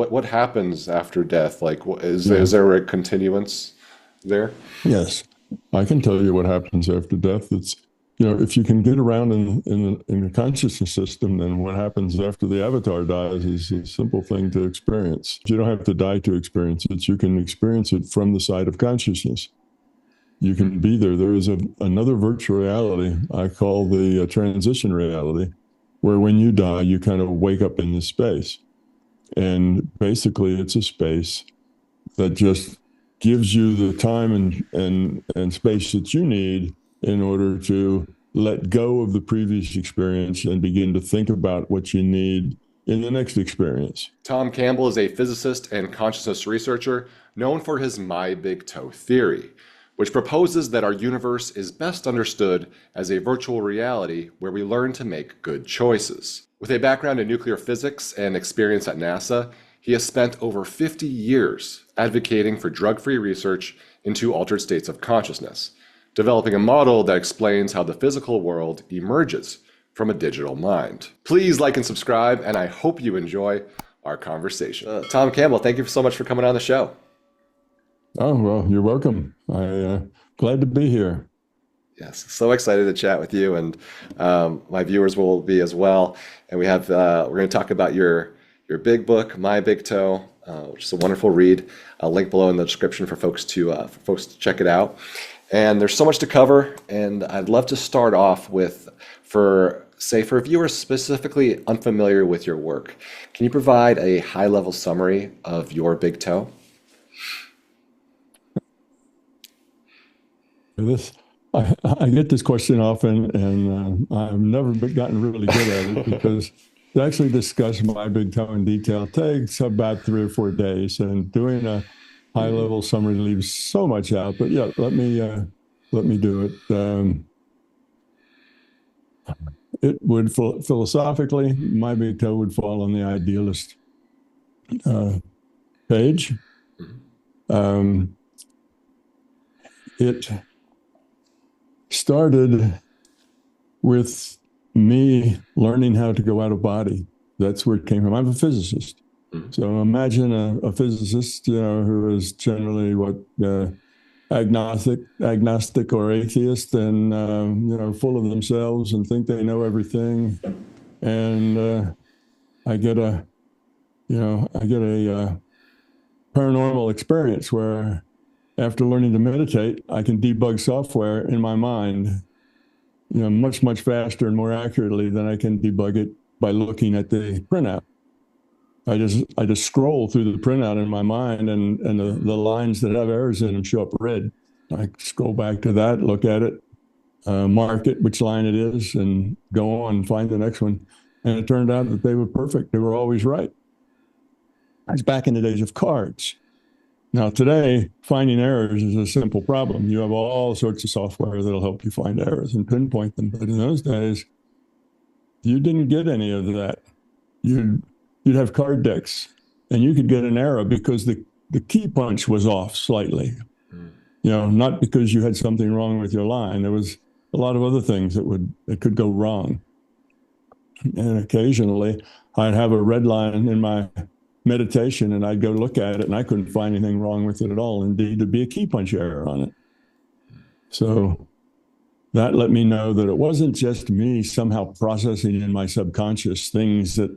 what happens after death? Like, is there a continuance there? Yes, I can tell you what happens after death. It's, if you can get around in the consciousness system, then what happens after the avatar dies is a simple thing to experience. You don't have to die to experience it. You can experience it from the side of consciousness. You can be there. There is another virtual reality I call the transition reality, where when you die, you kind of wake up in this space. And basically, it's a space that just gives you the time and space that you need in order to let go of the previous experience and begin to think about what you need in the next experience. Tom Campbell is a physicist and consciousness researcher known for his My Big Toe theory, which proposes that our universe is best understood as a virtual reality where we learn to make good choices. With a background in nuclear physics and experience at NASA, he has spent over 50 years advocating for drug-free research into altered states of consciousness, developing a model that explains how the physical world emerges from a digital mind. Please like and subscribe, and I hope you enjoy our conversation. Tom Campbell, thank you so much for coming on the show. Oh, well, you're welcome. Glad to be here. Yes, so excited to chat with you, and my viewers will be as well. And we're going to talk about your big book, My Big Toe, which is a wonderful read. I'll link below in the description for folks to check it out. And there's so much to cover, and I'd love to start off with, for viewers specifically unfamiliar with your work, can you provide a high-level summary of your big toe? I get this question often, and I've never gotten really good at it because to actually discuss my big toe in detail takes about 3 or 4 days, and doing a high-level summary leaves so much out. But yeah, let me do it. It would philosophically, my big toe would fall on the idealist page. It started with me learning how to go out of body. That's where it came from. I'm a physicist. So imagine a physicist, who is generally agnostic or atheist, and full of themselves and think they know everything. And I get a paranormal experience where, after learning to meditate, I can debug software in my mind, much, much faster and more accurately than I can debug it by looking at the printout. I just scroll through the printout in my mind, and the lines that have errors in them show up red. I scroll back to that, look at it, mark it, which line it is, and go on and find the next one. And it turned out that they were perfect. They were always right. I was back in the days of cards. Now, today, finding errors is a simple problem. You have all sorts of software that'll help you find errors and pinpoint them. But in those days, you didn't get any of that. You'd have card decks, and you could get an error because the key punch was off slightly. Not because you had something wrong with your line. There was a lot of other things that could go wrong. And occasionally, I'd have a red line in my meditation, and I'd go look at it, and I couldn't find anything wrong with it at all. Indeed, there'd be a key punch error on it. So that let me know that it wasn't just me somehow processing in my subconscious things that,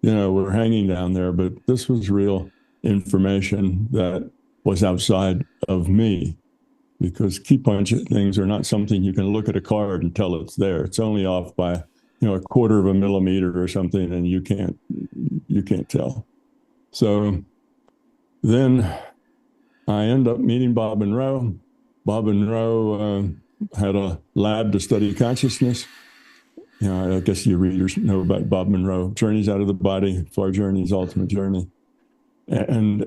were hanging down there, but this was real information that was outside of me, because key punch things are not something you can look at a card and tell it's there. It's only off by, a quarter of a millimeter or something, and you can't tell. So then I end up meeting Bob Monroe. Bob Monroe had a lab to study consciousness. I guess your readers know about Bob Monroe, Journeys Out of the Body, Far Journeys, Ultimate Journey. And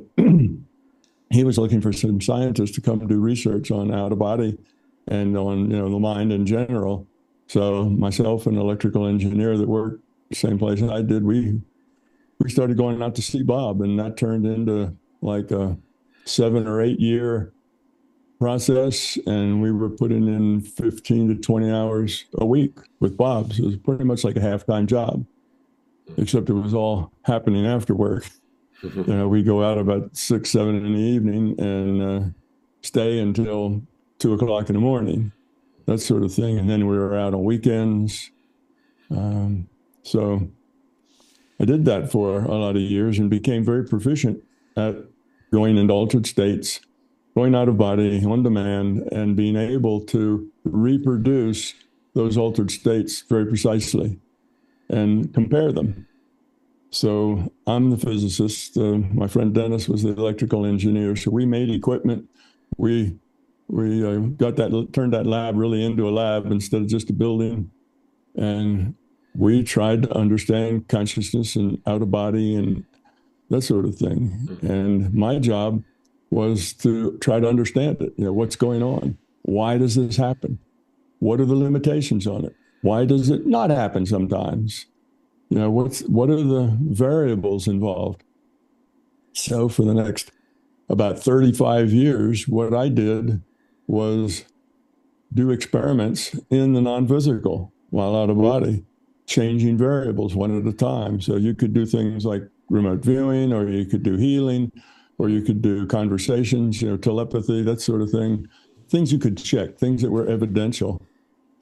he was looking for some scientists to come do research on out of body and on, the mind in general. So myself and an electrical engineer that worked the same place I did, we started going out to see Bob, and that turned into like a 7 or 8 year process, and we were putting in 15 to 20 hours a week with Bob. So it was pretty much like a half-time job, except it was all happening after work. We go out about 6, 7 in the evening and stay until 2 o'clock in the morning, that sort of thing. And then we were out on weekends. So I did that for a lot of years and became very proficient at going into altered states, going out of body on demand, and being able to reproduce those altered states very precisely and compare them. So I'm the physicist. My friend Dennis was the electrical engineer. So we made equipment. We turned that lab really into a lab instead of just a building. And we tried to understand consciousness and out of body and that sort of thing. And my job was to try to understand it. What's going on? Why does this happen? What are the limitations on it? Why does it not happen sometimes? What are the variables involved? So for the next about 35 years, what I did was do experiments in the non-physical while out of body, changing variables one at a time. So you could do things like remote viewing, or you could do healing, or you could do conversations, telepathy, that sort of thing. Things you could check, things that were evidential.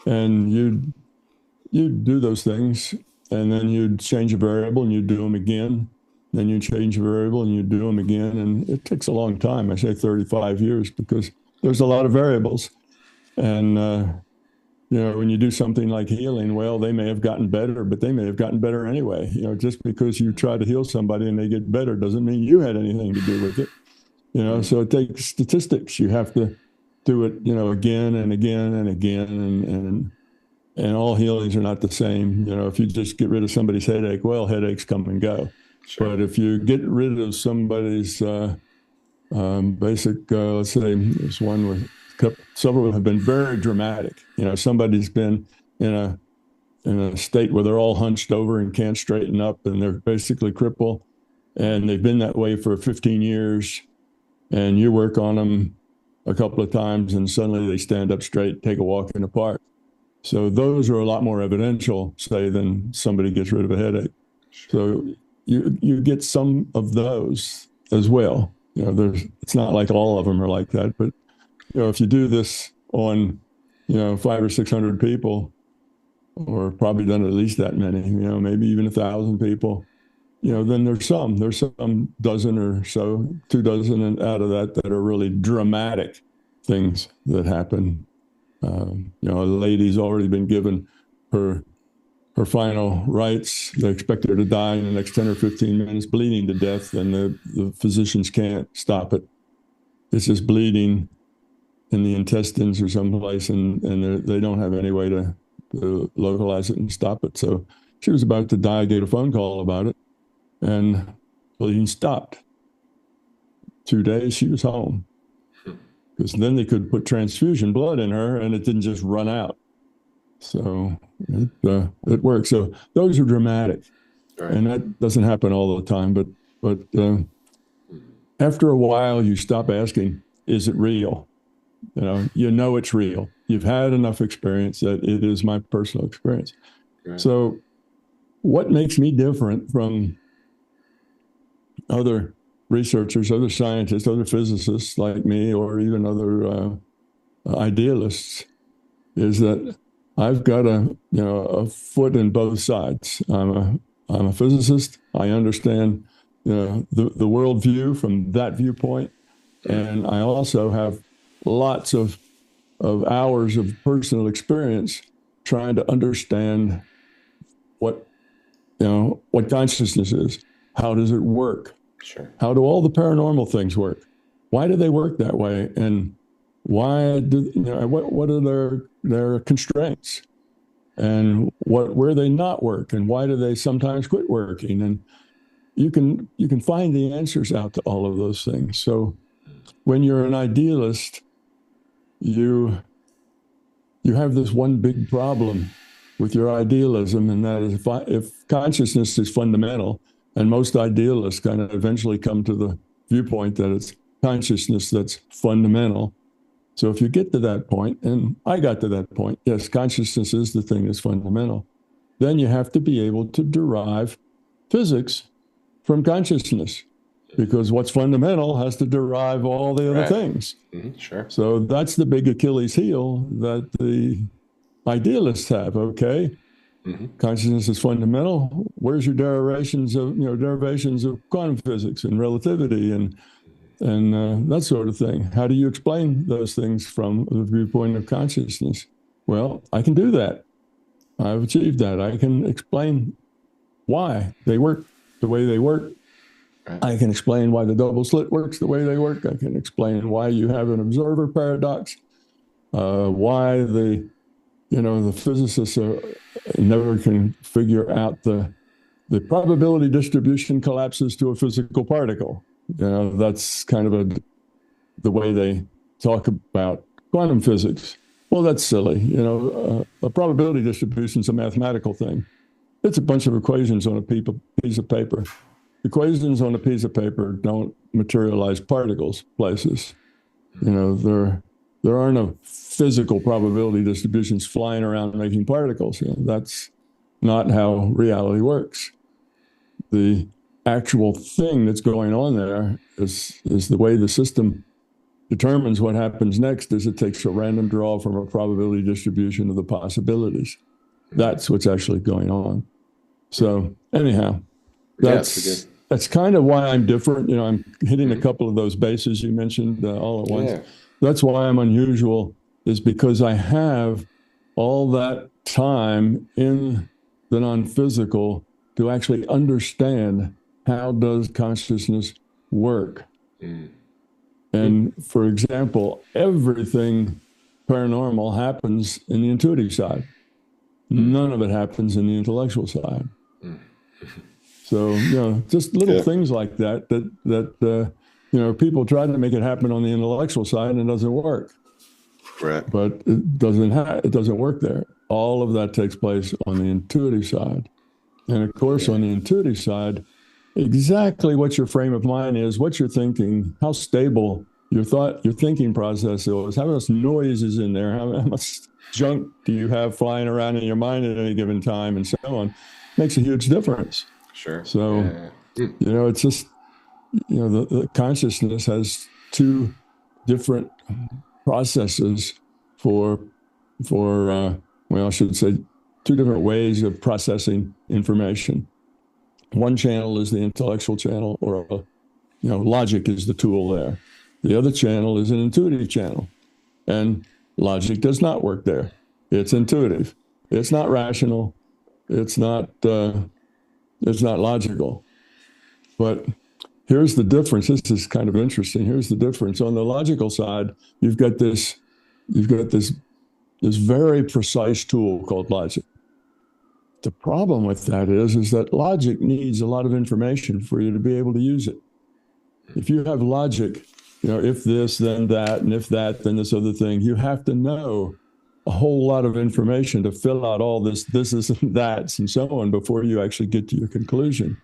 And you'd do those things, and then you'd change a variable and you'd do them again. Then you change a variable and you do them again. And it takes a long time. I say 35 years because there's a lot of variables. And, when you do something like healing, well, they may have gotten better, but they may have gotten better anyway. Just because you try to heal somebody and they get better doesn't mean you had anything to do with it. So it takes statistics. You have to do it, again and again and again. And all healings are not the same. If you just get rid of somebody's headache, well, headaches come and go. Sure. But if you get rid of somebody's basic, let's say there's one with several have been very dramatic. Somebody's been in a state where they're all hunched over and can't straighten up, and they're basically crippled, and they've been that way for 15 years, and you work on them a couple of times, and suddenly they stand up straight, take a walk in the park. So those are a lot more evidential, say, than somebody gets rid of a headache. So you get some of those as well. It's not like all of them are like that, but if you do this on 500 or 600 people, or probably done at least that many, maybe even 1,000 people, then there's some dozen or so, 24 out of that are really dramatic things that happen. A lady's already been given her final rites. They expect her to die in the next 10 or 15 minutes, bleeding to death, and the physicians can't stop it. It's just bleeding in the intestines or someplace, and they don't have any way to localize it and stop it. So she was about to die, get a phone call about it, and bleeding stopped. 2 days, she was home. Because then they could put transfusion blood in her, and it didn't just run out. So it works. So those are dramatic, right. And that doesn't happen all the time. But after a while, you stop asking, "Is it real?" It's real. You've had enough experience that it is my personal experience. Right. So, what makes me different from other researchers, other scientists, other physicists like me, or even other idealists, is that I've got a foot in both sides. I'm a physicist. I understand the worldview from that viewpoint, and I also have lots of hours of personal experience trying to understand what consciousness is. How does it work? Sure. How do all the paranormal things work? Why do they work that way? And why what are their constraints? And where they not work? And why do they sometimes quit working? And you can find the answers out to all of those things. So when you're an idealist, you have this one big problem with your idealism, and that is if consciousness is fundamental, and most idealists kind of eventually come to the viewpoint that it's consciousness that's fundamental. So if you get to that point, and I got to that point, yes, consciousness is the thing that's fundamental, then you have to be able to derive physics from consciousness. because what's fundamental has to derive all the other Right. things. Sure. So that's the big Achilles heel that the idealists have. Okay, consciousness is fundamental. Where's your derivations of quantum physics and relativity and that sort of thing? How do you explain those things from the viewpoint of consciousness? Well, I can do that. I've achieved that. I can explain why they work the way they work. Right. I can explain why the double slit works the way they work. I can explain why you have an observer paradox, why the physicists never can figure out the probability distribution collapses to a physical particle. That's kind of the way they talk about quantum physics. Well, that's silly. A probability distribution is a mathematical thing. It's a bunch of equations on a piece of paper. Equations on a piece of paper don't materialize particles places. There are no physical probability distributions flying around making particles. That's not how reality works. The actual thing that's going on there is the way the system determines what happens next is it takes a random draw from a probability distribution of the possibilities. That's what's actually going on. So anyhow, that's kind of why I'm different. I'm hitting a couple of those bases you mentioned all at once. Yeah. That's why I'm unusual, is because I have all that time in the non-physical to actually understand how does consciousness work. And for example, everything paranormal happens in the intuitive side. None of it happens in the intellectual side. So, just little things like that people try to make it happen on the intellectual side and it doesn't work. Right. But it doesn't work there. All of that takes place on the intuitive side. And of course, on the intuitive side, exactly what your frame of mind is, what you're thinking, how stable your thinking process is, how much noise is in there, how much junk do you have flying around in your mind at any given time, and so on, makes a huge difference. Sure. So, it's just, the consciousness has two different processes I should say two different ways of processing information. One channel is the intellectual channel, or logic is the tool there. The other channel is an intuitive channel, and logic does not work there. It's intuitive. It's not rational. It's not logical. But here's the difference. This is kind of interesting. Here's the difference. On the logical side, you've got this very precise tool called logic. The problem with that is that logic needs a lot of information for you to be able to use it. If you have logic, if this, then that, and if that, then this other thing, you have to know a whole lot of information to fill out all this and that's, and so on before you actually get to your conclusion.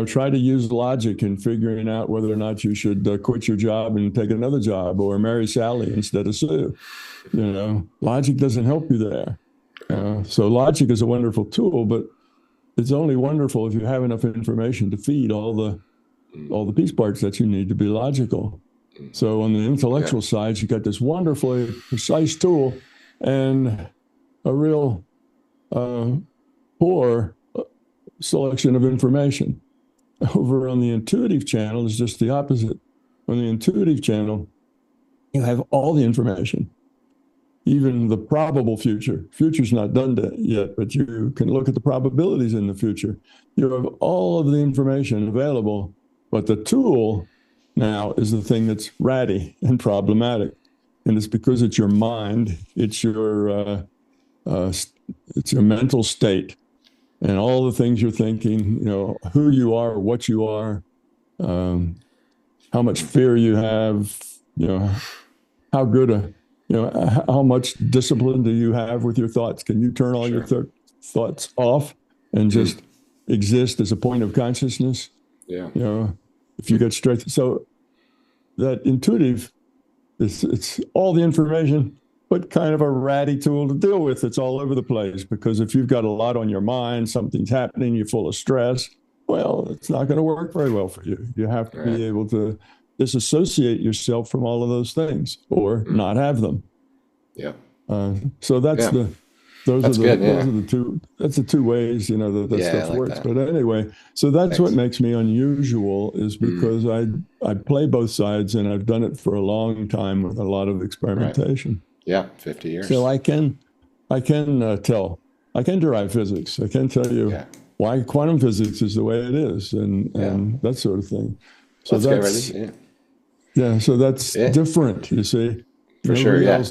Try to use logic in figuring out whether or not you should quit your job and take another job or marry Sally instead of Sue. Logic doesn't help you there. So logic is a wonderful tool, but it's only wonderful if you have enough information to feed all the piece parts that you need to be logical. So on the intellectual side, you got this wonderfully precise tool and a real poor selection of information. Over on the intuitive channel is just the opposite. On the intuitive channel, you have all the information, even the probable future. Future's not done yet, but you can look at the probabilities in the future. You have all of the information available, but the tool now is the thing that's ratty and problematic. And it's because it's your mind, it's your mental state, and all the things you're thinking, who you are, what you are, how much fear you have, how good how much discipline do you have with your thoughts? Can you turn all your thoughts off and just exist as a point of consciousness? Yeah. If you get straight. So that intuitive, it's all the information, but kind of a ratty tool to deal with. It's all over the place, because if you've got a lot on your mind, something's happening, you're full of stress, well, it's not going to work very well for you. You have to Right. be able to disassociate yourself from all of those things or Mm. not have them. Yeah. So Yeah. That's good. those Yeah. are the two, that's the two ways, that that Yeah. I stuff like works. that. But anyway, so that's what Thanks. makes me unusual is Mm. because I play both sides and I've done it for a long time with a lot of Right. experimentation. Yeah. 50 So years. I can I can derive physics. I can tell you Yeah. why quantum physics is the way it is Yeah. and that sort of thing. So Let's get right into that's, it. yeah, so that's Yeah. Yeah. different, you see. For sure. Yeah.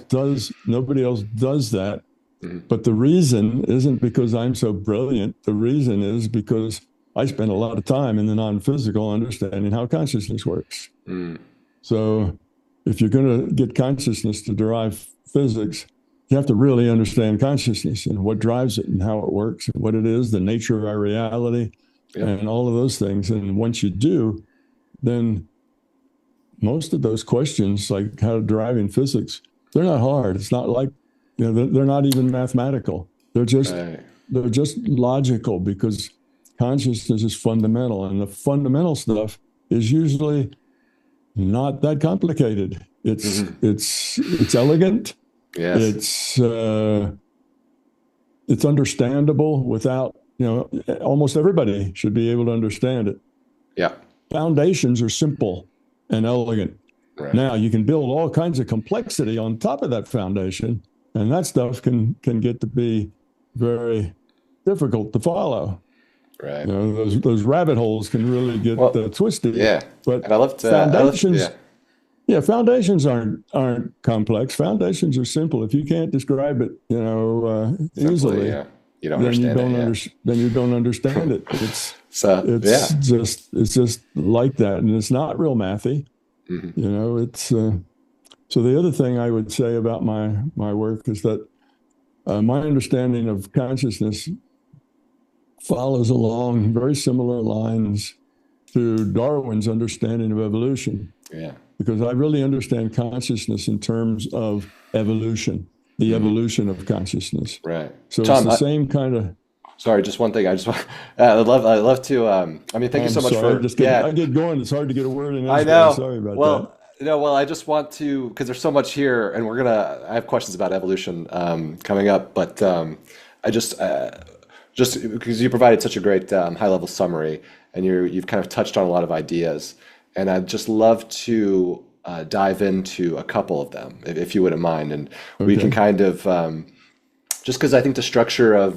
Nobody else does that. Mhm. But the reason isn't because I'm so brilliant. The reason is because I spend a lot of time in the non-physical understanding how consciousness works. Mm. So if you're going to get consciousness to derive physics, you have to really understand consciousness and what drives it and how it works and what it is, the nature of our reality, Yep. and all of those things. And once you do, then most of those questions, like how deriving physics, they're not hard. It's not like, they're not even mathematical. Right. They're just logical because consciousness is fundamental, and the fundamental stuff is usually not that complicated. Mhm. It's elegant. Yes. It's it's understandable without, almost everybody should be able to understand it. Yeah. Foundations are simple and elegant. Right. Now you can build all kinds of complexity on top of that foundation, and that stuff can get to be very difficult to follow. Right. Those rabbit holes can really get Well, twisty. yeah. But And foundations, yeah. yeah, foundations aren't complex. Foundations are simple. If you can't describe it, Simply, easily, yeah. You don't understand it. Yeah. then you don't understand it. So, yeah. It's just like that, and it's not real mathy. Mhm. It's so the other thing I would say about my work is that my understanding of consciousness follows along very similar lines to Darwin's understanding of evolution, Yeah. because I really understand consciousness in terms of evolution, the Mhm. evolution of consciousness. Right. So it's Tom, the same kind of. sorry, just one thing. I just want, I'd love to, I mean, thank you I'm so much sorry, for, yeah, I get going. It's hard to get a word in I edgewise. know. Sorry about that. Well, no, well, I just want to, because there's so much here, and I have questions about evolution coming up, but I just because you provided such a great high-level summary, and you've kind of touched on a lot of ideas, and I'd just love to dive into a couple of them, if you wouldn't mind, and we can Okay. kind of, just because I think the structure of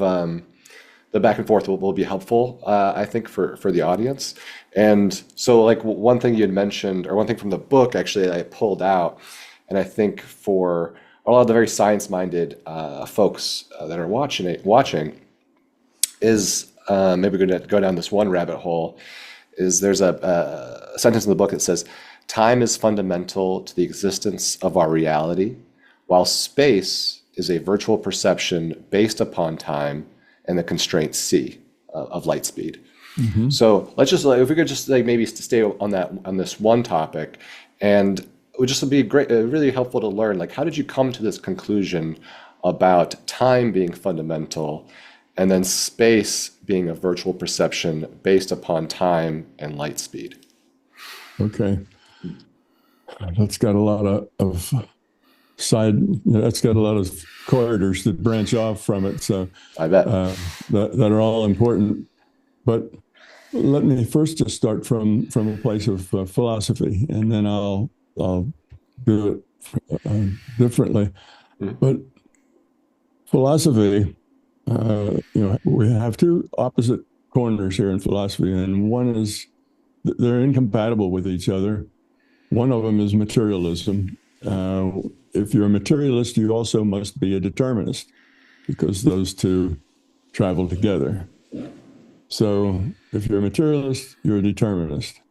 the back and forth will be helpful, I think, for the audience. And so, like, one thing you had mentioned, or one thing from the book actually that I pulled out, and I think for a lot of the very science-minded folks that are watching, is maybe going to go down this one rabbit hole. Is there's a sentence in the book that says, "Time is fundamental to the existence of our reality, while space is a virtual perception based upon time and the constraint c of light speed." Hmm. So let's just if we could just like maybe stay on this one topic, and it would just be great, really helpful to learn, like, how did you come to this conclusion about time being fundamental, and then space being a virtual perception based upon time and light speed? Okay. That's got a lot of that's got a lot of corridors that branch off from it. So I bet. that are all important. But let me first just start from a place of philosophy, and then I'll do it differently. Mm. But philosophy, we have two opposite corners here in philosophy, and one is they're incompatible with each other. One of them is materialism. If you're a materialist, you also must be a determinist, because those two travel together. So if you're a materialist, you're a determinist.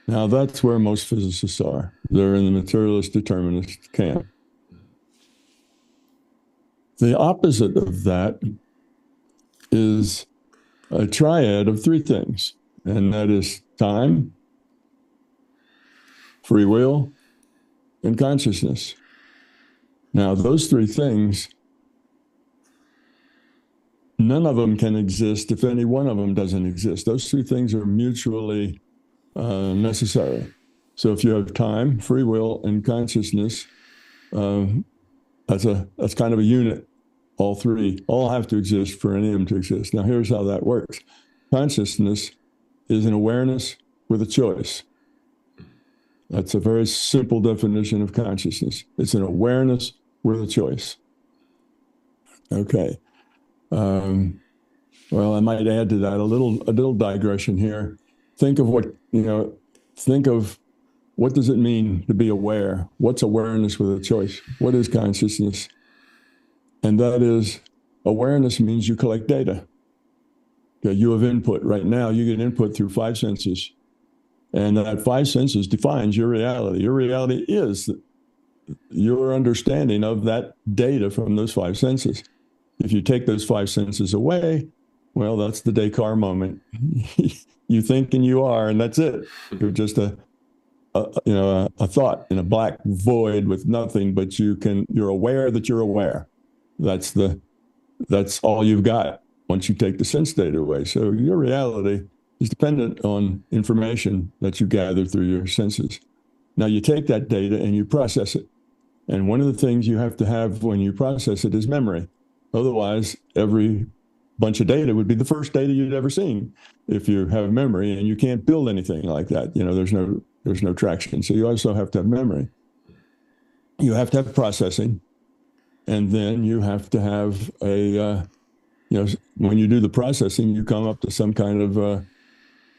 Now that's where most physicists are. They're in the materialist determinist camp. The opposite of that is a triad of three things, and that is time, free will, and consciousness. Now, those three things none of them can exist if any one of them doesn't exist. Those two things are mutually necessary. So if you have time, free will, and consciousness, that's kind of a unit. All three all have to exist for any of them to exist. Now, here's how that works. Consciousness is an awareness with a choice. That's a very simple definition of consciousness. It's an awareness with a choice. Okay. Well, I might add to that a little digression here. Think of what does it mean to be aware? What's awareness with a choice? What is consciousness? And that is, awareness means you collect data. Okay, you have input. Right now, you get input through 5 senses. And that 5 senses defines your reality. Your reality is your understanding of that data from those 5 senses. If you take those 5 senses away, well, that's the Descartes moment. You think and you are, and that's it. You're just a thought in a black void with nothing, but you're aware that you're aware. That's all you've got once you take the sense data away. So your reality is dependent on information that you gather through your senses. Now you take that data and you process it. And one of the things you have to have when you process it is memory. Otherwise, every bunch of data would be the first data you'd ever seen if you have memory, and you can't build anything like that. There's no traction. So you also have to have memory. You have to have processing. And then you have to have when you do the processing, you come up to some kind of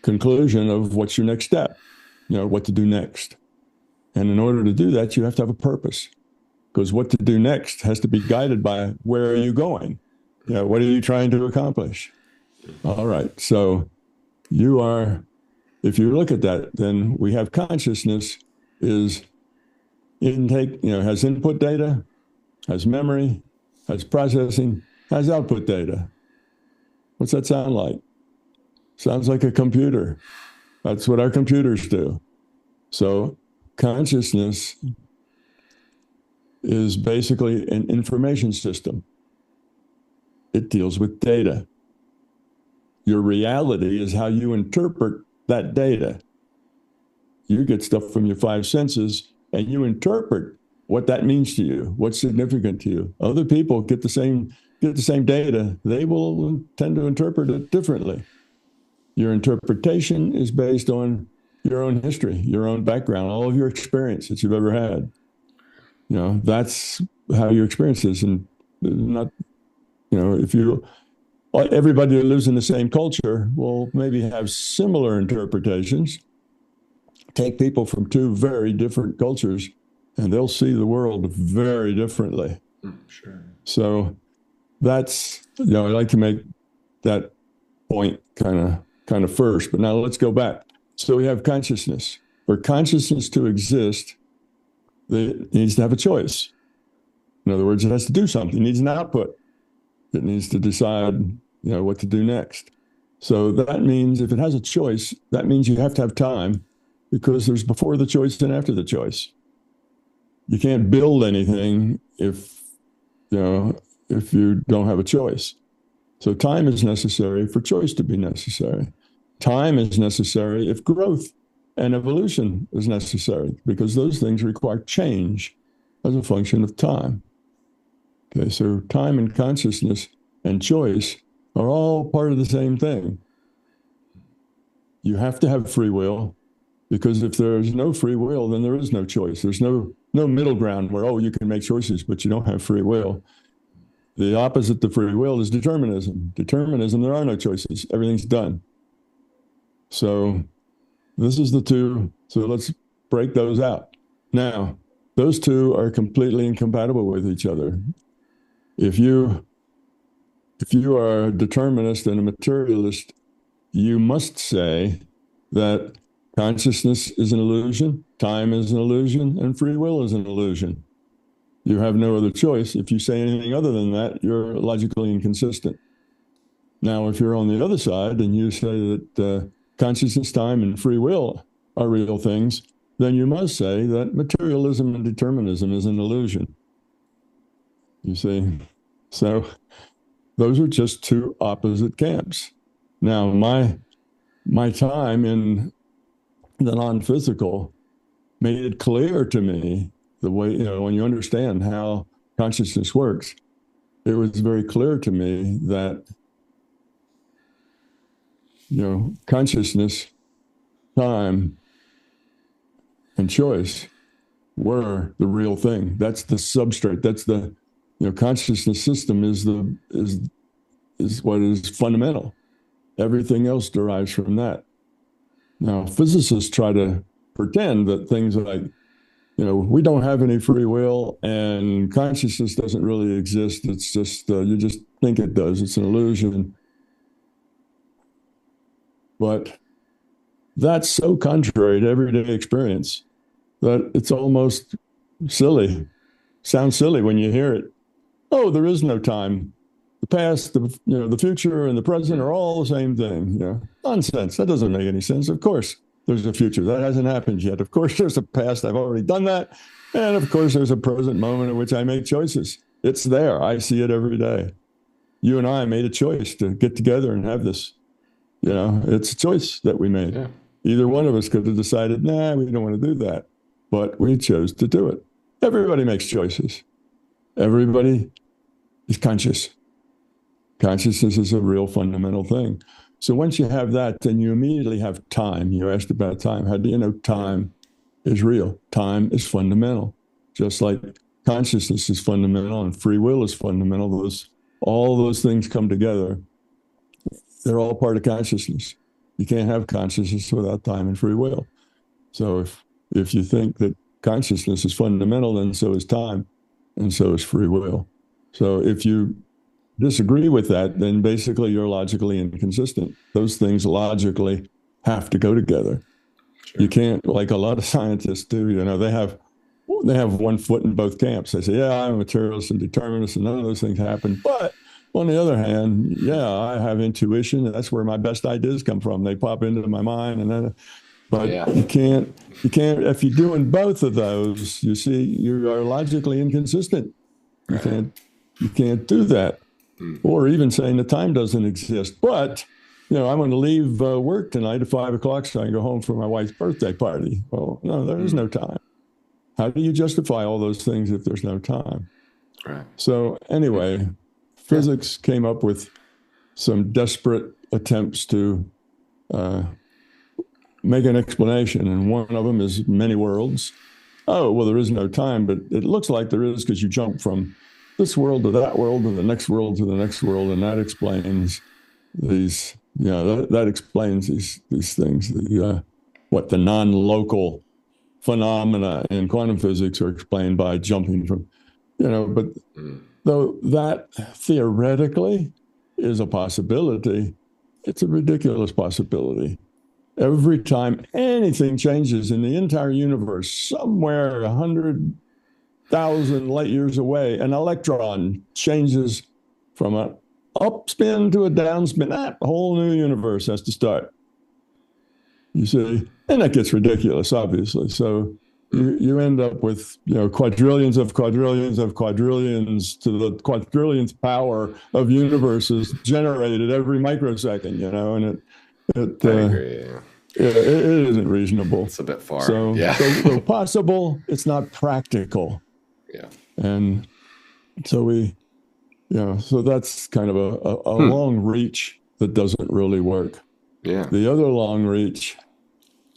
conclusion of what's your next step, what to do next. And in order to do that, you have to have a purpose, because what to do next has to be guided by where are you going? What are you trying to accomplish? All right. So if you look at that, then we have consciousness is intake, has input data, has memory, has processing, has output data. What's that sound like? Sounds like a computer. That's what our computers do. So consciousness is basically an information system. It deals with data. Your reality is how you interpret that data. You get stuff from your 5 senses and you interpret what that means to you, what's significant to you. Other people get the same data. They will tend to interpret it differently. Your interpretation is based on your own history, your own background, all of your experience that you've ever had. That's how your experience is. And not, everybody who lives in the same culture will maybe have similar interpretations. Take people from 2 very different cultures, and they'll see the world very differently. Sure. So that's, I like to make that point kind of first. But now let's go back. So we have consciousness. For consciousness to exist, it needs to have a choice. In other words, it has to do something. It needs an output. It needs to decide, what to do next. So that means if it has a choice, that means you have to have time, because there's before the choice and after the choice. You can't build anything if you don't have a choice. So time is necessary for choice to be necessary. Time is necessary if growth and evolution is necessary, because those things require change as a function of time. Okay, so time and consciousness and choice are all part of the same thing. You have to have free will, because if there's no free will, then there is no choice. There's no middle ground where, you can make choices, but you don't have free will. The opposite to free will is determinism. Determinism, there are no choices. Everything's done. So this is the 2. So let's break those out. Now, those 2 are completely incompatible with each other. If you are a determinist and a materialist, you must say that consciousness is an illusion, time is an illusion, and free will is an illusion. You have no other choice. If you say anything other than that, you're logically inconsistent. Now, if you're on the other side and you say that consciousness, time, and free will are real things, then you must say that materialism and determinism is an illusion. You see? So those are just two opposite camps. Now, my time in the non-physical made it clear to me the way, when you understand how consciousness works, it was very clear to me that, consciousness, time, and choice were the real thing. That's the substrate. That's the, consciousness system is what is fundamental. Everything else derives from that. Now, physicists try to pretend that things like, we don't have any free will and consciousness doesn't really exist. It's just, you just think it does. It's an illusion. But that's so contrary to everyday experience that it's almost silly. Sounds silly when you hear it. Oh, there is no time. The past, the future, and the present are all the same thing. Nonsense. That doesn't make any sense. Of course, there's a future that hasn't happened yet. Of course, there's a past. I've already done that, and of course, there's a present moment in which I make choices. It's there. I see it every day. You and I made a choice to get together and have this. It's a choice that we made. Yeah. Either one of us could have decided, nah, we don't want to do that, but we chose to do it. Everybody makes choices. Everybody is conscious. Consciousness is a real fundamental thing. So once you have that, then you immediately have time. You asked about time. How do you know time is real? Time is fundamental. Just like consciousness is fundamental and free will is fundamental. All those things come together. They're all part of consciousness. You can't have consciousness without time and free will. So if you think that consciousness is fundamental, then so is time, and so is free will. So if you disagree with that, then basically you're logically inconsistent. Those things logically have to go together. Sure. You can't, like a lot of scientists do, they have one foot in both camps. They say, yeah, I'm a materialist and determinist, and none of those things happen. But on the other hand, yeah, I have intuition, and that's where my best ideas come from. They pop into my mind, and then, but yeah. you can't. If you're doing both of those, you see, you are logically inconsistent. You can't do that. Or even saying the time doesn't exist. But, I'm going to leave work tonight at 5 o'clock so I can go home for my wife's birthday party. Well, no, there is no time. How do you justify all those things if there's no time? Right. So anyway, physics came up with some desperate attempts to make an explanation. And one of them is many worlds. Oh, well, there is no time, but it looks like there is because you jump from this world to that world and the next world to the next world, and that explains these. That explains these things. The non-local phenomena in quantum physics are explained by jumping from, But though that theoretically is a possibility, it's a ridiculous possibility. Every time anything changes in the entire universe, somewhere 100,000 light years away, an electron changes from an upspin to a downspin. That whole new universe has to start. You see, and that gets ridiculous, obviously. So you end up with quadrillions of quadrillions of quadrillions to the quadrillionth power of universes generated every microsecond. And I agree. It isn't reasonable. It's a bit far. So, though possible, it's not practical. Yeah. And so so that's kind of a long reach that doesn't really work. Yeah. The other long reach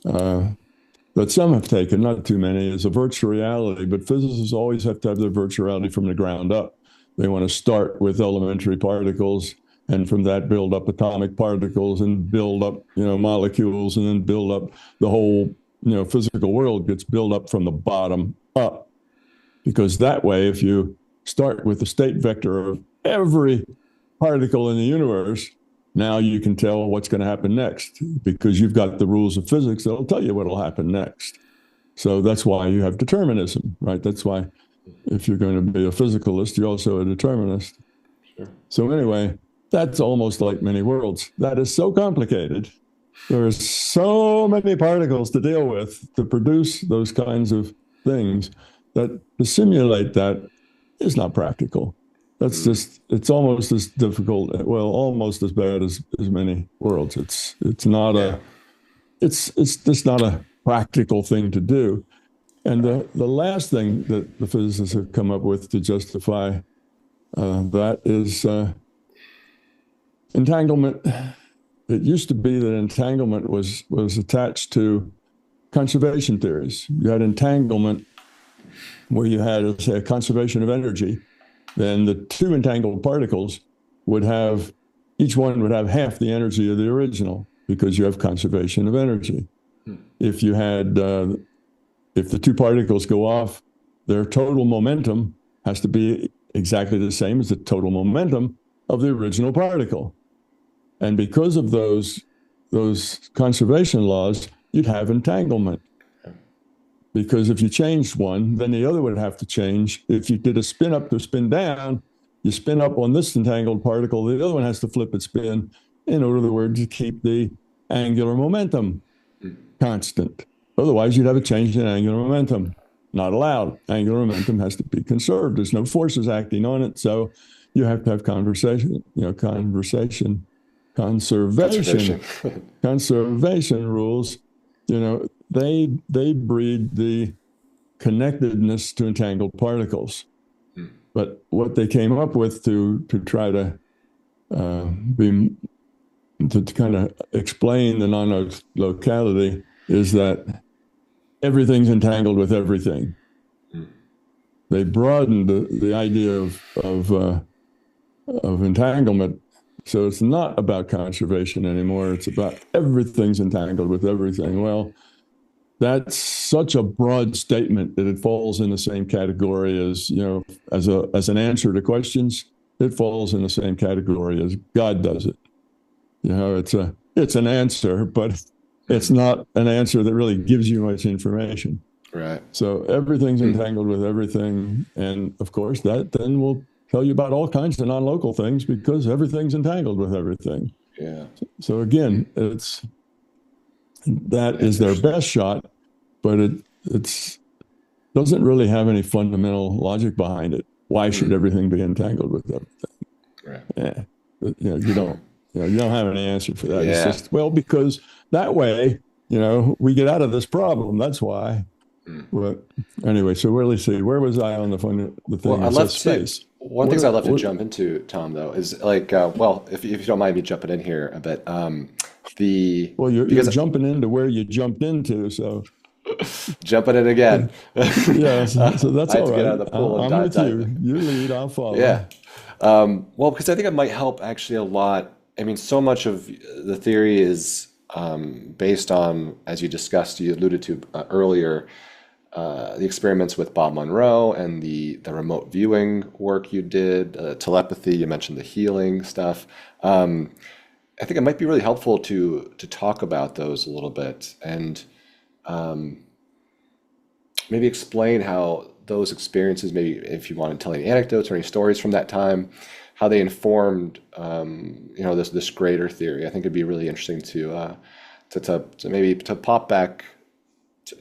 that some have taken, not too many, is a virtual reality. But physicists always have to have their virtual reality from the ground up. They want to start with elementary particles, and from that build up atomic particles, and build up molecules, and then build up the whole physical world gets built up from the bottom up. Because that way, if you start with the state vector of every particle in the universe, now you can tell what's going to happen next, because you've got the rules of physics that'll tell you what will happen next. So that's why you have determinism, right? That's why if you're going to be a physicalist, you're also a determinist. Sure. So anyway, that's almost like many worlds. That is so complicated. There are so many particles to deal with to produce those kinds of things that to simulate that is not practical. That's just, it's almost as difficult, well, almost as bad as many worlds. It's not Yeah. it's just not a practical thing to do. And the last thing that the physicists have come up with to justify that is entanglement. It used to be that entanglement was attached to conservation theories. You had entanglement where you had, say, a conservation of energy. Then the two entangled particles would have, each one would have half the energy of the original because you have conservation of energy. If you had, if the two particles go off, their total momentum has to be exactly the same as the total momentum of the original particle. And because of those conservation laws, you'd have entanglement. Because if you changed one, then the other would have to change. If you did a spin up to spin down, you spin up on this entangled particle, the other one has to flip its spin in order to keep the angular momentum constant. Otherwise, you'd have a change in angular momentum. Not allowed. Angular momentum has to be conserved. There's no forces acting on it. So you have to have conservation rules. They breed the connectedness to entangled particles. But what they came up with to try to kind of explain the non-locality is that everything's entangled with everything. They broadened the idea of entanglement. So it's not about conservation anymore. It's about everything's entangled with everything. Well, that's such a broad statement that it falls in the same category as, as an answer to questions. It falls in the same category as God does it. It's an answer, but it's not an answer that really gives you much information. Right. So everything's entangled with everything. And of course, that then will tell you about all kinds of non-local things because everything's entangled with everything. Yeah. So again, that is their best shot, but it doesn't really have any fundamental logic behind it. Why should everything be entangled with everything? Right. Yeah. You don't have any answer for that. Yeah. It's just, because that way, we get out of this problem. That's why. But anyway, so where was I on the thing? Well, I'd love space. One thing I'd love to jump into, Tom, though, is like, if you don't mind me jumping in here a bit, you're jumping into where you jumped into, so jumping in again. Yeah, so that's all right. Get out of the pool and I'm with dive you. in. You lead, I'll follow. Yeah. Well, because I think it might help actually a lot. I mean, so much of the theory is based on, as you discussed, you alluded to earlier, the experiments with Bob Monroe and the remote viewing work you did, telepathy, you mentioned the healing stuff. I think it might be really helpful to talk about those a little bit and maybe explain how those experiences, maybe if you want to tell any anecdotes or any stories from that time, how they informed this greater theory. I think it'd be really interesting to maybe pop back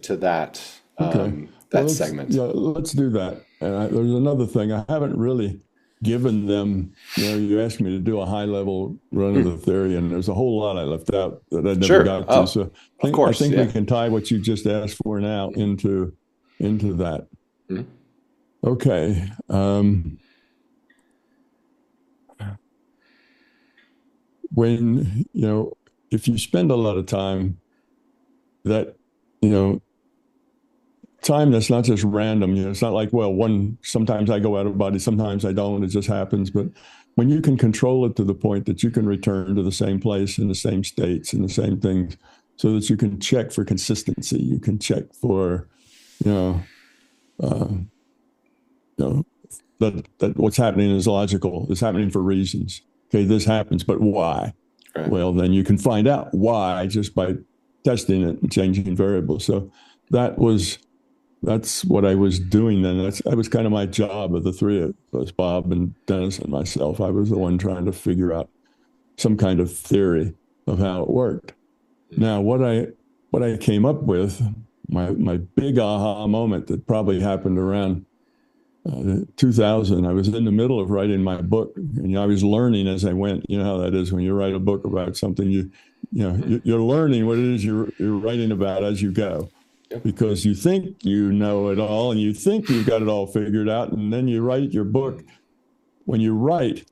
to that. Okay. Segment. Yeah, let's do that. And there's another thing. I haven't really given them, you asked me to do a high level run of the theory, and there's a whole lot I left out that I never got to. So I think we can tie what you just asked for now into that. Mm-hmm. Okay. When, if you spend a lot of time that, time that's not just random, it's not like, sometimes I go out of body, sometimes I don't, it just happens. But when you can control it to the point that you can return to the same place in the same states and the same things, so that you can check for consistency, you can check for, that what's happening is logical, it's happening for reasons. Okay, this happens, but why? Right. Well, then you can find out why just by testing it and changing variables. So that's what I was doing then. That was kind of my job of the three of us, Bob and Dennis and myself. I was the one trying to figure out some kind of theory of how it worked. Now, what I came up with, my big aha moment that probably happened around 2000, I was in the middle of writing my book, and I was learning as I went. You know how that is when you write a book about something. You're learning what it is you're writing about as you go, because you think you know it all and you think you've got it all figured out, and then you write your book. When you write,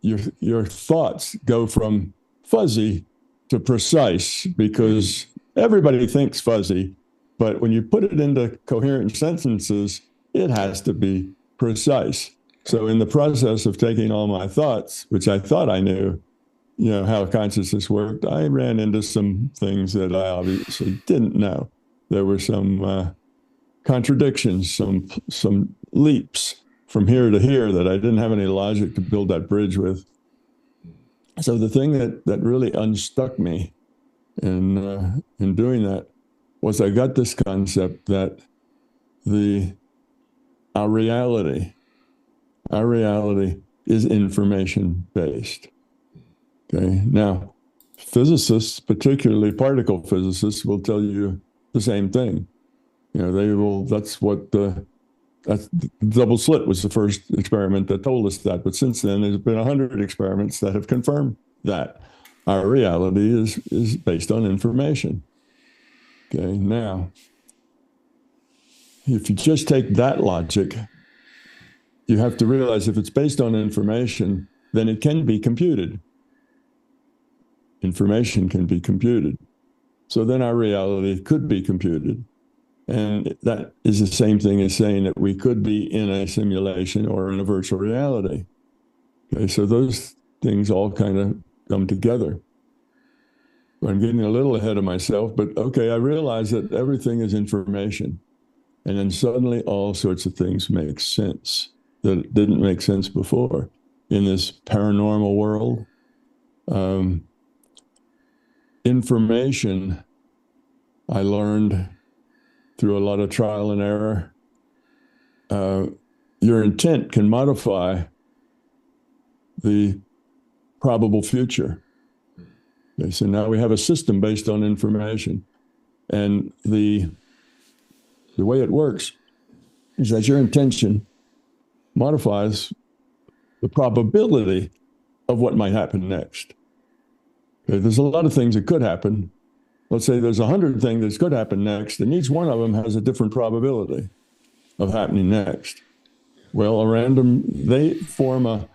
your thoughts go from fuzzy to precise, because everybody thinks fuzzy, but when you put it into coherent sentences, it has to be precise. So in the process of taking all my thoughts, which I thought I knew, how consciousness worked, I ran into some things that I obviously didn't know. There were some contradictions, some leaps from here to here that I didn't have any logic to build that bridge with. So the thing that really unstuck me in doing that was I got this concept that our reality is information based. Okay. Now, physicists, particularly particle physicists, will tell you the same thing. That's what double slit was the first experiment that told us that. But since then, there's been 100 experiments that have confirmed that our reality is based on information. Okay. Now, if you just take that logic, you have to realize if it's based on information, then it can be computed. Information can be computed. So then our reality could be computed. And that is the same thing as saying that we could be in a simulation or in a virtual reality. Okay, so those things all kind of come together. I'm getting a little ahead of myself, but okay, I realize that everything is information. And then suddenly all sorts of things make sense that didn't make sense before. In this paranormal world, information, I learned through a lot of trial and error, your intent can modify the probable future. Okay, so now we have a system based on information. And the way it works is that your intention modifies the probability of what might happen next. Okay, there's a lot of things that could happen. Let's say there's 100 things that could happen next, and each one of them has a different probability of happening next. Well, they form a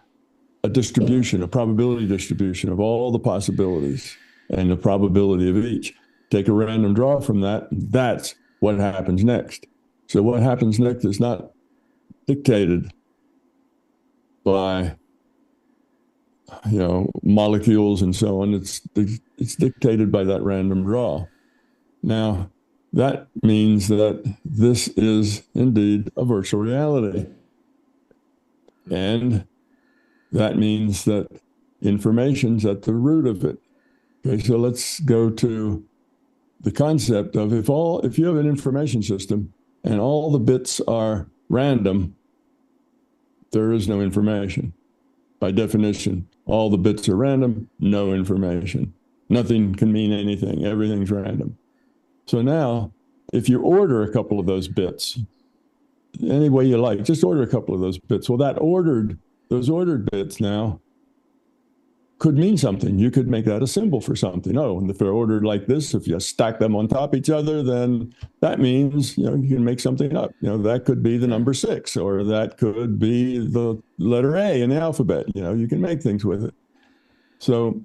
distribution, a probability distribution of all the possibilities and the probability of each. Take a random draw from that, that's what happens next. So what happens next is not dictated by molecules and so on. It's dictated by that random draw. Now, that means that this is indeed a virtual reality. And that means that information's at the root of it. Okay, so let's go to the concept of if you have an information system and all the bits are random, there is no information. By definition, all the bits are random, no information. Nothing can mean anything. Everything's random. So now, if you order a couple of those bits, any way you like, just order a couple of those bits. Well, those ordered bits now could mean something. You could make that a symbol for something. Oh, and if they're ordered like this, if you stack them on top of each other, then that means, you can make something up. That could be the number 6, or that could be the letter A in the alphabet. You can make things with it. So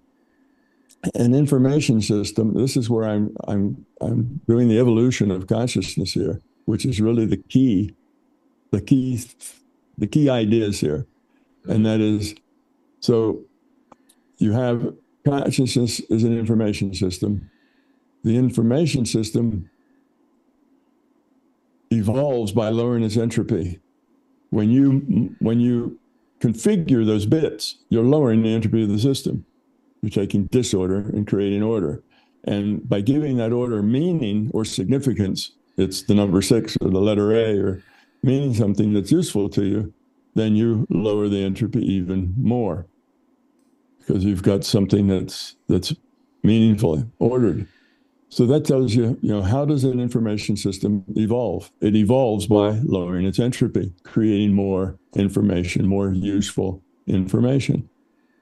an information system, this is where I'm doing the evolution of consciousness here, which is really the key ideas here. And that is, so you have consciousness as an information system. The information system evolves by lowering its entropy. When you configure those bits, you're lowering the entropy of the system. You're taking disorder and creating order. And by giving that order meaning or significance, it's the number 6 or the letter A or meaning something that's useful to you, then you lower the entropy even more, because you've got something that's meaningful, ordered. So that tells you, how does an information system evolve? It evolves by lowering its entropy, creating more information, more useful information.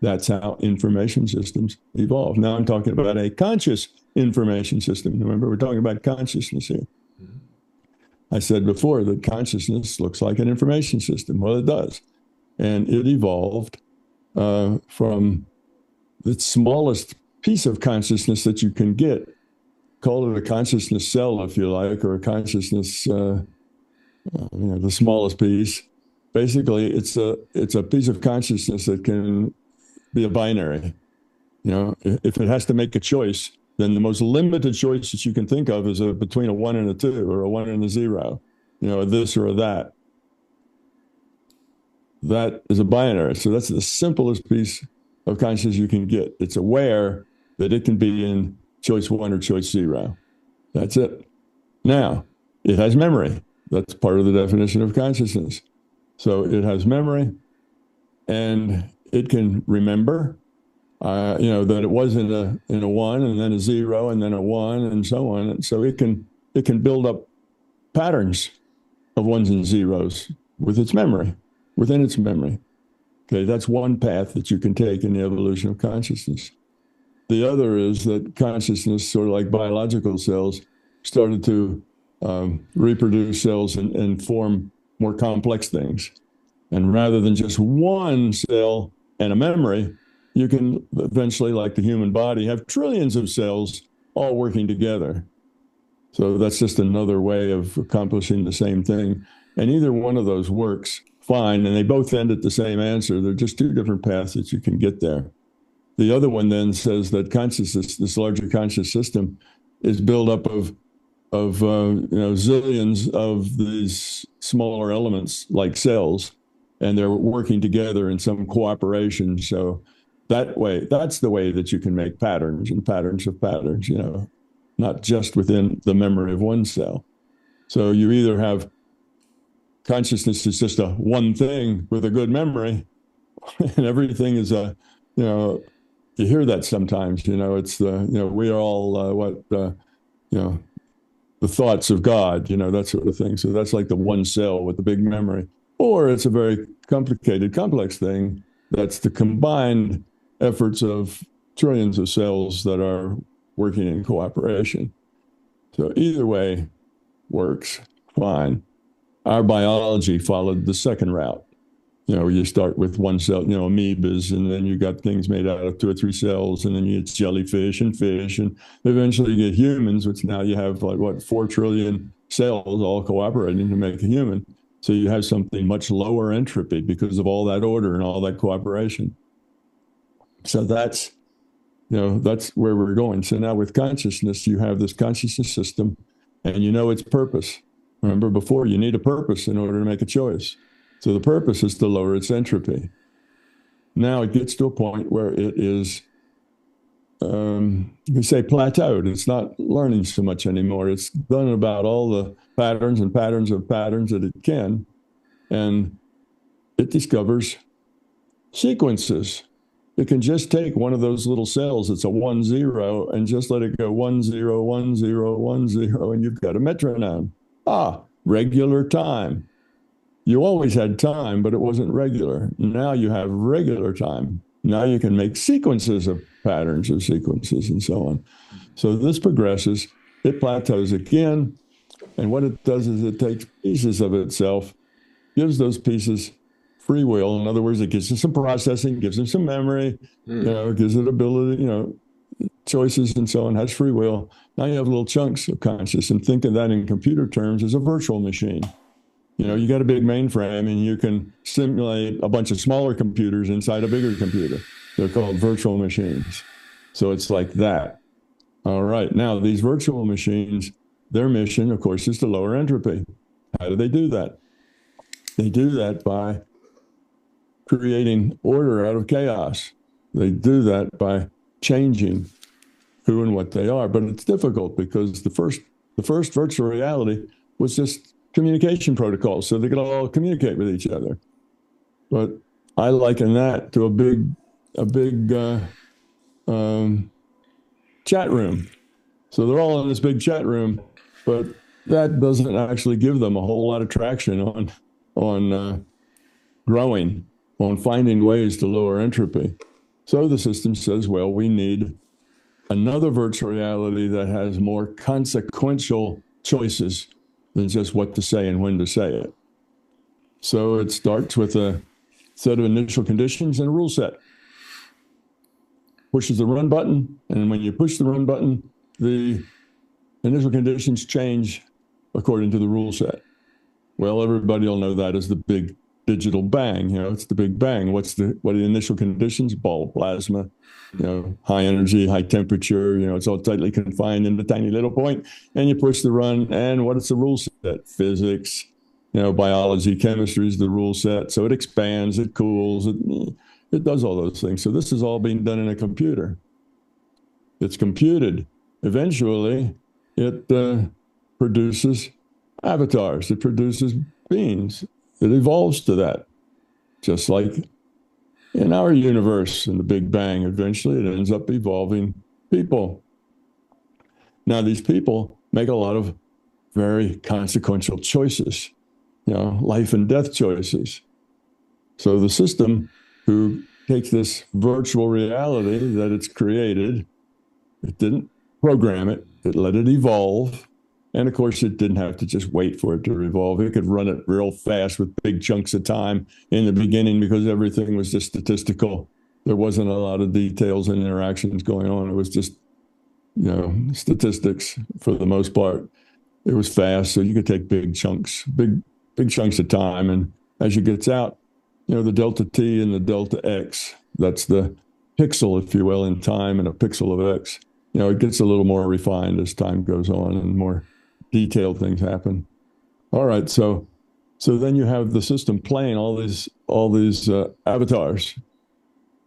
That's how information systems evolve. Now I'm talking about a conscious information system. Remember, we're talking about consciousness here. I said before that consciousness looks like an information system. Well, it does. And it evolved from the smallest piece of consciousness that you can get. Call it a consciousness cell, if you like, or a consciousness, the smallest piece. Basically, it's a piece of consciousness that can be a binary. If it has to make a choice, then the most limited choice that you can think of is between a 1 and a 2, or a 1 and a 0, a this or a that. That is a binary. So that's the simplest piece of consciousness you can get. It's aware that it can be in choice 1 or choice 0. That's it. Now, it has memory. That's part of the definition of consciousness. So it has memory, and it can remember, that it was in a 1 and then a 0 and then a 1 and so on. And so it can build up patterns of 1s and 0s with its memory, within its memory. Okay, that's one path that you can take in the evolution of consciousness. The other is that consciousness, sort of like biological cells, started to reproduce cells and form more complex things. And rather than just one cell and a memory, you can eventually, like the human body, have trillions of cells all working together. So that's just another way of accomplishing the same thing. And either one of those works fine, and they both end at the same answer. They're just two different paths that you can get there. The other one then says that consciousness, this larger conscious system, is built up of zillions of these smaller elements like cells, and they're working together in some cooperation. So that way, that's the way that you can make patterns and patterns of patterns, not just within the memory of one cell. So you either have consciousness is just a one thing with a good memory, and everything is you hear that sometimes, it's we are all the thoughts of God, that sort of thing. So that's like the one cell with the big memory. Or it's a very complicated, complex thing that's the combined efforts of trillions of cells that are working in cooperation. So either way works fine. Our biology followed the second route. You start with one cell, amoebas, and then you got things made out of 2 or 3 cells, and then you get jellyfish and fish, and eventually you get humans, which now you have 4 trillion cells all cooperating to make a human. So you have something much lower entropy because of all that order and all that cooperation. So that's where we're going. So now with consciousness, you have this consciousness system, and its purpose. Remember before, you need a purpose in order to make a choice. So the purpose is to lower its entropy. Now it gets to a point where it is, you say, plateaued. It's not learning so much anymore. It's done about all the patterns and patterns of patterns that it can, and it discovers sequences. It can just take one of those little cells, it's a 1, 0, and just let it go 1, 0, 1, 0, 1, 0, and you've got a metronome. Regular time. You always had time, but it wasn't regular. Now you have regular time. Now you can make sequences of patterns of sequences and so on. So this progresses, it plateaus again, and what it does is it takes pieces of itself, gives those pieces free will. In other words, it gives them some processing, gives them some memory, gives it ability, choices and so on, has free will. Now you have little chunks of consciousness, and think of that in computer terms as a virtual machine. You got a big mainframe, and you can simulate a bunch of smaller computers inside a bigger computer. They're called virtual machines. So it's like that. All right. Now, these virtual machines, their mission, of course, is to lower entropy. How do they do that? They do that by creating order out of chaos. They do that by changing who and what they are. But it's difficult because the first virtual reality was just communication protocols, so they could all communicate with each other. But I liken that to a big chat room. So they're all in this big chat room, but that doesn't actually give them a whole lot of traction on growing, on finding ways to lower entropy. So the system says, well, we need another virtual reality that has more consequential choices than just what to say and when to say it. So it starts with a set of initial conditions and a rule set. Pushes the run button, and when you push the run button, the initial conditions change according to the rule set. Well, everybody will know that as the big digital bang. It's the big bang. What are the initial conditions? Ball plasma, high energy, high temperature. It's all tightly confined in a tiny little point. And you push the run, and what is the rule set? Physics, biology, chemistry is the rule set. So it expands, it cools, it does all those things. So this is all being done in a computer. It's computed. Eventually, it produces avatars. It produces beings. It evolves to that. Just like in our universe, in the Big Bang, eventually it ends up evolving people. Now, these people make a lot of very consequential choices, life and death choices. So the system who takes this virtual reality that it's created, it didn't program it, it let it evolve. And of course, it didn't have to just wait for it to evolve. It could run it real fast with big chunks of time in the beginning because everything was just statistical. There wasn't a lot of details and interactions going on. It was just, statistics for the most part. It was fast, so you could take big chunks of time. And as it gets out, the delta T and the delta X, that's the pixel, if you will, in time and a pixel of X. It gets a little more refined as time goes on and more detailed things happen. All right, so then you have the system playing all these avatars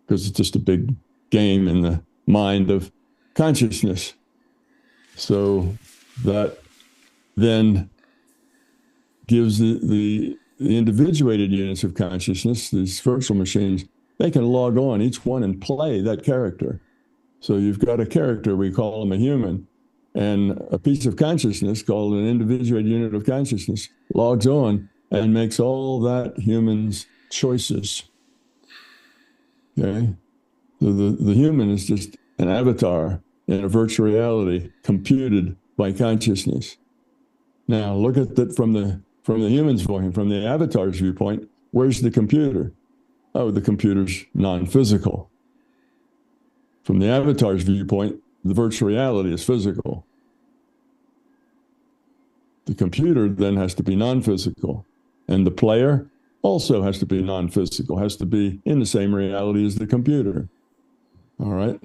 because it's just a big game in the mind of consciousness. So that then gives the individuated units of consciousness, these virtual machines, they can log on, each one, and play that character. So you've got a character, we call him a human, and a piece of consciousness called an individuated unit of consciousness logs on and makes all that human's choices. Okay? So the human is just an avatar in a virtual reality computed by consciousness. Now look at that from the human's viewpoint, from the avatar's viewpoint. Where's the computer? Oh, the computer's non-physical. From the avatar's viewpoint, the virtual reality is physical. The computer then has to be non-physical, and the player also has to be non-physical, has to be in the same reality as the computer. All right.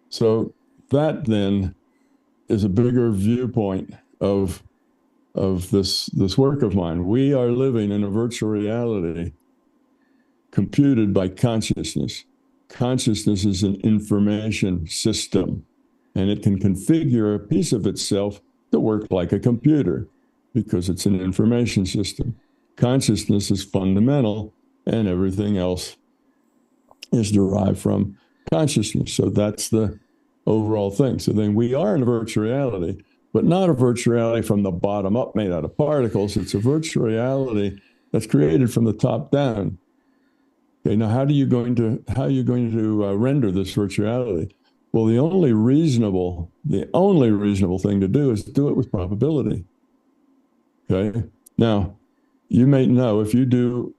So that then is a bigger viewpoint of this work of mine. We are living in a virtual reality computed by consciousness. Consciousness is an information system, and it can configure a piece of itself to work like a computer because it's an information system. Consciousness is fundamental, and everything else is derived from consciousness. So that's the overall thing. So then we are in a virtual reality, but not a virtual reality from the bottom up made out of particles. It's a virtual reality that's created from the top down. Okay, now how are you going to render this virtuality? Well, the only reasonable thing to do is to do it with probability. Okay. Now, you may know if you do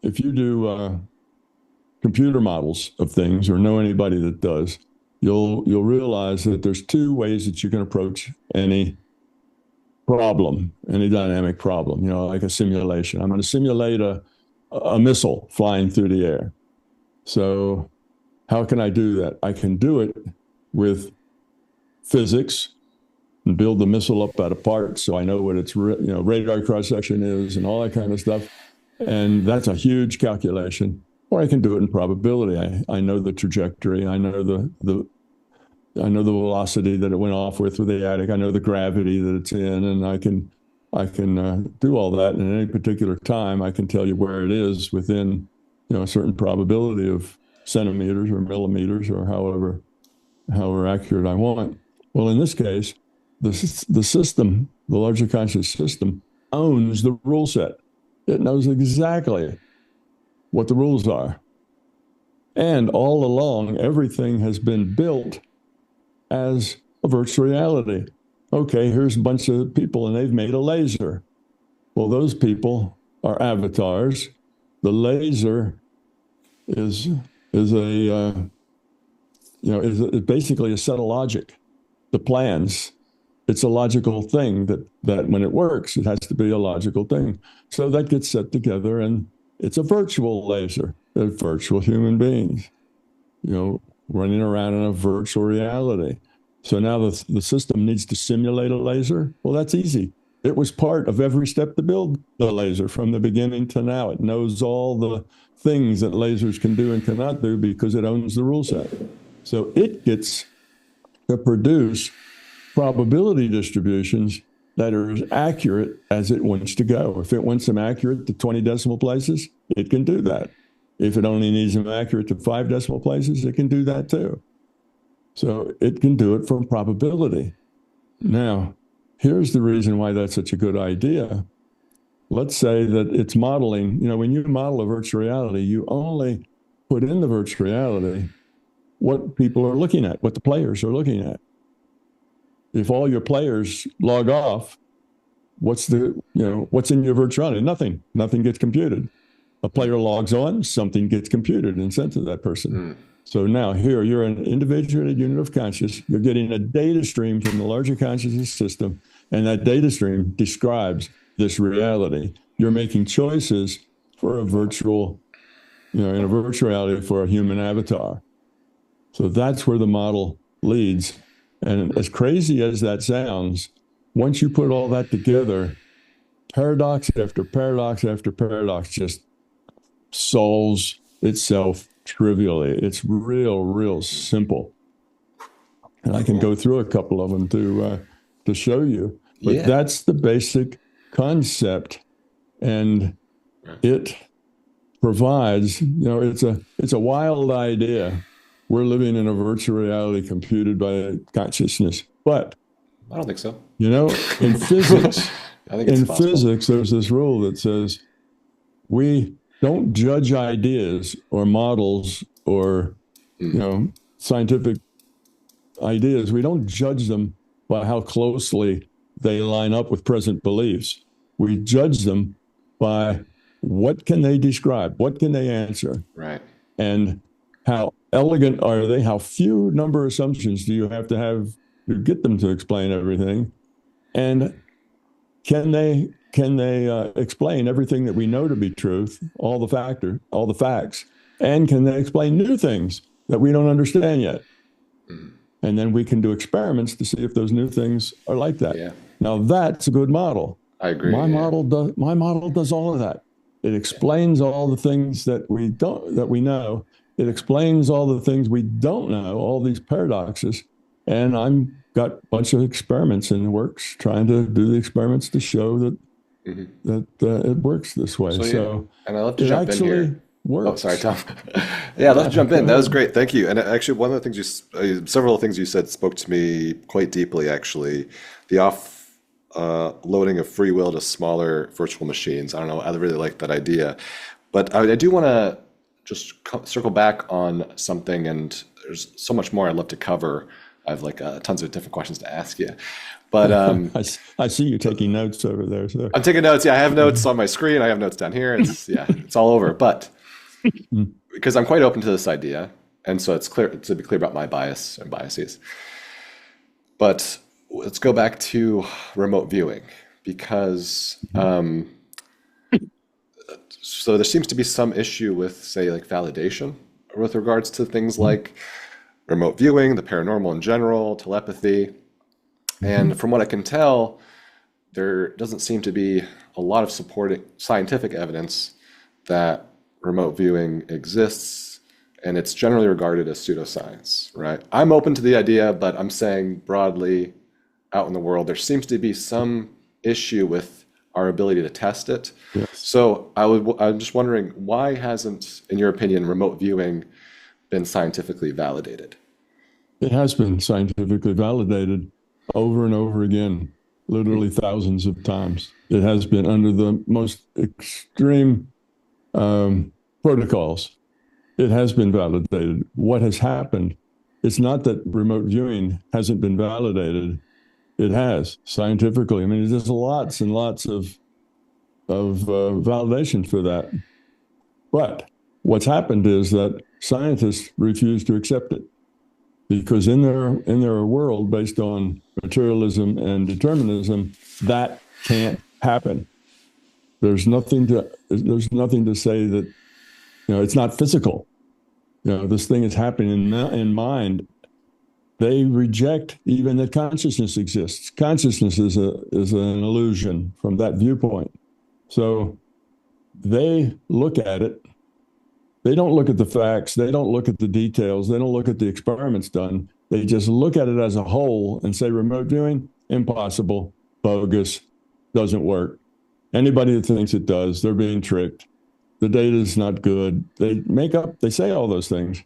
computer models of things, or know anybody that does, you'll realize that there's two ways that you can approach any problem, any dynamic problem. Like a simulation. I'm going to simulate a missile flying through the air. So how can I do that? I can do it with physics and build the missile up out of parts so I know what its radar cross-section is and all that kind of stuff. And that's a huge calculation. Or I can do it in probability. I know the trajectory. I know the velocity that it went off with the attic. I know the gravity that it's in, and I can do all that. And at any particular time, I can tell you where it is within a certain probability of centimeters or millimeters or however accurate I want. Well, in this case, the system, the larger conscious system, owns the rule set. It knows exactly what the rules are. And all along, everything has been built as a virtual reality. Okay, here's a bunch of people and they've made a laser. Well, those people are avatars. The laser is basically a set of logic. The plans, it's a logical thing that when it works, it has to be a logical thing. So that gets set together, and it's a virtual laser. They're virtual human beings, running around in a virtual reality. So now the system needs to simulate a laser. Well, that's easy. It was part of every step to build the laser from the beginning to now. It knows all the things that lasers can do and cannot do because it owns the rule set. So it gets to produce probability distributions that are as accurate as it wants to go. If it wants them accurate to 20 decimal places, it can do that. If it only needs them accurate to 5 decimal places, it can do that too. So it can do it from probability. Now, here's the reason why that's such a good idea. Let's say that it's modeling, when you model a virtual reality, you only put in the virtual reality what people are looking at, what the players are looking at. If all your players log off, what's in your virtual reality? Nothing gets computed. A player logs on, something gets computed and sent to that person. So now here, you're an individuated unit of consciousness. You're getting a data stream from the larger consciousness system, and that data stream describes this reality. You're making choices for a virtual, in a virtual reality for a human avatar. So that's where the model leads. And as crazy as that sounds, once you put all that together, paradox after paradox after paradox just solves itself trivially. It's real simple. And I can go through a couple of them to show you. But that's the basic concept. And it provides, it's a wild idea. We're living in a virtual reality computed by consciousness. But I don't think so. In physics, physics, there's this rule that says we don't judge ideas or models or scientific ideas. We don't judge them by how closely they line up with present beliefs. We judge them by what can they describe, what can they answer, right? And how elegant are they? How few number of assumptions do you have to get them to explain everything? And can they explain everything that we know to be truth, all the facts? And can they explain new things that we don't understand yet? And then we can do experiments to see if those new things are like that. Yeah. Now that's a good model. I agree. My model does all of that. It explains all the things that we know. It explains all the things we don't know, all these paradoxes. And I'm got a bunch of experiments in the works, trying to do the experiments to show that it works this way. So and I love to jump in here. Works. Oh, sorry, Tom. Yeah, let's jump in. That was great. Thank you. And actually, one of the things several things you said spoke to me quite deeply, actually. The loading of free will to smaller virtual machines. I don't know. I really like that idea. But I do want to just circle back on something, and there's so much more I'd love to cover. I have tons of different questions to ask you. But I see you taking notes over there. So. I'm taking notes. Yeah, I have notes on my screen. I have notes down here. It's all over. But because I'm quite open to this idea, and so it's clear to be clear about my bias and biases. But let's go back to remote viewing, because so there seems to be some issue with, say, like validation with regards to things like remote viewing, the paranormal in general, telepathy. And from what I can tell, there doesn't seem to be a lot of supporting scientific evidence that remote viewing exists, and it's generally regarded as pseudoscience, right? I'm open to the idea, but I'm saying broadly out in the world, there seems to be some issue with our ability to test it. Yes. So I'm just wondering, why hasn't, in your opinion, remote viewing been scientifically validated? It has been scientifically validated. over and over again, literally thousands of times. It has been under the most extreme protocols. It has been validated. What has happened? It's not that remote viewing hasn't been validated. It has scientifically. I mean, there's lots and lots of validation for that. But what's happened is that scientists refuse to accept it because in their world based on materialism and determinism, that can't happen. There's nothing to say that, it's not physical. This thing is happening in mind. They reject even that consciousness exists. Consciousness is an illusion from that viewpoint. So they look at it. They don't look at the facts. They don't look at the details. They don't look at the experiments done. They just look at it as a whole and say remote viewing, impossible, bogus, doesn't work. Anybody that thinks it does, they're being tricked. The data is not good. They say all those things,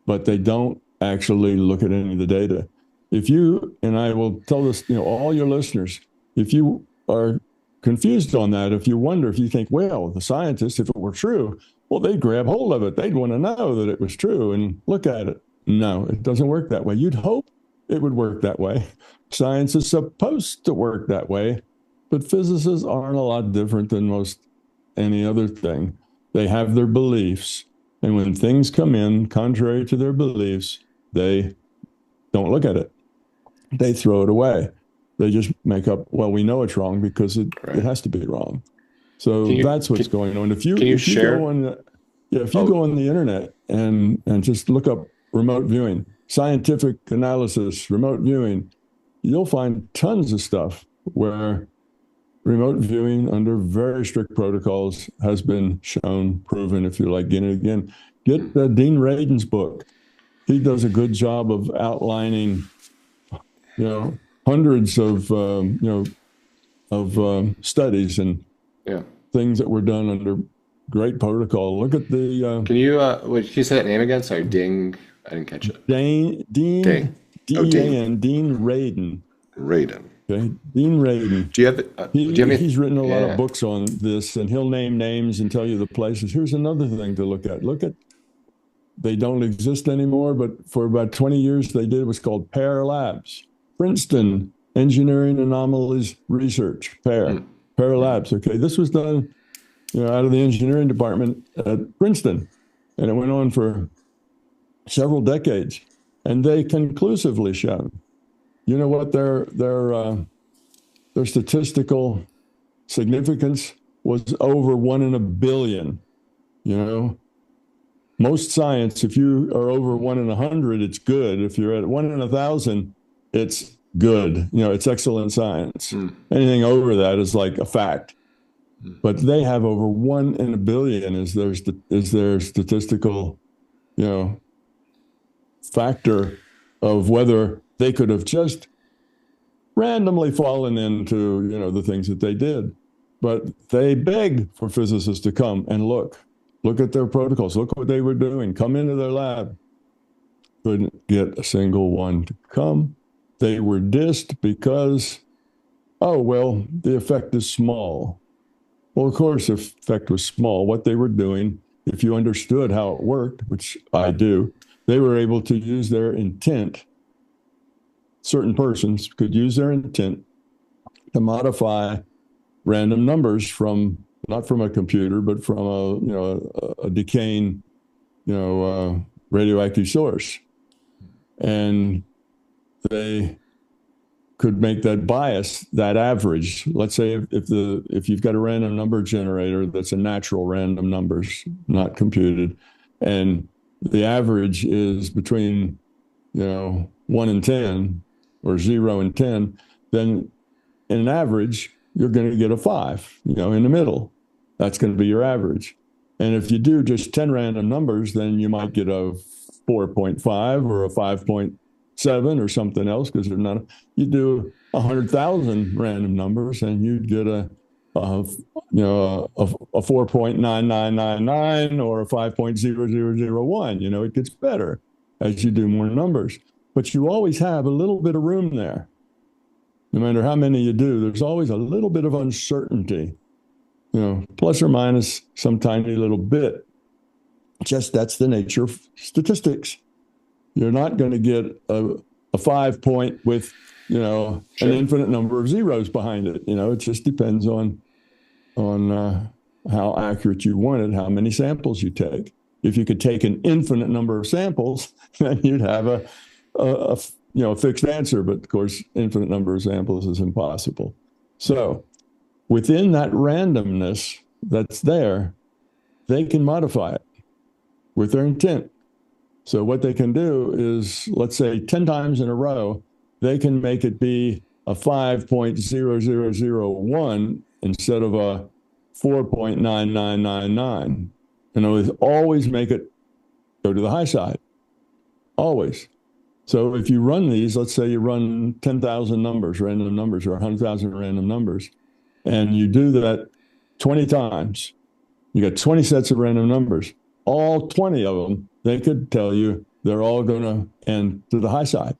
but they don't actually look at any of the data. If you, and I will tell this, all your listeners, if you are confused on that, if you wonder, if you think, well, the scientists, if it were true, well, they'd grab hold of it. They'd want to know that it was true and look at it. No, it doesn't work that way. You'd hope it would work that way. Science is supposed to work that way, but physicists aren't a lot different than most any other thing. They have their beliefs, and when things come in contrary to their beliefs, they don't look at it. They throw it away. They just make up, well, we know it's wrong because it has to be wrong. So that's what's going on. If you go on the internet and just look up remote viewing, scientific analysis, remote viewing, you'll find tons of stuff where remote viewing under very strict protocols has been shown, proven, if you like, again and again. Get Dean Radin's book. He does a good job of outlining, hundreds of, studies and things that were done under great protocol. Look at the. Can you say that name again? Sorry, Ding. I didn't catch it. Dean Radin. Radin. Okay, Dean Radin. Do you have he's written a lot of books on this, and he'll name names and tell you the places. Here's another thing to look at. They don't exist anymore, but for about 20 years they did what's called PAIR Labs. Princeton Engineering Anomalies Research, PAIR Labs. Okay, this was done, out of the engineering department at Princeton, and it went on for several decades, and they conclusively shown, what their statistical significance was over 1 in a billion. Most science, if you are over 1 in 100, it's good. If you're at 1 in 1,000, it's good. It's excellent science. Anything over that is like a fact. But they have over 1 in a billion is their statistical, factor of whether they could have just randomly fallen into, the things that they did. But they beg for physicists to come and look at their protocols, look what they were doing, come into their lab. Couldn't get a single one to come. They were dissed because, the effect is small. Well, of course, the effect was small. What they were doing, if you understood how it worked, which I do, they were able to use their intent. Certain persons could use their intent to modify random numbers not from a computer, but from a decaying, radioactive source. And they could make that bias, that average. Let's say if you've got a random number generator that's a natural random numbers, not computed, and the average is between 1 and 10 or 0 and 10, then in an average you're going to get a 5, in the middle. That's going to be your average. And if you do just 10 random numbers, then you might get a 4.5 or a 5.7 or something else, because they're not. You do 100,000 random numbers, and you'd get a 4.9999 or a 5.0001. It gets better as you do more numbers, but you always have a little bit of room there. No matter how many you do, there's always a little bit of uncertainty, plus or minus some tiny little bit. Just that's the nature of statistics. You're not going to get a 5 point with, Sure. an infinite number of zeros behind it. It just depends on how accurate you want it, how many samples you take. If you could take an infinite number of samples, then you'd have a fixed answer. But of course, infinite number of samples is impossible. So within that randomness that's there, they can modify it with their intent. So what they can do is, let's say 10 times in a row, they can make it be a 5.0001 instead of a 4.9999. Always make it go to the high side. Always. So if you run these, let's say you run 10,000 numbers, random numbers, or 100,000 random numbers, and you do that 20 times, you got 20 sets of random numbers. All 20 of them, they could tell you they're all going to end to the high side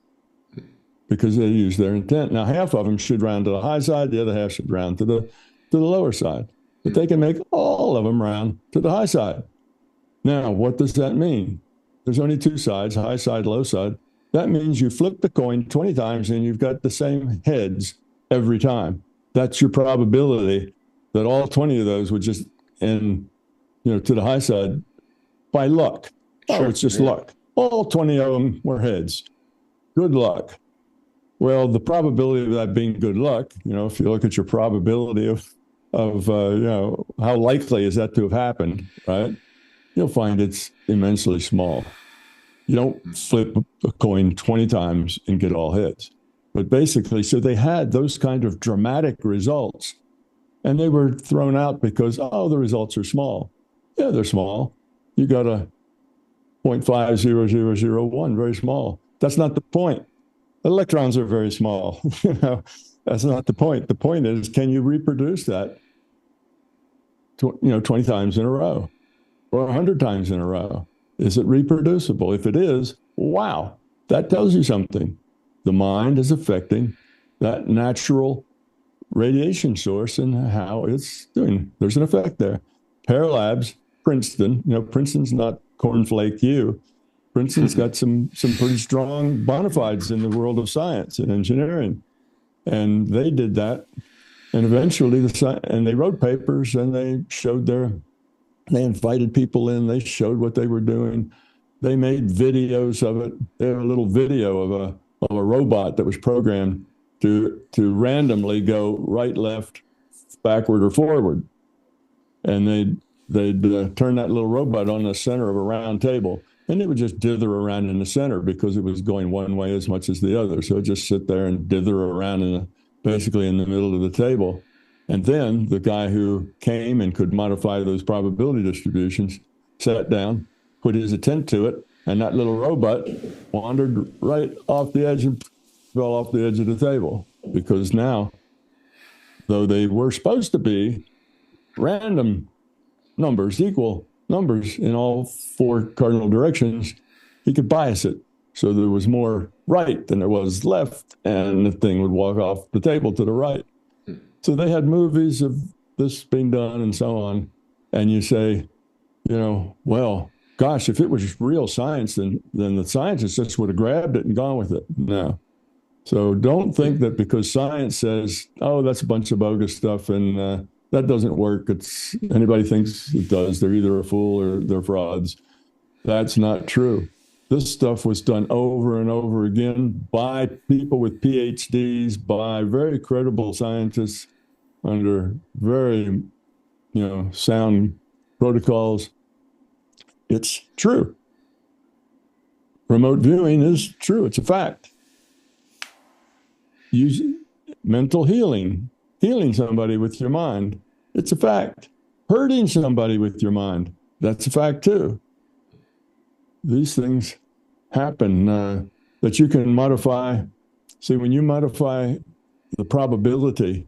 because they use their intent. Now, half of them should round to the high side. The other half should round to the lower side. But they can make all of them round to the high side. Now, what does that mean? There's only two sides, high side, low side. That means you flip the coin 20 times and you've got the same heads every time. That's your probability that all 20 of those would just end, to the high side by luck. Sure. It's just luck. All 20 of them were heads. Good luck. Well, the probability of that being good luck, if you look at your probability of how likely is that to have happened, right? You'll find it's immensely small. You don't flip a coin 20 times and get all heads. But basically, so they had those kind of dramatic results, and they were thrown out because, the results are small. Yeah, they're small. You got a 0.50001, very small. That's not the point. Electrons are very small. That's not the point. The point is, can you reproduce that 20 times in a row or 100 times in a row? Is it reproducible? If it is, wow, that tells you something. The mind is affecting that natural radiation source and how it's doing. There's an effect there. Paralabs, Princeton, Princeton's not cornflake U. Princeton's got some pretty strong bona fides in the world of science and engineering. And they did that. And eventually, they wrote papers and they invited people in, they showed what they were doing. They made videos of it. They have a little video of a robot that was programmed to randomly go right, left, backward, or forward. And they'd turn that little robot on the center of a round table, and it would just dither around in the center because it was going one way as much as the other. So it'd just sit there and dither around basically in the middle of the table. And then the guy who came and could modify those probability distributions sat down, put his intent to it, and that little robot wandered right off the edge and fell off the edge of the table. Because now, though they were supposed to be random numbers, equal numbers in all four cardinal directions, he could bias it. So there was more right than there was left, and the thing would walk off the table to the right. So they had movies of this being done and so on. And you say, well, gosh, if it was real science, then the scientists just would have grabbed it and gone with it. No. So don't think that because science says, that's a bunch of bogus stuff and that doesn't work. Anybody thinks it does. They're either a fool or they're frauds. That's not true. This stuff was done over and over again by people with PhDs, by very credible scientists under very, sound protocols. It's true. Remote viewing is true. It's a fact. Using mental healing somebody with your mind, it's a fact. Hurting somebody with your mind, that's a fact too. These things happen that you can modify. See, when you modify the probability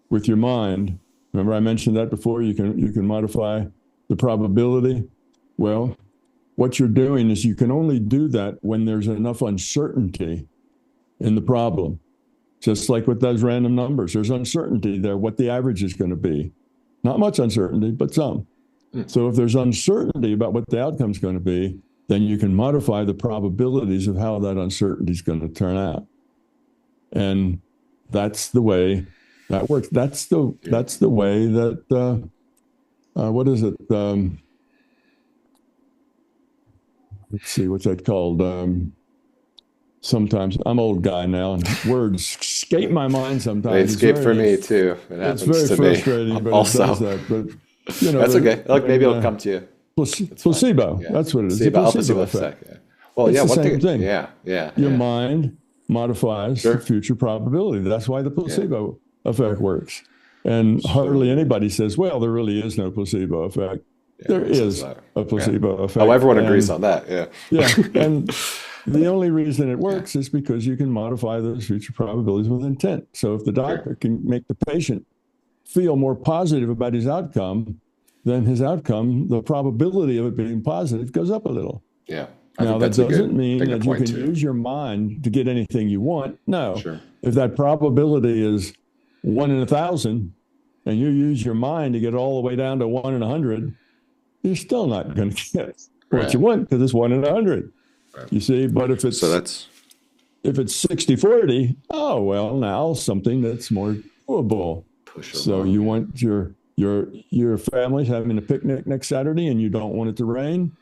with your mind, remember I mentioned that before, you can modify the probability. Well, what you're doing is you can only do that when there's enough uncertainty in the problem. Just like with those random numbers, there's uncertainty there, what the average is going to be. Not much uncertainty, but some. So if there's uncertainty about what the outcome is going to be, then you can modify the probabilities of how that uncertainty is going to turn out. And that's the way that works. That's the way that, what is it? Let's see, what's that called? Sometimes I'm an old guy now, and words escape my mind sometimes. They escape for me too. It's very frustrating, but also. it does that. But you know, that's okay. Look, maybe it'll come to you. Placebo. Yeah. That's what it is. Placebo effect. Yeah. Well, it's yeah, the one same thing. Yeah. Your mind modifies the future probability. That's why the placebo effect works. And hardly anybody says, "Well, there really is no placebo effect." There is a placebo effect. Oh, everyone agrees on that. Yeah. Yeah, and the only reason it works is because you can modify those future probabilities with intent. So if the doctor can make the patient feel more positive about his outcome, then his outcome, the probability of it being positive goes up a little. Yeah. Now, that doesn't mean that you can use your mind to get anything you want. No. Sure. If that probability is 1 in 1,000 and you use your mind to get all the way down to 1 in 100, you're still not going to get what you want because it's 1 in 100. Right. You see, but if it's if it's 60-40, oh well, now something that's more doable. So you want your family's having a picnic next Saturday and you don't want it to rain.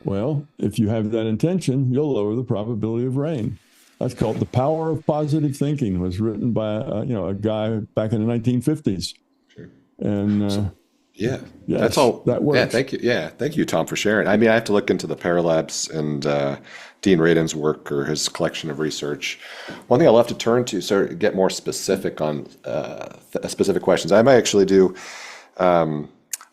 Well, if you have that intention, you'll lower the probability of rain. That's called The Power of Positive Thinking. It was written by a guy back in the 1950s. Sure. And yes, that's all. That works. Yeah, thank you. Yeah, thank you, Tom, for sharing. I mean, I have to look into the Paralabs and Dean Radin's work or his collection of research. One thing I'll have to turn to, so get more specific on specific questions. I might actually do.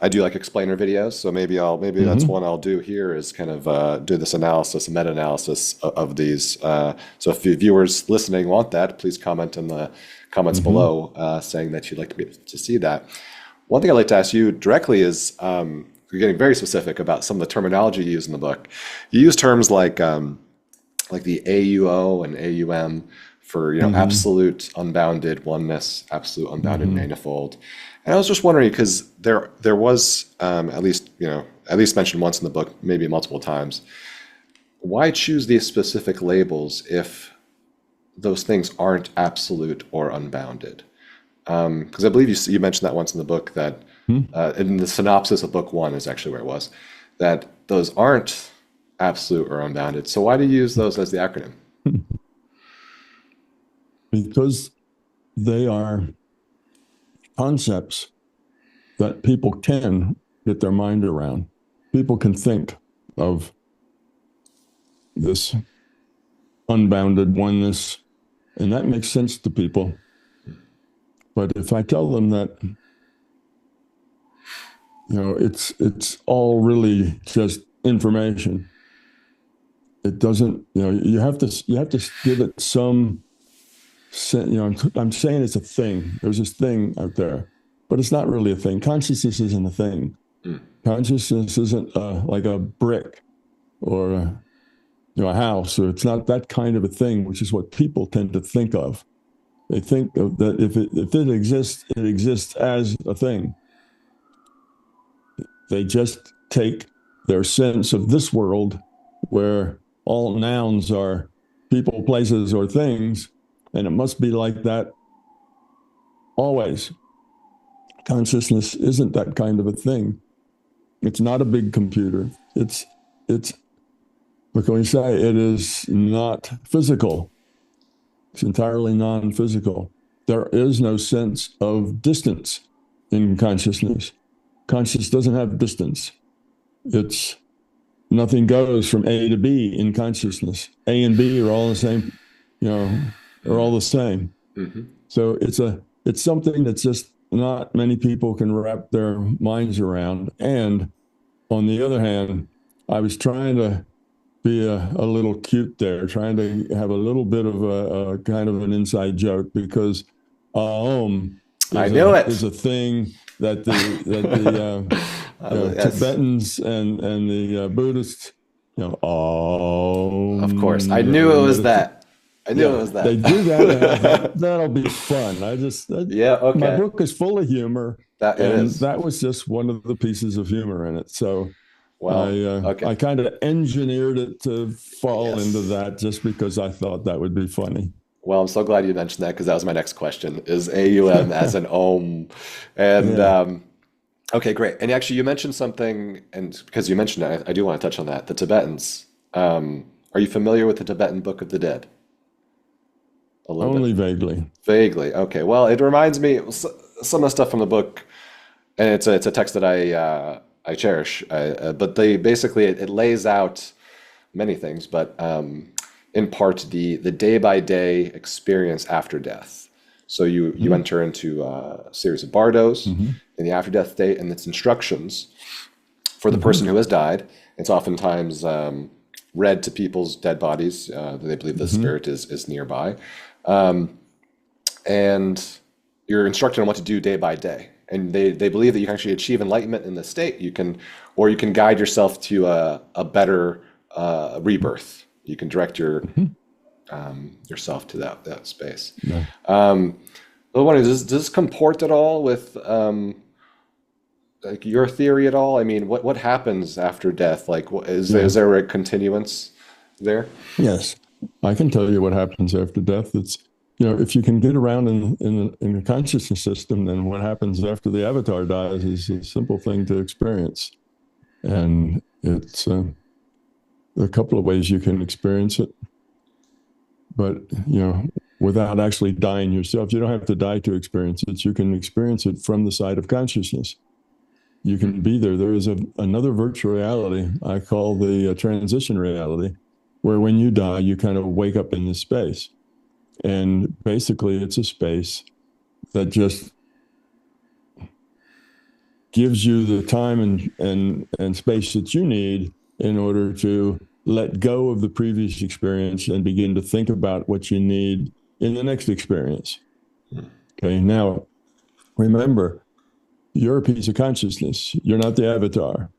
I do like explainer videos, so maybe that's one I'll do here is kind of do this analysis, meta-analysis of these. So if viewers listening want that, please comment in the comments below saying that you'd like to see that. One thing I'd like to ask you directly is, you're getting very specific about some of the terminology you use in the book. You use terms like the AUO and AUM for absolute unbounded oneness, absolute unbounded manifold. And I was just wondering because there was at least mentioned once in the book, maybe multiple times. Why choose these specific labels if those things aren't absolute or unbounded? Because I believe you mentioned that once in the book that in the synopsis of book 1 is actually where it was, that those aren't absolute or unbounded. So why do you use those as the acronym? Because they are concepts that people can get their mind around. People can think of this unbounded oneness, and that makes sense to people. But if I tell them that, it's all really just information, it doesn't. You have to give it some. I'm saying it's a thing. There's this thing out there, but it's not really a thing. Consciousness isn't a thing. Consciousness isn't like a brick or a house, or it's not that kind of a thing, which is what people tend to think of. They think of that if it exists, it exists as a thing. They just take their sense of this world, where all nouns are people, places, or things, and it must be like that always. Consciousness isn't that kind of a thing. It's not a big computer. It's what can we say? It is not physical. It's entirely non-physical. There is no sense of distance in consciousness. Consciousness doesn't have distance. It's nothing goes from A to B in consciousness. A and B are all the same, are all the same. So it's something that's just not many people can wrap their minds around. And on the other hand, I was trying to be a little cute there, trying to have a little bit of a kind of an inside joke, because is a thing that the Tibetans and the Buddhists, of course, I knew it was that. I knew it was that. They do that, and I thought that'll be fun. Yeah, My okay. book is full of humor, That it and is. that was just one of the pieces of humor in it. So Well, okay. I kind of engineered it to fall into Yes. that just because I thought that would be funny. Well, I'm so glad you mentioned that because that was my next question. Is AUM as an OM? And Yeah. okay, great. And actually, you mentioned something, and because you mentioned it, I do want to touch on that. The Tibetans. Are you familiar with the Tibetan Book of the Dead? A little bit. Only vaguely. Vaguely. Okay. Well, it reminds me some of the stuff from the book, and it's a text that I cherish. But they basically it lays out many things, but in part the day by day experience after death. So you enter into a series of bardos Hmm. in the after death state, and it's instructions for the Hmm. person who has died. It's oftentimes read to people's dead bodies. They believe the Hmm. spirit is nearby, and you're instructed on what to do day by day. And they believe that you can actually achieve enlightenment in this state. Or you can guide yourself to a better rebirth. You can direct yourself to that space. Yeah. I was wondering, does this comport at all with like your theory at all? I mean, what happens after death? Like, Yeah. is there a continuance there? Yes. I can tell you what happens after death. It's, if you can get around in the consciousness system, then what happens after the avatar dies is a simple thing to experience. And it's there are a couple of ways you can experience it, but without actually dying yourself. You don't have to die to experience it. You can experience it from the side of consciousness. You can be there. There is another virtual reality I call the transition reality, where when you die, you kind of wake up in this space. And basically, it's a space that just gives you the time and space that you need in order to let go of the previous experience and begin to think about what you need in the next experience. Okay, now remember, you're a piece of consciousness. You're not the avatar.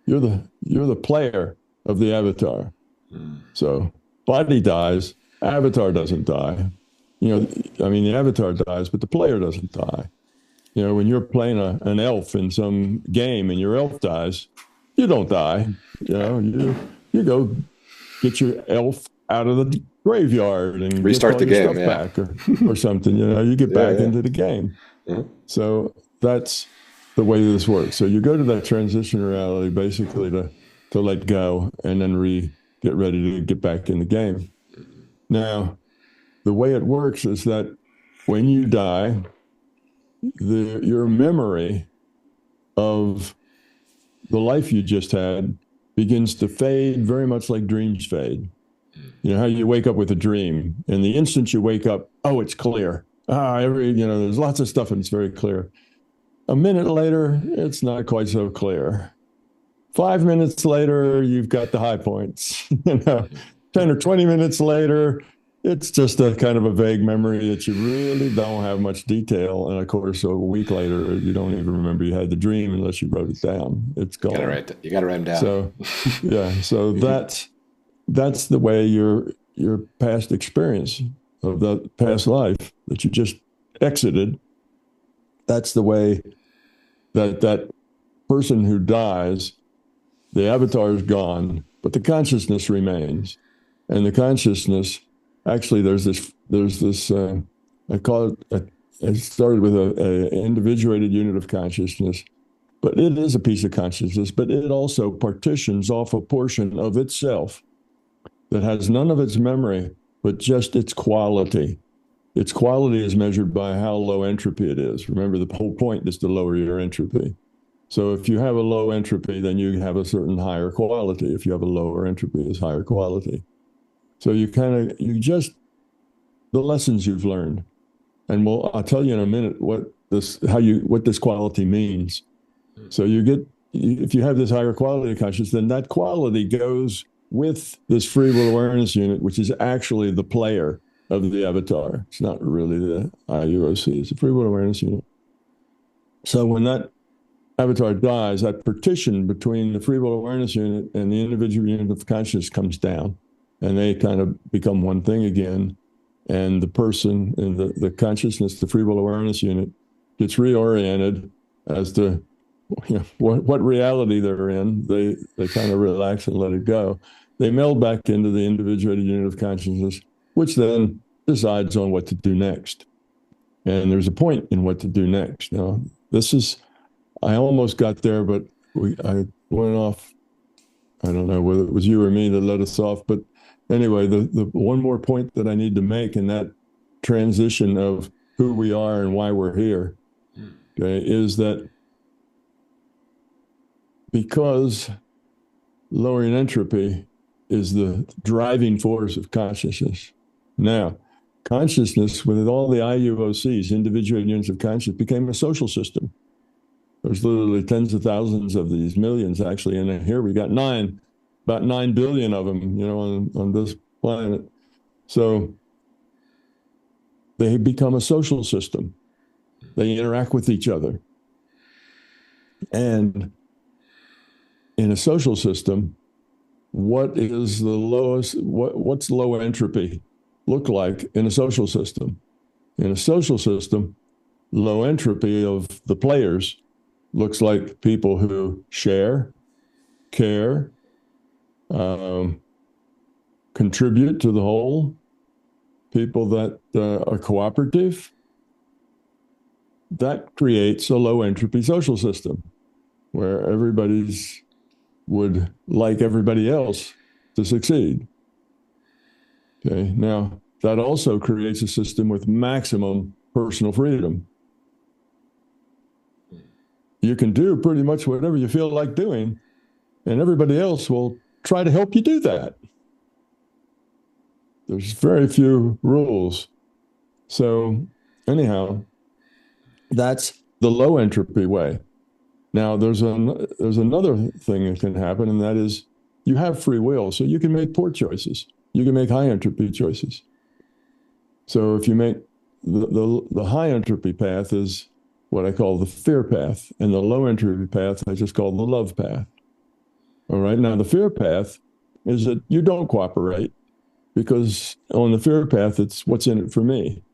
You're the player of the avatar. So body dies, avatar doesn't die. The avatar dies, but the player doesn't die. When you're playing an elf in some game and your elf dies, you don't die. You go get your elf out of the graveyard and get Restart all the your game, stuff yeah. back or something. You get Yeah, back yeah. into the game. Mhm. So that's the way this works. So you go to that transition reality basically to let go and then get ready to get back in the game. Now, the way it works is that when you die, your memory of the life you just had begins to fade, very much like dreams fade. How you wake up with a dream, and the instant you wake up, oh, it's clear. There's lots of stuff and it's very clear. A minute later, it's not quite so clear. 5 minutes later, you've got the high points. 10 or 20 minutes later, it's just a kind of a vague memory that you really don't have much detail. And of course, a week later, you don't even remember you had the dream unless you wrote it down. It's gone. You gotta write them down. So, yeah, so that's the way your past experience of the past life that you just exited. That's the way that person who dies, the avatar is gone, but the consciousness remains. And the consciousness, actually, there's this. I call it started with a individuated unit of consciousness, but it is a piece of consciousness, but it also partitions off a portion of itself that has none of its memory, but just its quality. Its quality is measured by how low entropy it is. Remember, the whole point is to lower your entropy. So if you have a low entropy, then you have a certain higher quality. If you have a lower entropy, it's higher quality. So the lessons you've learned. And I'll tell you in a minute what this quality means. So if you have this higher quality of consciousness, then that quality goes with this free will awareness unit, which is actually the player of the avatar. It's not really the IUOC, it's a free will awareness unit. So when that avatar dies, that partition between the free will awareness unit and the individual unit of consciousness comes down. and they kind of become one thing again. And the person in the consciousness, the free will awareness unit, gets reoriented as to what reality they're in. They kind of relax and let it go. They meld back into the individuated unit of consciousness, which then decides on what to do next. And there's a point in what to do next. Now, I almost got there, but I went off. I don't know whether it was you or me that let us off, but anyway, the one more point that I need to make in that transition of who we are and why we're here, okay, is that because lowering entropy is the driving force of consciousness. Now, consciousness, with all the IUOCs, individual units of consciousness, became a social system. There's literally tens of thousands of these, millions actually, and here we got about 9 billion of them, on this planet. So they become a social system. They interact with each other. And in a social system, what's low entropy look like in a social system? In a social system, low entropy of the players looks like people who share, care, contribute to the whole, people that are cooperative. That creates a low entropy social system where everybody's would like everybody else to succeed. Okay, now that also creates a system with maximum personal freedom. You can do pretty much whatever you feel like doing, and everybody else will try to help you do that. There's very few rules. So anyhow, that's the low entropy way. Now, there's another thing that can happen, and that is you have free will, so you can make poor choices. You can make high entropy choices. So if you make the high entropy path is what I call the fear path, and the low entropy path I just call the love path. All right. Now, the fear path is that you don't cooperate, because on the fear path, it's what's in it for me.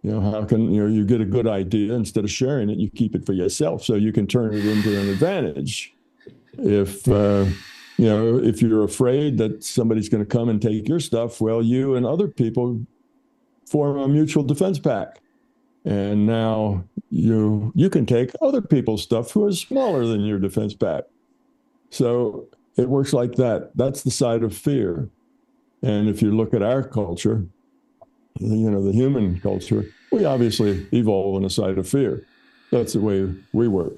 How can you get a good idea, instead of sharing it, you keep it for yourself so you can turn it into an advantage. If if you're afraid that somebody's going to come and take your stuff, well, you and other people form a mutual defense pact, and now you can take other people's stuff who is smaller than your defense pact. So it works like that. That's the side of fear. And if you look at our culture, the human culture, we obviously evolve on the side of fear. That's the way we work.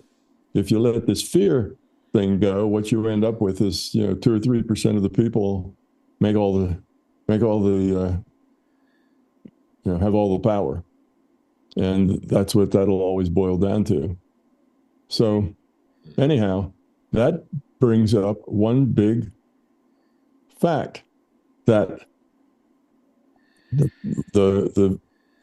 If you let this fear thing go, what you end up with is 2 or 3% of the people have all the power, and that's what that'll always boil down to. So anyhow, that brings up one big fact, that the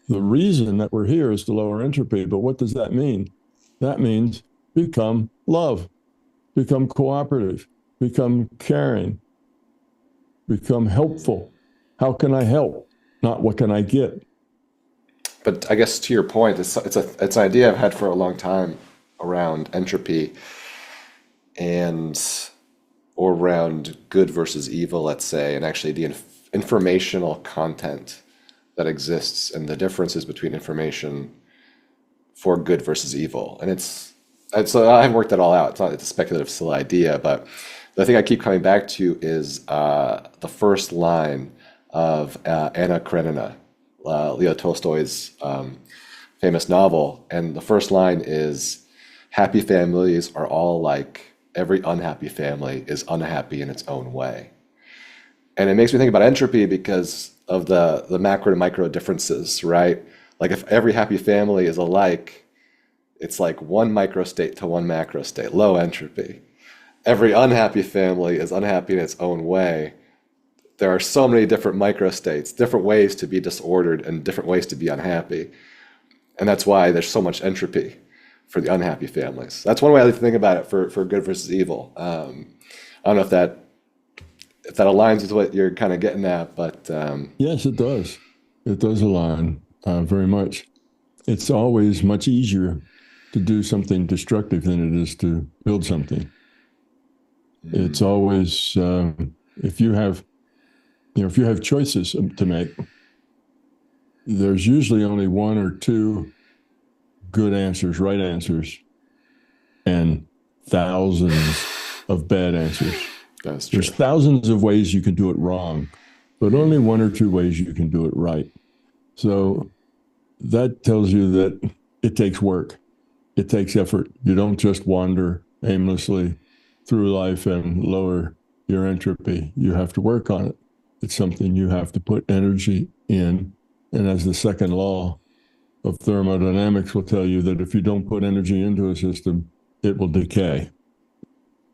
reason that we're here is to lower entropy. But what does that mean? That means become love, become cooperative, become caring, become helpful. How can I help? Not what can I get? But I guess to your point, it's an idea I've had for a long time around entropy or around good versus evil, let's say, and actually the informational content that exists and the differences between information for good versus evil. And I haven't worked that all out. It's a speculative, still idea, but the thing I keep coming back to is the first line of Anna Karenina, Leo Tolstoy's famous novel. And the first line is, "Happy families are all like every unhappy family is unhappy in its own way." And it makes me think about entropy because of the macro to micro differences, right? Like if every happy family is alike, it's like one microstate to one macro state, low entropy. Every unhappy family is unhappy in its own way. There are so many different microstates, different ways to be disordered and different ways to be unhappy. And that's why there's so much entropy for the unhappy families. That's one way I like to think about it for good versus evil. I don't know if that if that aligns with what you're kind of getting at, but Yes, it does. It does align very much. It's always much easier to do something destructive than it is to build something. It's always if you have, if you have choices to make, there's usually only one or two good answers, right answers, and thousands of bad answers. that's true. There's thousands of ways you can do it wrong, but only one or two ways you can do it right. So that tells you that it takes work. It takes effort. You don't just wander aimlessly through life and lower your entropy. You have to work on it. It's something you have to put energy in. And as the second law of thermodynamics will tell you, that if you don't put energy into a system, it will decay.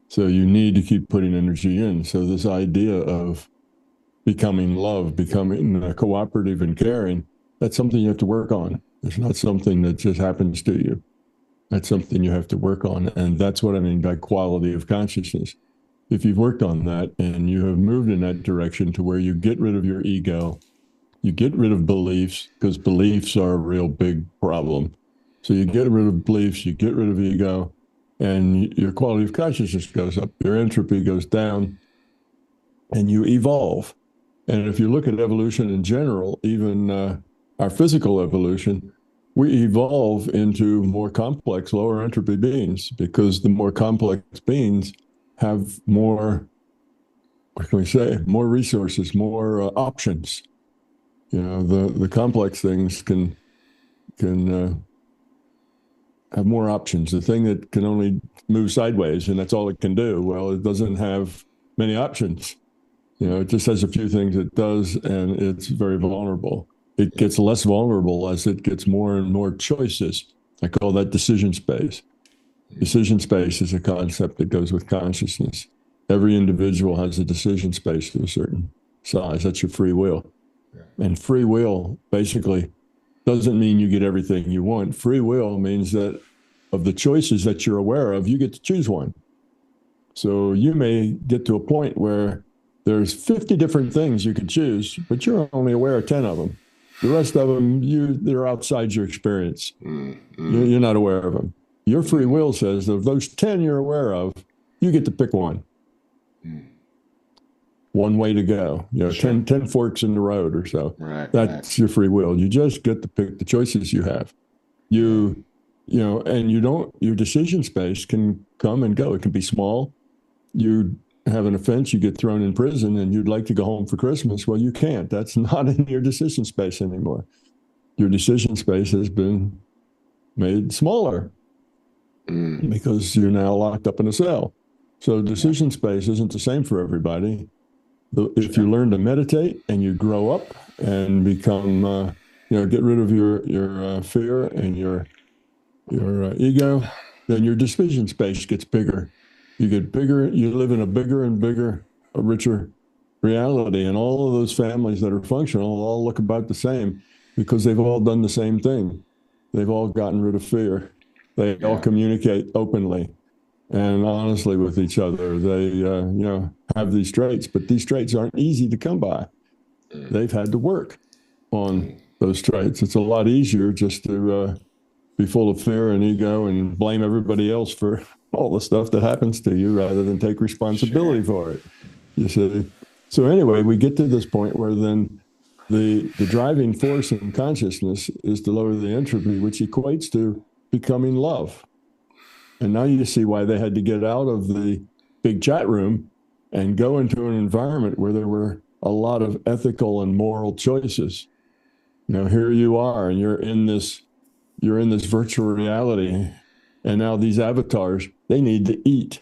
So you need to keep putting energy in. So this idea of becoming love, becoming cooperative and caring, that's something you have to work on. It's not something that just happens to you. That's something you have to work on. And that's what I mean by quality of consciousness. If you've worked on that and you have moved in that direction to where you get rid of your ego, you get rid of beliefs, because beliefs are a real big problem. So you get rid of beliefs, you get rid of ego, and your quality of consciousness goes up, your entropy goes down, and you evolve. And if you look at evolution in general, even our physical evolution, we evolve into more complex, lower entropy beings, because the more complex beings have more, what can we say, more resources, more options. The complex things can have more options. The thing that can only move sideways and that's all it can do, well, it doesn't have many options. It just has a few things it does, and it's very vulnerable. It gets less vulnerable as it gets more and more choices. I call that decision space. Decision space is a concept that goes with consciousness. Every individual has a decision space to a certain size. That's your free will. And free will basically doesn't mean you get everything you want. Free will means that of the choices that you're aware of, you get to choose one. So you may get to a point where there's 50 different things you could choose, but you're only aware of 10 of them. The rest of them, they're outside your experience. You're not aware of them. Your free will says that of those 10 you're aware of, you get to pick one. One way to go, sure. 10 forks in the road or so. That's your free will. You just get to pick the choices you have. And your decision space can come and go. It can be small. You have an offense, you get thrown in prison, and you'd like to go home for Christmas. Well, you can't. That's not in your decision space anymore. Your decision space has been made smaller because you're now locked up in a cell. So decision space isn't the same for everybody. If you learn to meditate and you grow up and become, get rid of your fear and your ego, then your decision space gets bigger. You get bigger. You live in a bigger and bigger, a richer reality. And all of those families that are functional all look about the same because they've all done the same thing. They've all gotten rid of fear. They all communicate openly and honestly with each other. They, have these traits, but these traits aren't easy to come by. They've had to work on those traits. It's a lot easier just to be full of fear and ego and blame everybody else for all the stuff that happens to you rather than take responsibility for it. You see? So anyway, we get to this point where then the driving force in consciousness is to lower the entropy, which equates to becoming love. And now you see why they had to get out of the big chat room and go into an environment where there were a lot of ethical and moral choices. Here you are, and you're in this virtual reality, and now these avatars, they need to eat.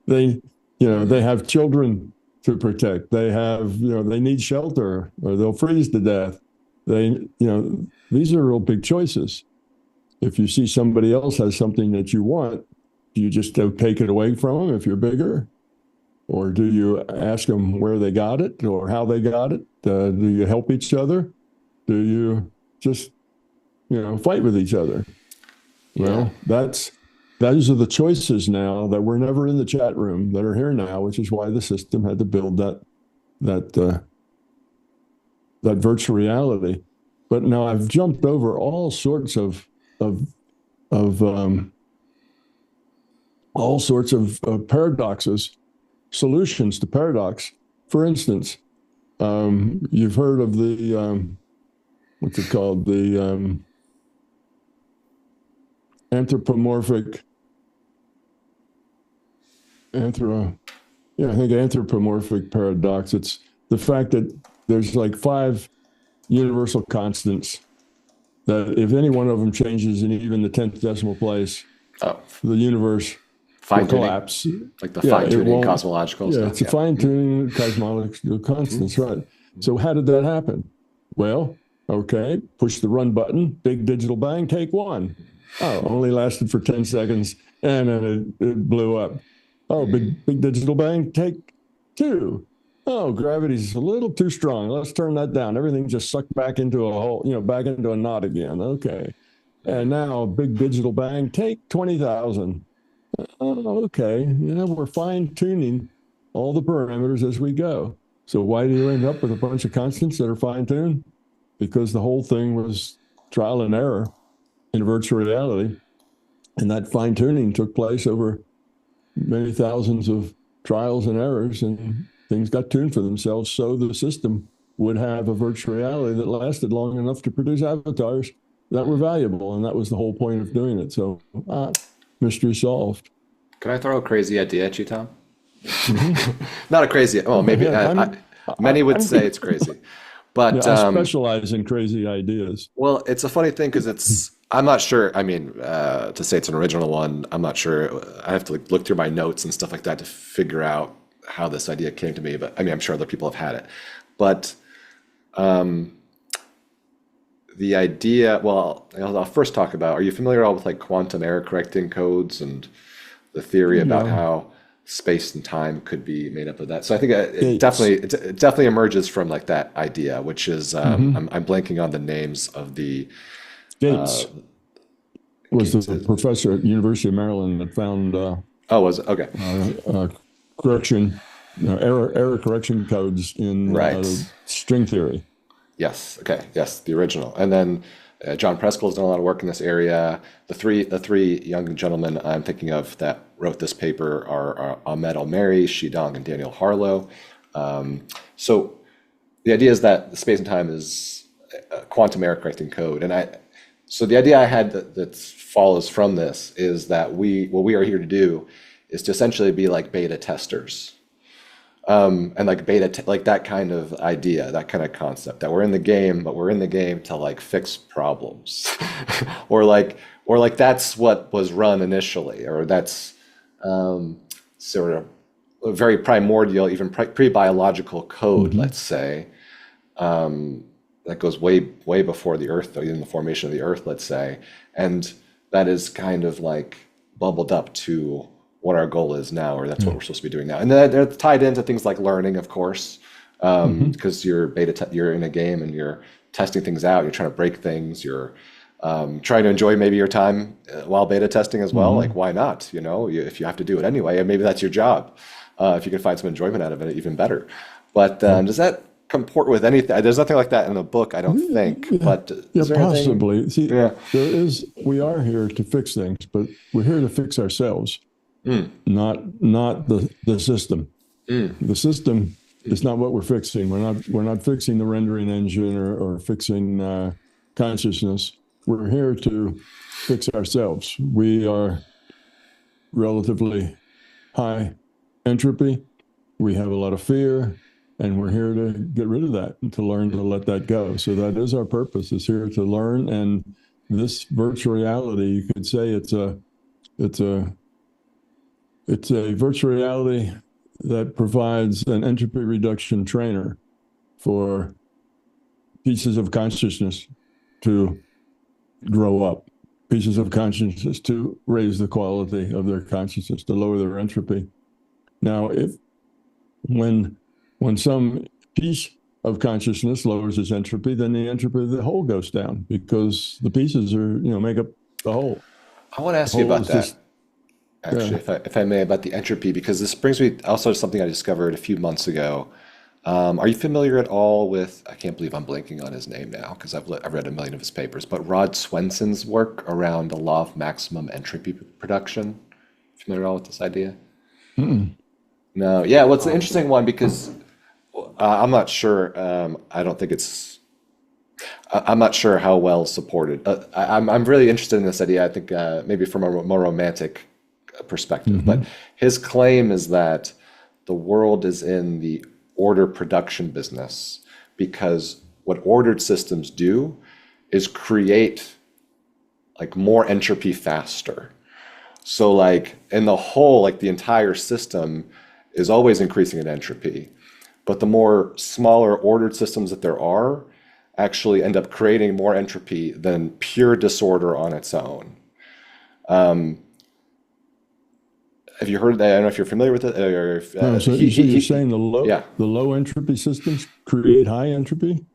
They have children to protect. They have, they need shelter or they'll freeze to death. These are real big choices. If you see somebody else has something that you want, do you just take it away from them if you're bigger? Or do you ask them where they got it or how they got it? Do you help each other? Do you just, fight with each other? Well, that's those are the choices now that were never in the chat room that are here now, which is why the system had to build that virtual reality. But now I've jumped over all sorts of paradoxes, solutions to paradox. For instance, you've heard of the what's it called? The anthropomorphic anthropomorphic paradox. It's the fact that there's like 5 universal constants that if any one of them changes in even the 10th decimal place, the universe will collapse. Like the fine-tuning cosmological stuff. It's a fine-tuning cosmological constants, right? So how did that happen? Well, okay, push the run button, big digital bang, take 1. Oh, only lasted for 10 seconds, and then it blew up. Oh, big digital bang, take 2. Oh, gravity's a little too strong. Let's turn that down. Everything just sucked back into a hole, back into a knot again. Okay. And now big digital bang, take 20,000. Oh, okay. We're fine tuning all the parameters as we go. So why do you end up with a bunch of constants that are fine tuned? Because the whole thing was trial and error in virtual reality. And that fine tuning took place over many thousands of trials and errors, and things got tuned for themselves so the system would have a virtual reality that lasted long enough to produce avatars that were valuable. And that was the whole point of doing it. So mystery solved. Can I throw a crazy idea at you, Tom? Not a crazy, well, maybe many would say it's crazy. But I specialize in crazy ideas. Well, it's a funny thing because I'm not sure. I mean, to say it's an original one, I'm not sure. I have to look through my notes and stuff like that to figure out how this idea came to me. But I mean, I'm sure other people have had it. But the idea, well, I'll first talk about, are you familiar at all with like quantum error correcting codes and the theory about how space and time could be made up of that? So I think it definitely emerges from like that idea, which is I'm blanking on the names of the Gates was the professor at University of Maryland that found was it? Okay. Correction, error correction codes in string theory. Yes. Okay. Yes, the original. And then John Preskel's done a lot of work in this area. The three young gentlemen I'm thinking of that wrote this paper are Ahmed Almeri, Shidong, and Daniel Harlow. So the idea is that space and time is a quantum error correcting code. And so the idea I had that follows from this is that what we are here to do is to essentially be like beta testers. And like like that kind of idea, that kind of concept that we're in the game, but we're in the game to like fix problems or like that's what was run initially, or that's sort of a very primordial, even pre-biological code, let's say, that goes way before the Earth, or even the formation of the Earth, let's say, and that is kind of like bubbled up to what our goal is now, or that's what we're supposed to be doing now. And then they're tied into things like learning, of course, because you're you're in a game and you're testing things out. You're trying to break things. You're trying to enjoy maybe your time while beta testing as well. Like, why not? If you have to do it anyway, and maybe that's your job. If you can find some enjoyment out of it, even better. But does that comport with anything? There's nothing like that in the book, I don't think. But is there possibly. Anything? See, we are here to fix things, but we're here to fix ourselves. Not the system. The system is not what we're fixing. We're not fixing the rendering engine or fixing consciousness. We're here to fix ourselves. We are relatively high entropy. We have a lot of fear, and we're here to get rid of that and to learn to let that go. So that is our purpose, is here to learn. And this virtual reality, you could say it's a virtual reality that provides an entropy reduction trainer for pieces of consciousness to grow up, pieces of consciousness to raise the quality of their consciousness, to lower their entropy. Now, when some piece of consciousness lowers its entropy, then the entropy of the whole goes down, because the pieces make up the whole. I want to ask you about that. actually, Yeah. if I may, about the entropy, because this brings me also to something I discovered a few months ago. Are you familiar at all with, I can't believe I'm blanking on his name now because I've read a million of his papers, but Rod Swenson's work around the law of maximum entropy production? Familiar at all with this idea? Mm-mm. No. Yeah, well, it's an interesting one because I'm not sure. I don't think I'm not sure how well supported. I'm really interested in this idea. I think maybe from a more romantic perspective, but Hmm. his claim is that the world is in the order production business because what ordered systems do is create like more entropy faster. So like in the whole, like the entire system is always increasing in entropy, but the more smaller ordered systems that there are actually end up creating more entropy than pure disorder on its own. Have you heard that? I don't know if you're familiar with it. Or if, No, so you're saying yeah, the low entropy systems create high entropy?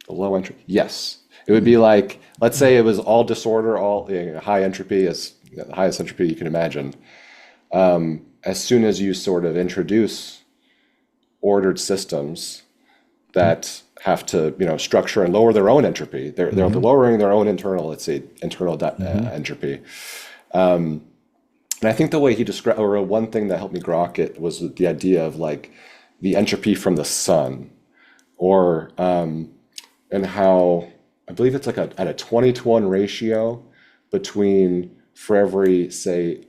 the low entropy. Yes, it would be like, let's say it was all disorder, all high entropy is the highest entropy you can imagine. As soon as you sort of introduce ordered systems that have to, structure and lower their own entropy, they're Hmm. lowering their own internal, let's say, internal Hmm. entropy. And I think the way he described, or one thing that helped me grok it was the idea of like the entropy from the sun, or and how I believe it's like at a 20-to-1 ratio between for every say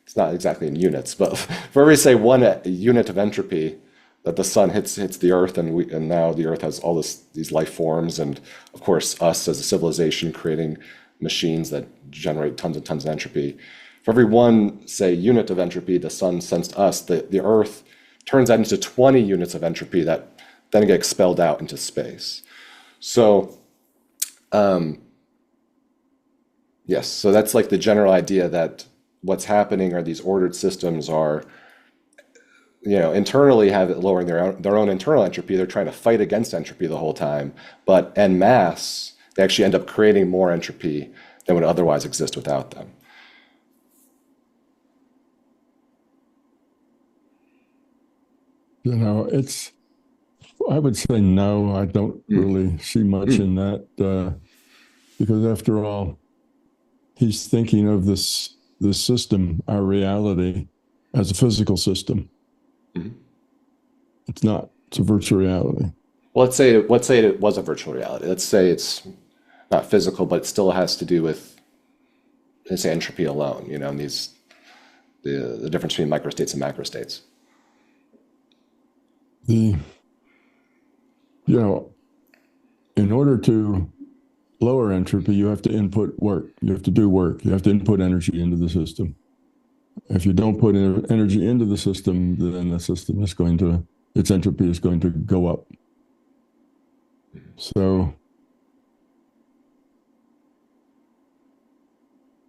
it's not exactly in units, but for every say one unit of entropy that the sun hits the earth, and now the earth has all these life forms, and of course us as a civilization creating machines that generate tons and tons of entropy. For every one say unit of entropy the sun sends to us, the earth turns that into 20 units of entropy that then get expelled out into space. So yes, so that's like the general idea that what's happening are these ordered systems are, internally have it lowering their own internal entropy. They're trying to fight against entropy the whole time, but en masse, they actually end up creating more entropy than would otherwise exist without them. It's, I would say no, I don't Mm, really see much mm, in that because after all, he's thinking of the system, our reality, as a physical system. mm. It's not. It's a virtual reality. Well, let's say it was a virtual reality. Let's say it's not physical, but it still has to do with, let's say, entropy alone. And the difference between microstates and macrostates. The you know, in order to lower entropy, you have to input work. You have to do work. You have to input energy into the system. If you don't put energy into the system, then the system is going to, its entropy is going to go up. So,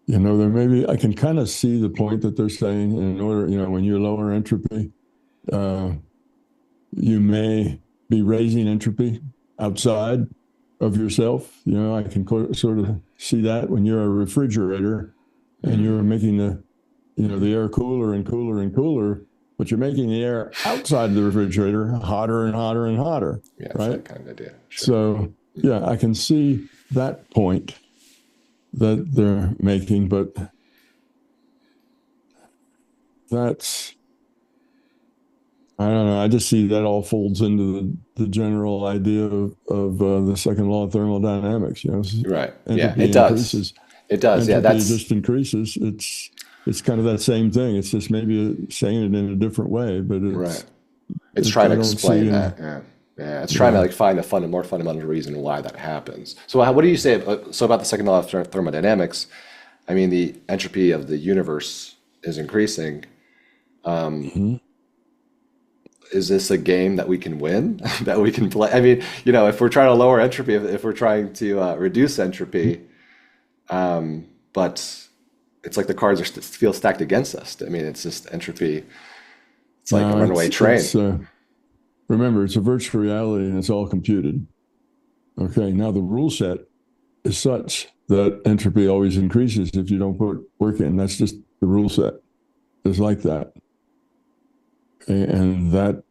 there may be, I can kind of see the point that they're saying. In order, when you lower entropy, uh, you may be raising entropy outside of yourself. I can sort of see that when you're a refrigerator and you're making the air cooler and cooler and cooler, but you're making the air outside the refrigerator hotter and hotter and hotter, Yeah, it's right? that kind of idea. Sure. So, yeah, I can see that point that they're making, but that's, I don't know. I just see that all folds into the general idea of the second law of thermodynamics. Right. Yeah, it Entropy does. increases. It does. Yeah, Entropy that's just increases. It's kind of that same thing. It's just maybe saying it in a different way, but right. It's trying I to don't see explain any. that. Yeah. Yeah. It's trying to Yeah. like find a more fundamental reason why that happens. So what do you say about the second law of thermodynamics? I mean, the entropy of the universe is increasing. Mhm. Is this a game that we can win? That we can play? I mean, if we're trying to lower entropy, if we're trying to reduce entropy, but it's like the cards feel stacked against us. I mean, it's just entropy. It's like a No, runaway train. remember, it's a virtual reality and it's all computed. Okay. Now the rule set is such that entropy always increases if you don't put work in. That's just The rule set is like that. And that,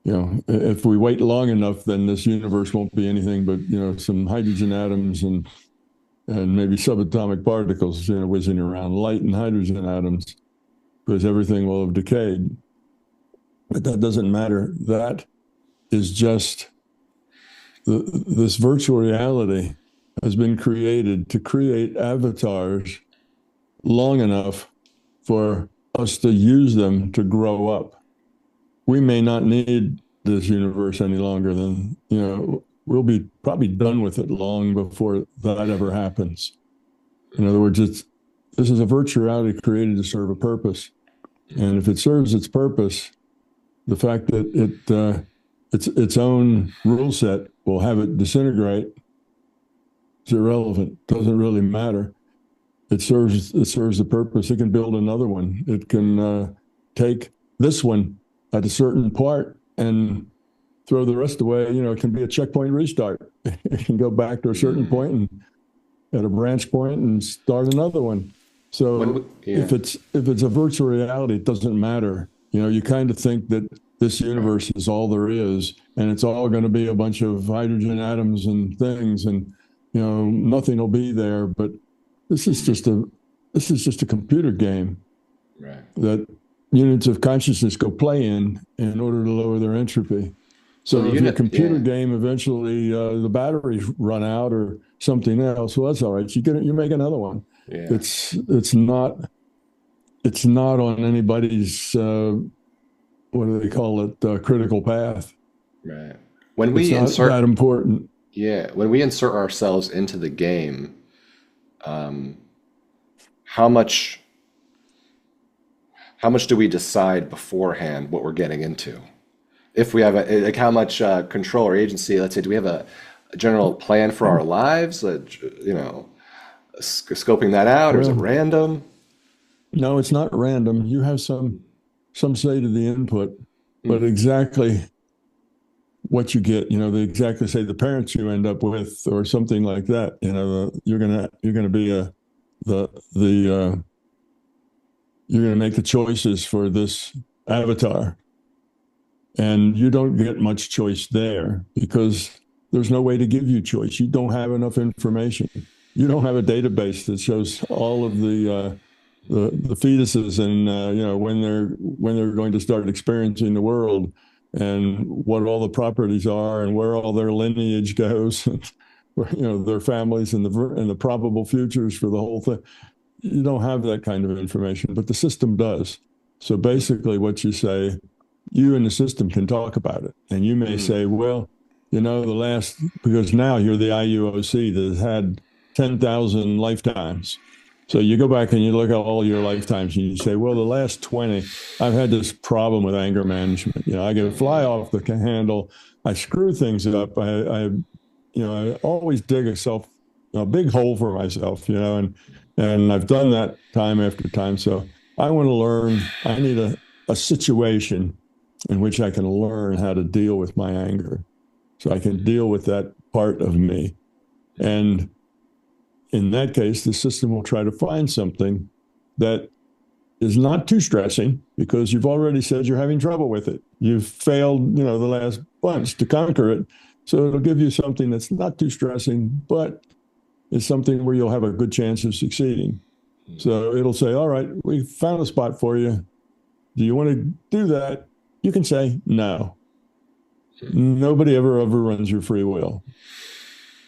if we wait long enough, then this universe won't be anything but, some hydrogen atoms and maybe subatomic particles, whizzing around, light and hydrogen atoms, because everything will have decayed. But that doesn't matter. That is just this virtual reality has been created to create avatars long enough for us to use them to grow up. We may not need this universe any longer than, we'll be probably done with it long before that ever happens. In other words, this is a virtual reality created to serve a purpose. And if it serves its purpose, the fact that its own rule set will have it disintegrate is irrelevant. Doesn't really matter. It serves the purpose. It can build another one. It can take this one at a certain part and throw the rest away. It can be a checkpoint restart. It can go back to a certain point and at a branch point and start another one. So if it's a virtual reality, it doesn't matter. You kind of think that this universe is all there is, and it's all going to be a bunch of hydrogen atoms and things, and nothing will be there. But this is just a computer game, right, that units of consciousness go play in order to lower their entropy. So if your computer game eventually the batteries run out or something else, well, that's all right. You make another one. Yeah. It's not on anybody's what do they call it, critical path. Right. When we insert that important. Yeah. When we insert ourselves into the game, how much do we decide beforehand what we're getting into? If we have how much control or agency, let's say, do we have a general plan for our lives, scoping that out, or is it random? No, it's not random. You have some say to the input, but exactly what you get, they exactly say the parents you end up with or something like that. You're gonna be you're gonna make the choices for this avatar. And you don't get much choice there because there's no way to give you choice. You don't have enough information. You don't have a database that shows all of the fetuses and when they're going to start experiencing the world and what all the properties are and where all their lineage goes, and their families and the probable futures for the whole thing. You don't have that kind of information, but the system does. So basically, what you say, you and the system can talk about it. And you may say, well, because now you're the IUOC that has had 10,000 lifetimes. So you go back and you look at all your lifetimes and you say, well, the last 20, I've had this problem with anger management. I get a fly off the handle. I screw things up. I always dig a big hole for myself, and I've done that time after time. So I want to learn. I need a situation in which I can learn how to deal with my anger, so I can deal with that part of me. And in that case, the system will try to find something that is not too stressing, because you've already said you're having trouble with it. You've failed, the last bunch to conquer it. So it'll give you something that's not too stressing, but it's something where you'll have a good chance of succeeding. So it'll say, all right, we found a spot for you. Do you want to do that? You can say no. Nobody ever overruns your free will.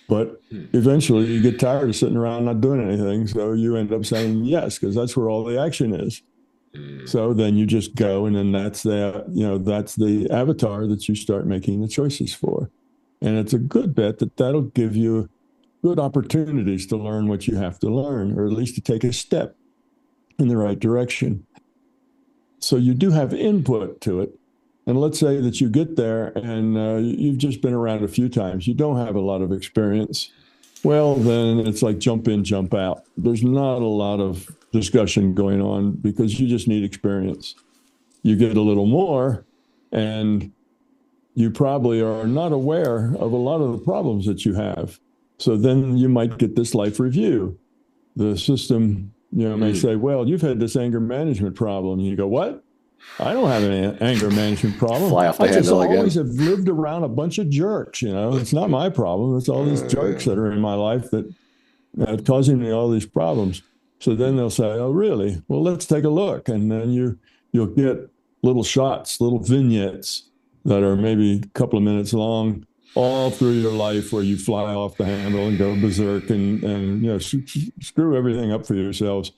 But eventually you get tired of sitting around not doing anything. So you end up saying yes, because that's where all the action is. So then you just go, and then that's the avatar that you start making the choices for. And it's a good bet that'll give you good opportunities to learn what you have to learn, or at least to take a step in the right direction. So you do have input to it. And let's say that you get there and you've just been around a few times. You don't have a lot of experience. Well, then it's like jump in, jump out. There's not a lot of discussion going on because you just need experience. You get a little more, and you probably are not aware of a lot of the problems that you have. So then you might get this life review. the system, may say, well, you've had this anger management problem. And you go, what? I don't have an anger management problem. Fly off the I just handle always again. have lived around a bunch of jerks. It's not my problem. It's all these jerks that are in my life that causing me all these problems. So then they'll say, oh, really? Well, let's take a look. And then you'll get little shots, little vignettes that are maybe a couple of minutes long all through your life where you fly off the handle and go berserk and screw everything up for yourselves.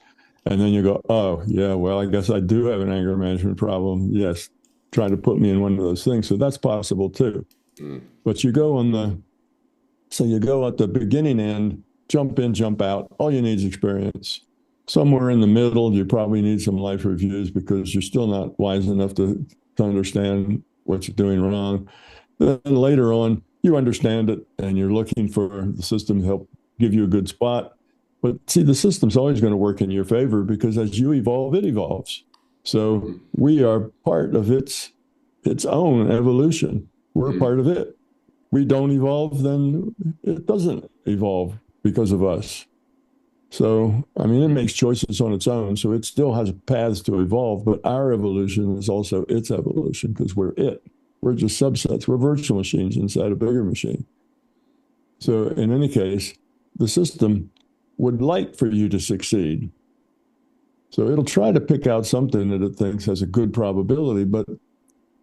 And then you go, oh, yeah, well, I guess I do have an anger management problem. Yes, trying to put me in one of those things. So that's possible too. But you go you go at the beginning end, jump in, jump out. All you need is experience. Somewhere in the middle, you probably need some life reviews because you're still not wise enough to understand what you're doing wrong. Then later on, you understand it and you're looking for the system to help give you a good spot. But see, the system's always going to work in your favor because as you evolve, it evolves. So we are part of its own evolution. We're part of it. We don't evolve, then it doesn't evolve because of us. So, I mean, it makes choices on its own. So it still has paths to evolve, but our evolution is also its evolution because we're it. We're just subsets. We're virtual machines inside a bigger machine. So in any case, the system would like for you to succeed. So it'll try to pick out something that it thinks has a good probability, but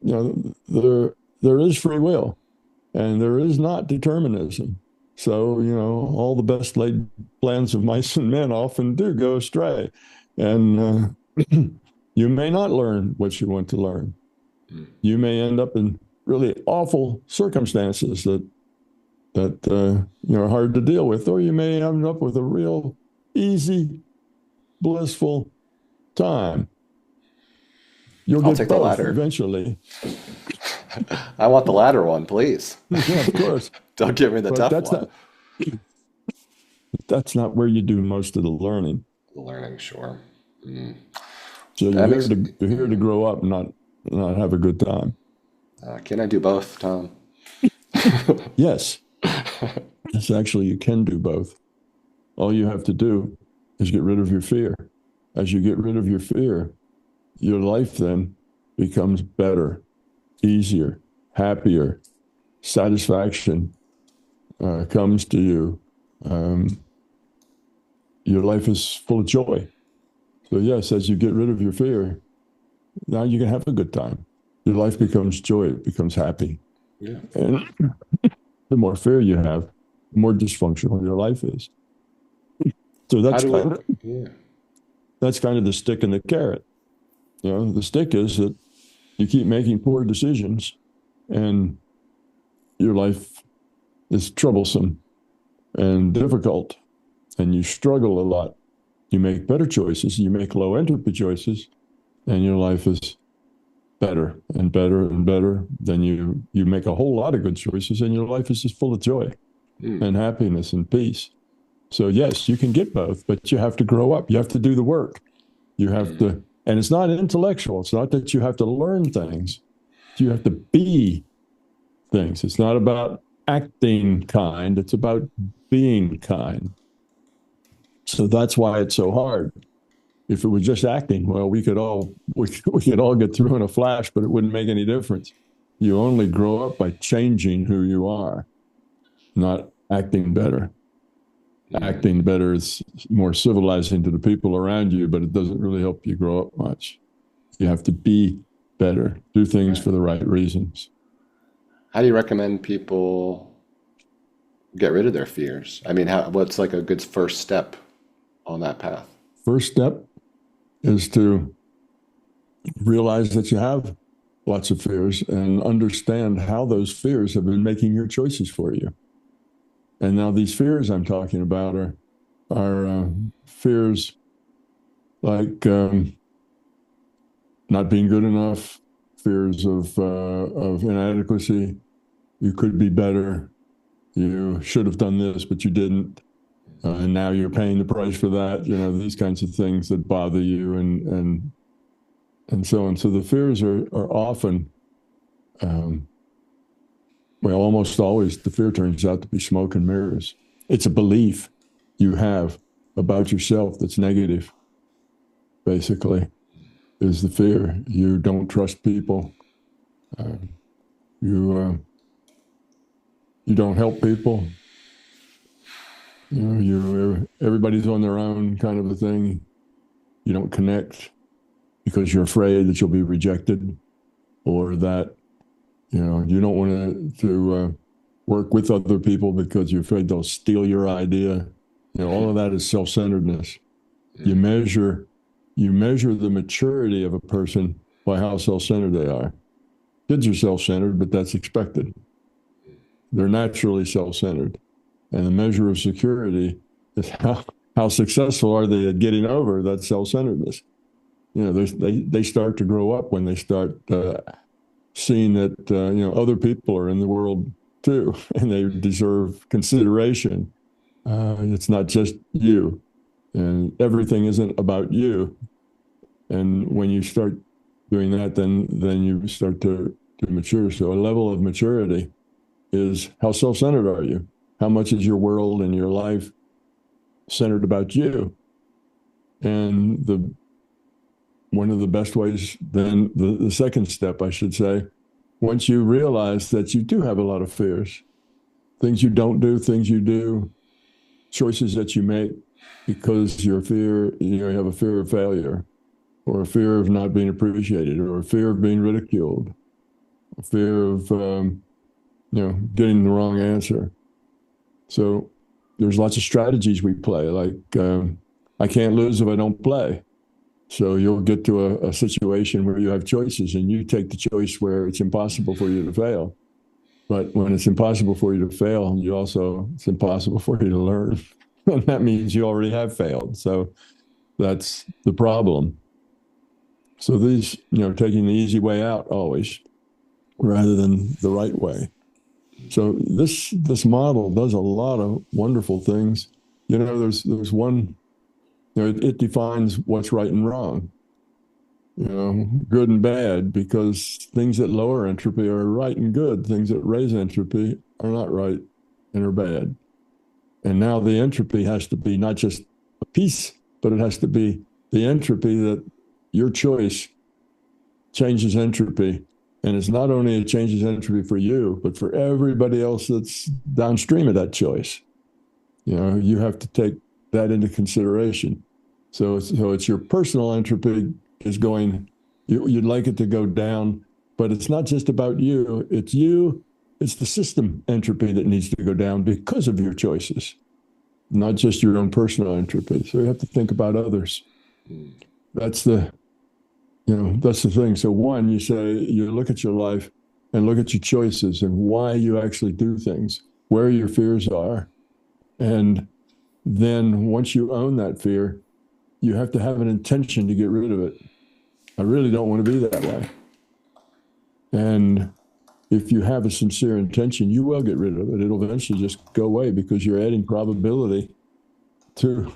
there is free will and there is not determinism. So, all the best laid plans of mice and men often do go astray. And you may not learn what you want to learn. You may end up in really awful circumstances that are hard to deal with, or you may end up with a real easy, blissful time. I'll take the latter eventually. I want the latter one, please. Yeah, of course. Don't give me the tough one. That's not where you do most of the learning. The learning, sure. So you're here to grow up, not have a good time. Can I do both, Tom? Yes. Yes, actually, you can do both. All you have to do is get rid of your fear. As you get rid of your fear, your life then becomes better, easier, happier. Satisfaction comes to you. Your life is full of joy. So yes, as you get rid of your fear, now you can have a good time. Your life becomes joy, it becomes happy. Yeah. And the more fear you have, the more dysfunctional your life is. So that's kind of the stick and the carrot. The stick is that you keep making poor decisions and your life is troublesome and difficult and you struggle a lot. You make better choices, you make low entropy choices, and your life is better and better and better. Then you make a whole lot of good choices and your life is just full of joy and happiness and peace. So yes, you can get both, but you have to grow up. You have to do the work. You have to, and it's not intellectual. It's not that you have to learn things. You have to be things. It's not about acting kind. It's about being kind. So that's why it's so hard. If it was just acting, well, we could all get through in a flash, but it wouldn't make any difference. You only grow up by changing who you are, not acting better. Acting better is more civilizing to the people around you, but it doesn't really help you grow up much. You have to be better, do things for the right reasons. How do you recommend people get rid of their fears? I mean, what's like a good first step on that path? First step is to realize that you have lots of fears and understand how those fears have been making your choices for you. And now these fears I'm talking about are fears like not being good enough, fears of inadequacy. You could be better. You should have done this, but you didn't. And now you're paying the price for that. These kinds of things that bother you and so on. So the fears are often, almost always the fear turns out to be smoke and mirrors. It's a belief you have about yourself that's negative, basically, is the fear. You don't trust people. You don't help people. Everybody's on their own, kind of a thing. You don't connect because you're afraid that you'll be rejected, or that you don't want to work with other people because you're afraid they'll steal your idea. All of that is self-centeredness. You measure the maturity of a person by how self-centered they are. Kids are self-centered, but that's expected. They're naturally self-centered. And the measure of security is how successful are they at getting over that self-centeredness. They start to grow up when they start seeing that other people are in the world too, and they deserve consideration. It's not just you, and everything isn't about you. And when you start doing that, then you start to mature. So a level of maturity is, how self-centered are you? How much is your world and your life centered about you? And one of the best ways, then the second step, I should say, once you realize that you do have a lot of fears, things you don't do, things you do, choices that you make because you have a fear of failure, or a fear of not being appreciated, or a fear of being ridiculed, a fear of getting the wrong answer. So there's lots of strategies we play, like I can't lose if I don't play. So you'll get to a situation where you have choices, and you take the choice where it's impossible for you to fail. But when it's impossible for you to fail, it's impossible for you to learn. And that means you already have failed. So that's the problem. So these, taking the easy way out always, rather than the right way. So this model does a lot of wonderful things. There's one, it defines what's right and wrong, good and bad, because things that lower entropy are right and good. Things that raise entropy are not right and are bad. And now the entropy has to be not just a piece, but it has to be the entropy that your choice changes entropy. And it's not only it changes entropy for you, but for everybody else that's downstream of that choice. You have to take that into consideration. So it's your personal entropy is going, you'd like it to go down, but it's not just about you. It's the system entropy that needs to go down because of your choices, not just your own personal entropy. So you have to think about others. That's the thing. So one, you look at your life and look at your choices and why you actually do things, where your fears are. And then once you own that fear, you have to have an intention to get rid of it. I really don't want to be that way. And if you have a sincere intention, you will get rid of it. It'll eventually just go away, because you're adding probability to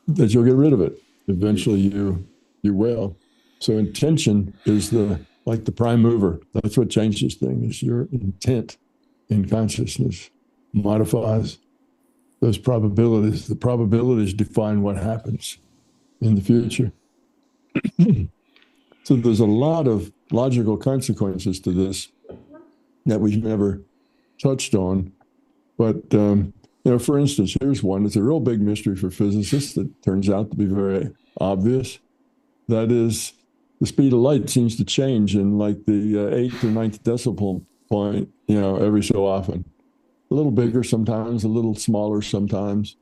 that you'll get rid of it. Eventually you will. So intention is like the prime mover. That's what changes things. Your intent in consciousness modifies those probabilities. The probabilities define what happens in the future. So there's a lot of logical consequences to this that we've never touched on. But, for instance, here's one. It's a real big mystery for physicists that turns out to be very obvious. That is, the speed of light seems to change in like the 8th or 9th decimal point, every so often. A little bigger sometimes, a little smaller sometimes,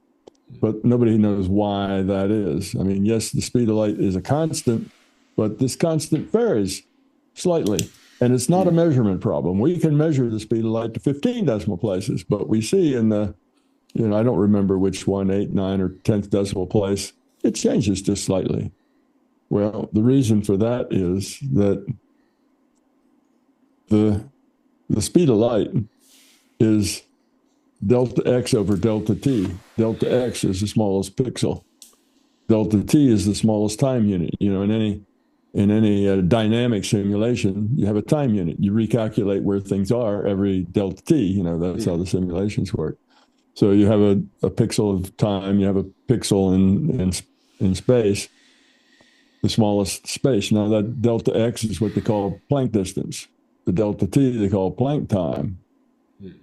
but nobody knows why that is. I mean, yes, the speed of light is a constant, but this constant varies slightly. And it's not a measurement problem. We can measure the speed of light to 15 decimal places, but we see in the, I don't remember which one, 8, 9, or 10th decimal place, it changes just slightly. Well, the reason for that is that the speed of light is delta x over delta t. Delta x is the smallest pixel. Delta t is the smallest time unit. In any dynamic simulation, you have a time unit. You recalculate where things are every delta t. That's how the simulations work. So you have a pixel of time, you have a pixel in space, the smallest space. Now that delta x is what they call Planck distance. The delta t they call Planck time.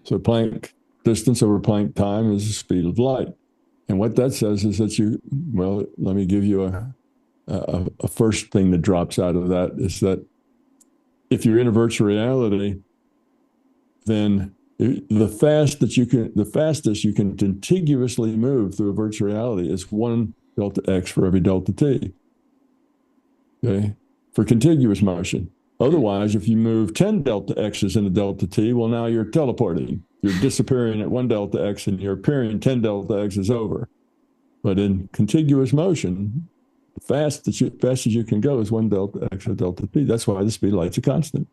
So Planck distance over Planck time is the speed of light. And what that says is that well, let me give you a first thing that drops out of that is that if you're in a virtual reality, then the fastest you can contiguously move through a virtual reality is 1 delta x for every delta t. Okay, for contiguous motion. Otherwise, if you move 10 delta x's in a delta t, well, now you're teleporting. You're disappearing at 1 delta x and you're appearing 10 delta x's over. But in contiguous motion, the fastest you can go is 1 delta x or delta t. That's why the speed of light's a constant.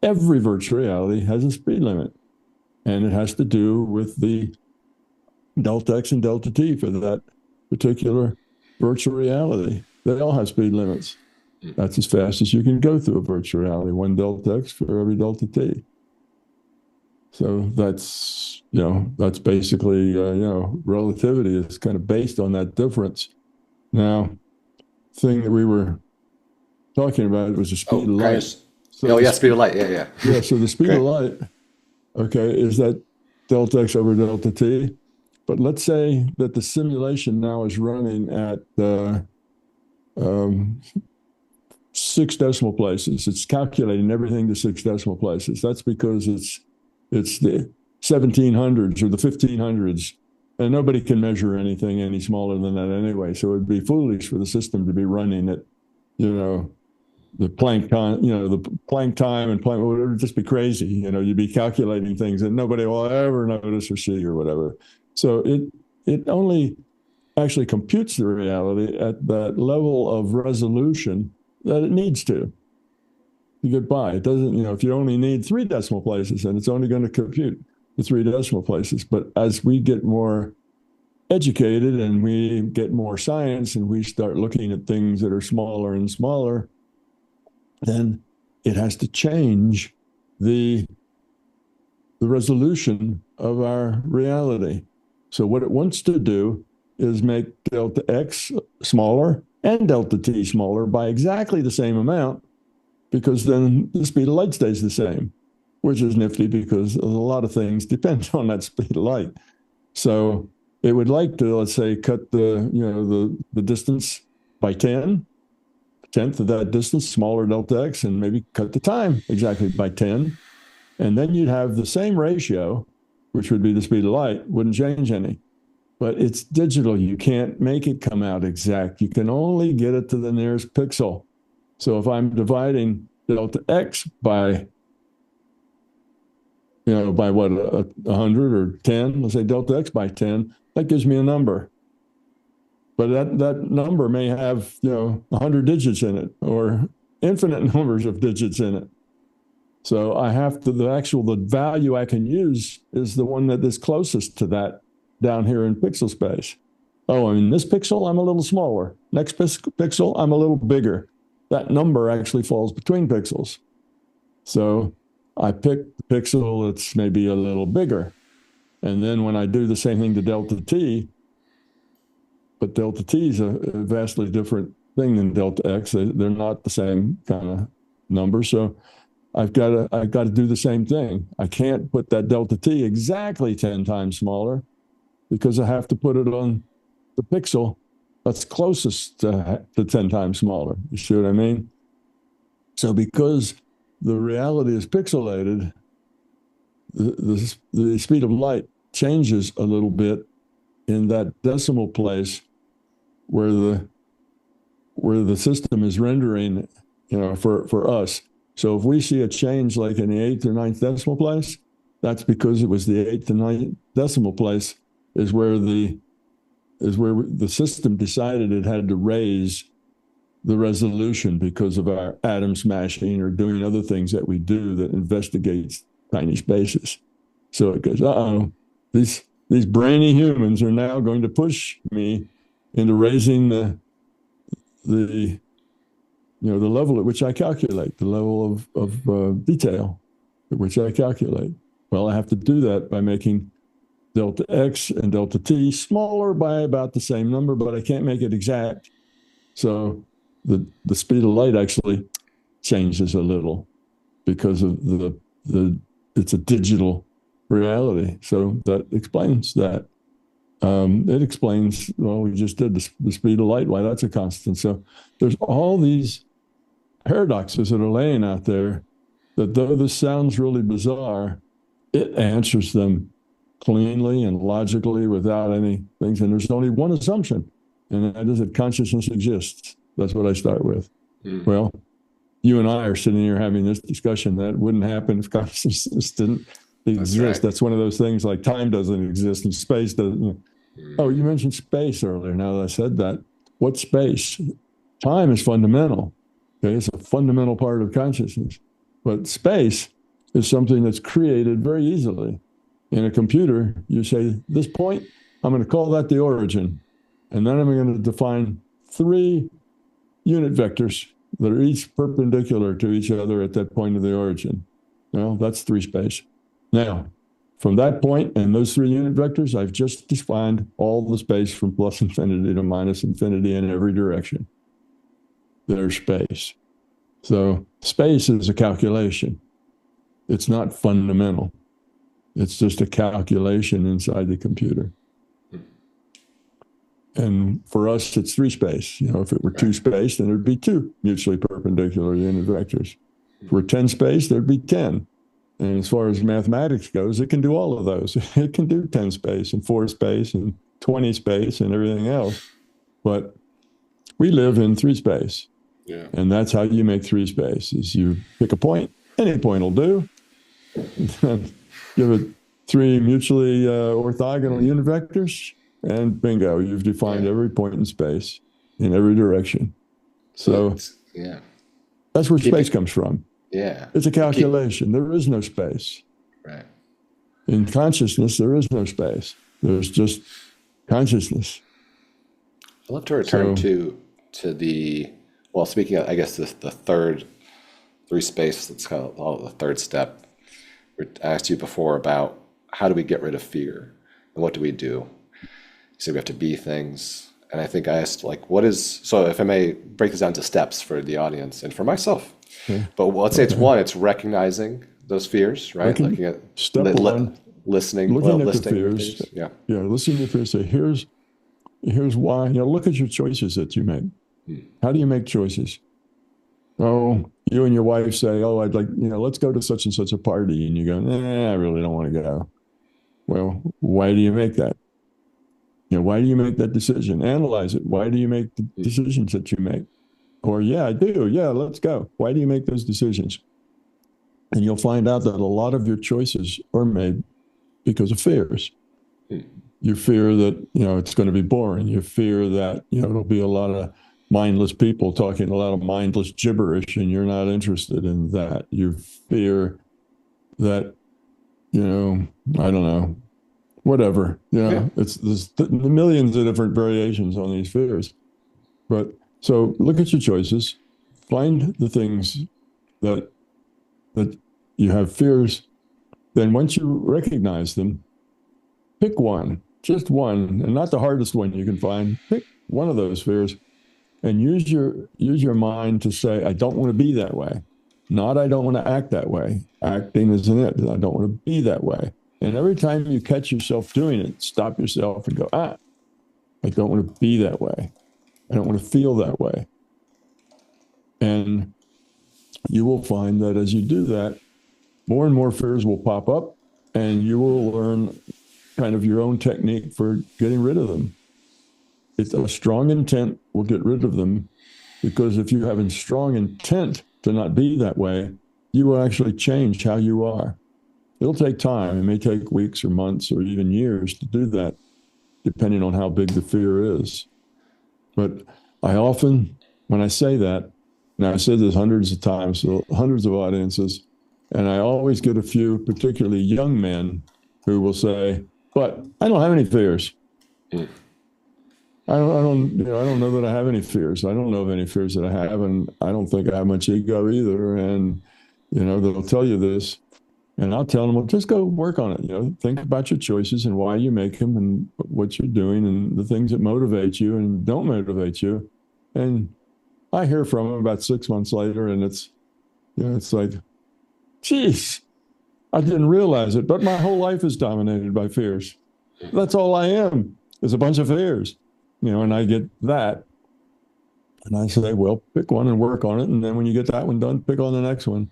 Every virtual reality has a speed limit, and it has to do with the delta x and delta t for that particular virtual reality. They all have speed limits. That's as fast as you can go through a virtual reality, 1 delta x for every delta t. So that's basically, relativity is kind of based on that difference. Now, the thing that we were talking about was the speed of light. Speed of light. Yeah. Yeah, so the speed of light, okay, is that delta x over delta t. But let's say that the simulation now is running at 6 decimal places. It's calculating everything to 6 decimal places. That's because it's the 1700s or the 1500s, and nobody can measure anything any smaller than that anyway. So it'd be foolish for the system to be running at, the Planck time, the Planck time and Planck, it would just be crazy. You'd be calculating things that nobody will ever notice or see or whatever. So it only actually computes the reality at that level of resolution that it needs to get by. It doesn't, if you only need 3 decimal places, then it's only going to compute the 3 decimal places. But as we get more educated and we get more science and we start looking at things that are smaller and smaller, then it has to change the resolution of our reality. So what it wants to do is make delta x smaller and delta t smaller by exactly the same amount, because then the speed of light stays the same, which is nifty because a lot of things depend on that speed of light. So it would like to, let's say, cut the distance by 10, 1/10 of that distance, smaller delta x, and maybe cut the time exactly by 10. And then you'd have the same ratio, which would be the speed of light, wouldn't change any. But it's digital. You can't make it come out exact. You can only get it to the nearest pixel. So if I'm dividing delta x by, by what, 100 or 10, let's say delta x by 10, that gives me a number. But that number may have, 100 digits in it or infinite numbers of digits in it. So I have to, the value I can use is the one that is closest to that down here in pixel space. Oh, in this pixel, I'm a little smaller. Next pixel, I'm a little bigger. That number actually falls between pixels. So I pick the pixel that's maybe a little bigger. And then when I do the same thing to delta t, but delta t is a vastly different thing than delta x. They're not the same kind of number. So I've got to do the same thing. I can't put that delta t exactly 10 times smaller because I have to put it on the pixel that's closest to 10 times smaller. You see what I mean? So because the reality is pixelated, the speed of light changes a little bit in that decimal place where the system is rendering, for us. So if we see a change like in the 8th or 9th decimal place, that's because it was the 8th and 9th decimal place is where the system decided it had to raise the resolution because of our atom smashing or doing other things that we do that investigates tiny spaces. So it goes, these brainy humans are now going to push me into raising the level at which I calculate, the level of detail at which I calculate. Well, I have to do that by making delta X and delta T, smaller by about the same number, but I can't make it exact. So the speed of light actually changes a little because of it's a digital reality. So that explains that. It explains, well, we just did the speed of light, why that's a constant. So there's all these paradoxes that are laying out there that, though this sounds really bizarre, it answers them cleanly and logically without any things. And there's only one assumption, and that is that consciousness exists. That's what I start with. Well, you and I are sitting here having this discussion. That wouldn't happen if consciousness didn't exist. Right. That's one of those things like time doesn't exist and space doesn't. Oh, you mentioned space earlier. Now that I said that, what space? Time is fundamental. Okay, it's a fundamental part of consciousness. But space is something that's created very easily. In a computer, you say, this point, I'm going to call that the origin. And then I'm going to define 3 unit vectors that are each perpendicular to each other at that point of the origin. Well, that's 3 space. Now, from that point and those 3 unit vectors, I've just defined all the space from plus infinity to minus infinity in every direction. There's space. So space is a calculation. It's not fundamental. It's just a calculation inside the computer. And for us, it's 3 space. If it were 2 space, then there'd be 2 mutually perpendicular unit vectors. If it were 10 space, there'd be 10. And as far as mathematics goes, it can do all of those. It can do 10 space and 4 space and 20 space and everything else. But we live in 3 space. Yeah. And that's how you make 3 space, is you pick a point, any point will do. Give it 3 mutually orthogonal unit vectors, and bingo, you've defined every point in space in every direction. So that's where space comes from. Yeah. It's a calculation. There is no space. Right. In consciousness, there is no space. There's just consciousness. I'd love to return to the, well, speaking of, I guess, the third 3 space, let's call it the third step. I asked you before about how do we get rid of fear and what do we do? You said we have to be things. And I think I asked, so if I may break this down to steps for the audience and for myself. Okay. But let's say it's one, it's recognizing those fears, right? Looking at step one, listening, looking at the fears. Yeah, listening to fears. Say, here's why. Look at your choices that you make. How do you make choices? Oh, you and your wife say, oh, I'd like, let's go to such and such a party. And you go, I really don't want to go. Well, why do you make that? Why do you make that decision? Analyze it. Why do you make the decisions that you make? Or, yeah, I do. Yeah, let's go. Why do you make those decisions? And you'll find out that a lot of your choices are made because of fears. You fear that, it's going to be boring. You fear that, it'll be a lot of mindless people talking a lot of mindless gibberish and you're not interested in that. You fear that, I don't know, whatever, there's millions of different variations on these fears. But so look at your choices, find the things that you have fears. Then once you recognize them, pick one, just one, and not the hardest one you can find. Pick one of those fears and use your mind to say, I don't want to be that way. Not I don't want to act that way. Acting isn't it. I don't want to be that way. And every time you catch yourself doing it, stop yourself and go, I don't want to be that way. I don't want to feel that way. And you will find that as you do that, more and more fears will pop up and you will learn kind of your own technique for getting rid of them. It's a strong intent will get rid of them, because if you have a strong intent to not be that way, you will actually change how you are. It'll take time. It may take weeks or months or even years to do that, depending on how big the fear is. But I often, when I say that, and I've said this hundreds of times, so hundreds of audiences, and I always get a few, particularly young men, who will say, but I don't have any fears. I don't know that I have any fears. I don't know of any fears that I have, and I don't think I have much ego either. And, they'll tell you this. And I'll tell them, well, just go work on it. Think about your choices and why you make them and what you're doing and the things that motivate you and don't motivate you. And I hear from them about 6 months later, and it's like, geez, I didn't realize it, but my whole life is dominated by fears. That's all I am, is a bunch of fears. And I get that. And I say, well, pick one and work on it. And then when you get that one done, pick on the next one.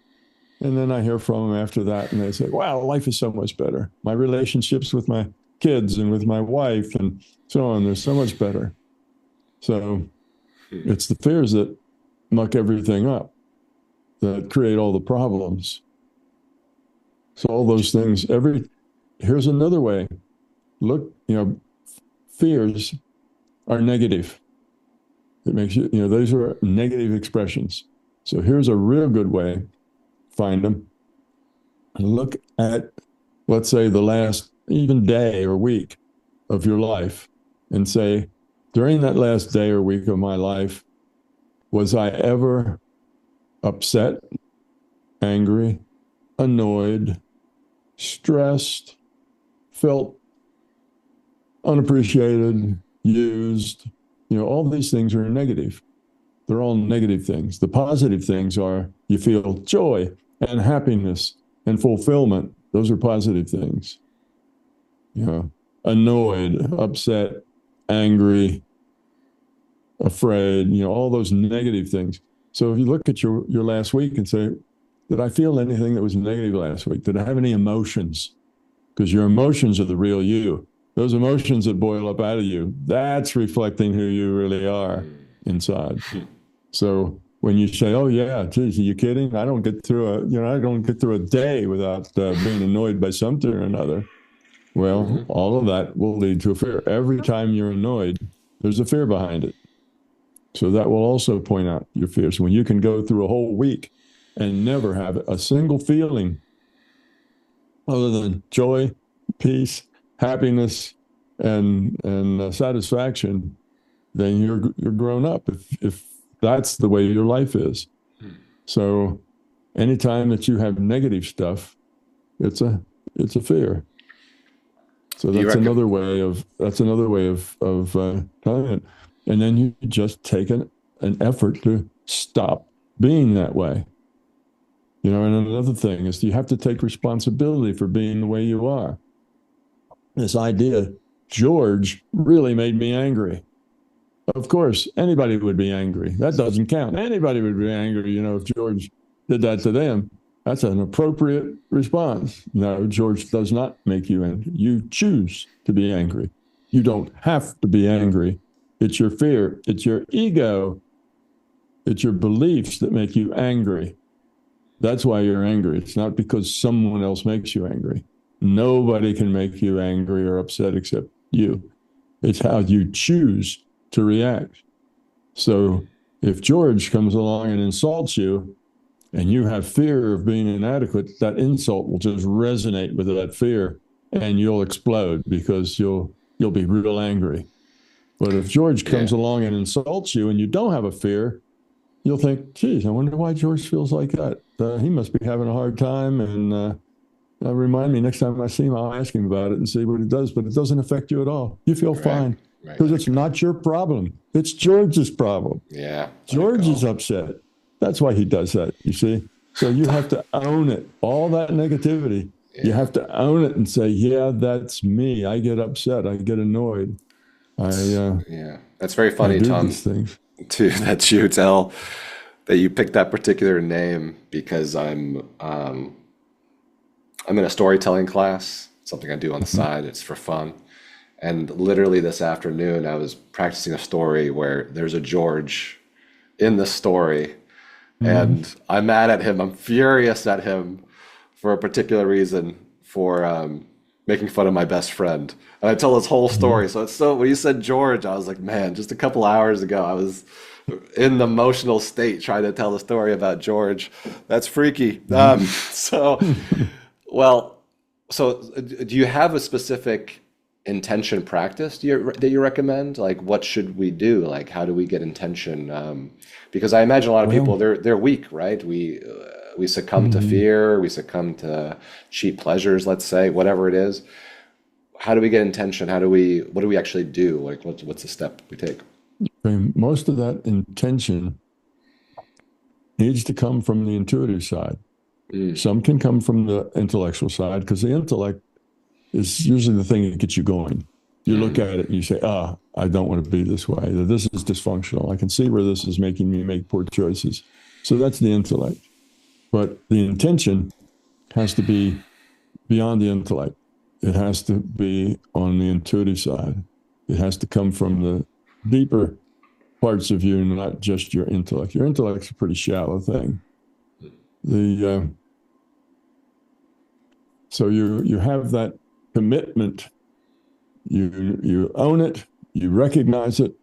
And then I hear from them after that, and they say, wow, life is so much better. My relationships with my kids and with my wife and so on, they're so much better. So it's the fears that muck everything up, that create all the problems. So all those things, here's another way. Look, fears are negative. It makes you, those are negative expressions. So here's a real good way. Find them and look at, let's say, the last even day or week of your life and say, during that last day or week of my life, was I ever upset, angry, annoyed, stressed, felt unappreciated, used? All these things are negative. They're all negative things. The positive things are you feel joy and happiness and fulfillment. Those are positive things. Annoyed, upset, angry, afraid, all those negative things. So if you look at your last week and say, did I feel anything that was negative last week? Did I have any emotions? Because your emotions are the real you. Those emotions that boil up out of you, that's reflecting who you really are inside. So when you say, "Oh yeah, geez, are you kidding? I don't get through a day without being annoyed by something or another." Well, all of that will lead to a fear. Every time you're annoyed, there's a fear behind it. So that will also point out your fears. When you can go through a whole week and never have a single feeling other than joy, peace, happiness, and satisfaction, then you're grown up. If that's the way your life is. So anytime that you have negative stuff, it's a fear. So that's another way of telling it. And then you just take an effort to stop being that way. And another thing is you have to take responsibility for being the way you are. This idea, George really made me angry. Of course, anybody would be angry. That doesn't count. Anybody would be angry, if George did that to them. That's an appropriate response. No, George does not make you angry. You choose to be angry. You don't have to be angry. It's your fear. It's your ego. It's your beliefs that make you angry. That's why you're angry. It's not because someone else makes you angry. Nobody can make you angry or upset except you. It's how you choose to react. So if George comes along and insults you and you have fear of being inadequate, that insult will just resonate with that fear and you'll explode because you'll be real angry. But if George comes along and insults you and you don't have a fear, you'll think, geez, I wonder why George feels like that. He must be having a hard time. And remind me next time I see him, I'll ask him about it and see what it does. But it doesn't affect you at all. You feel fine because it's not your problem. It's George's problem. Yeah. George is upset. That's why he does that, you see. So you have to own it. All that negativity, you have to own it and say, yeah, that's me. I get upset. I get annoyed. That's very funny, Tom, these things. That you tell that you picked that particular name because I'm in a storytelling class, something I do on the side. It's for fun. And literally this afternoon, I was practicing a story where there's a George in the story. And I'm mad at him. I'm furious at him for a particular reason, for making fun of my best friend. And I tell this whole story. So when you said George, I was like, man, just a couple hours ago, I was in the emotional state trying to tell the story about George. That's freaky. So do you have a specific intention practice that you recommend? Like, what should we do? Like, how do we get intention? Because I imagine a lot of people, they're weak, right? we succumb to fear, we succumb to cheap pleasures, let's say, whatever it is. How do we get intention? What do we actually do? Like, what's the step we take? Most of that intention needs to come from the intuitive side. Some can come from the intellectual side, because the intellect is usually the thing that gets you going. You look at it and you say, I don't want to be this way. This is dysfunctional. I can see where this is making me make poor choices. So that's the intellect. But the intention has to be beyond the intellect. It has to be on the intuitive side. It has to come from the deeper parts of you, not just your intellect. Your intellect's a pretty shallow thing. So you have that commitment. You own it. You recognize it.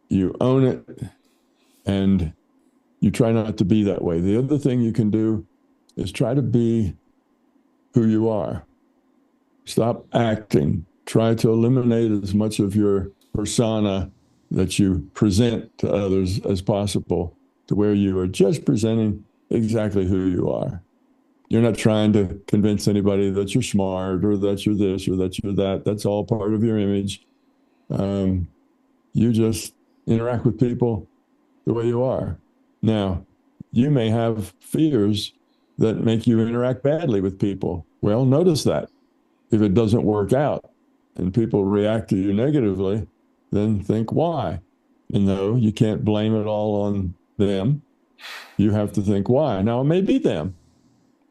You own it, and you try not to be that way. The other thing you can do is try to be who you are. Stop acting. Try to eliminate as much of your persona that you present to others as possible, to where you are just presenting exactly who you are. You're not trying to convince anybody that you're smart or that you're this or that you're that. That's all part of your image. You just interact with people the way you are. Now, you may have fears that make you interact badly with people. Well, notice that. If it doesn't work out and people react to you negatively, then think why. And no, you can't blame it all on them. You have to think why. Now, it may be them,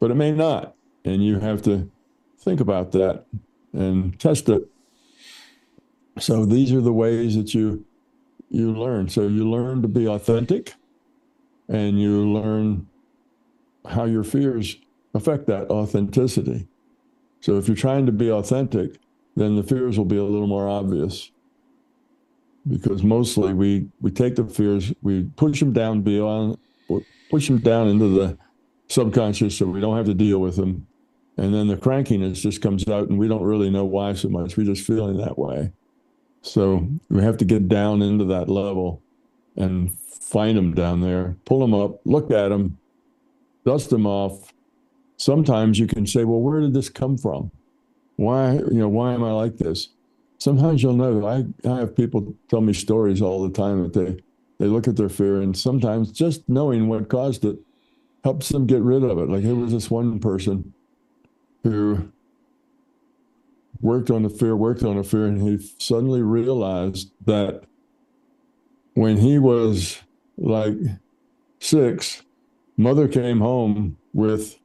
but it may not. And you have to think about that and test it. So these are the ways that you learn. So you learn to be authentic, and you learn how your fears affect that authenticity. So if you're trying to be authentic, then the fears will be a little more obvious, because mostly we take the fears, we push them down into the subconscious so we don't have to deal with them. And then the crankiness just comes out, and we don't really know why so much. We're just feeling that way. So we have to get down into that level and find them down there, pull them up, look at them, dust them off. Sometimes you can say, well, where did this come from? Why am I like this? Sometimes you'll know. I have people tell me stories all the time that they look at their fear, and sometimes just knowing what caused it helps them get rid of it. Like, there was this one person who worked on the fear, and he suddenly realized that when he was like 6, mother came home with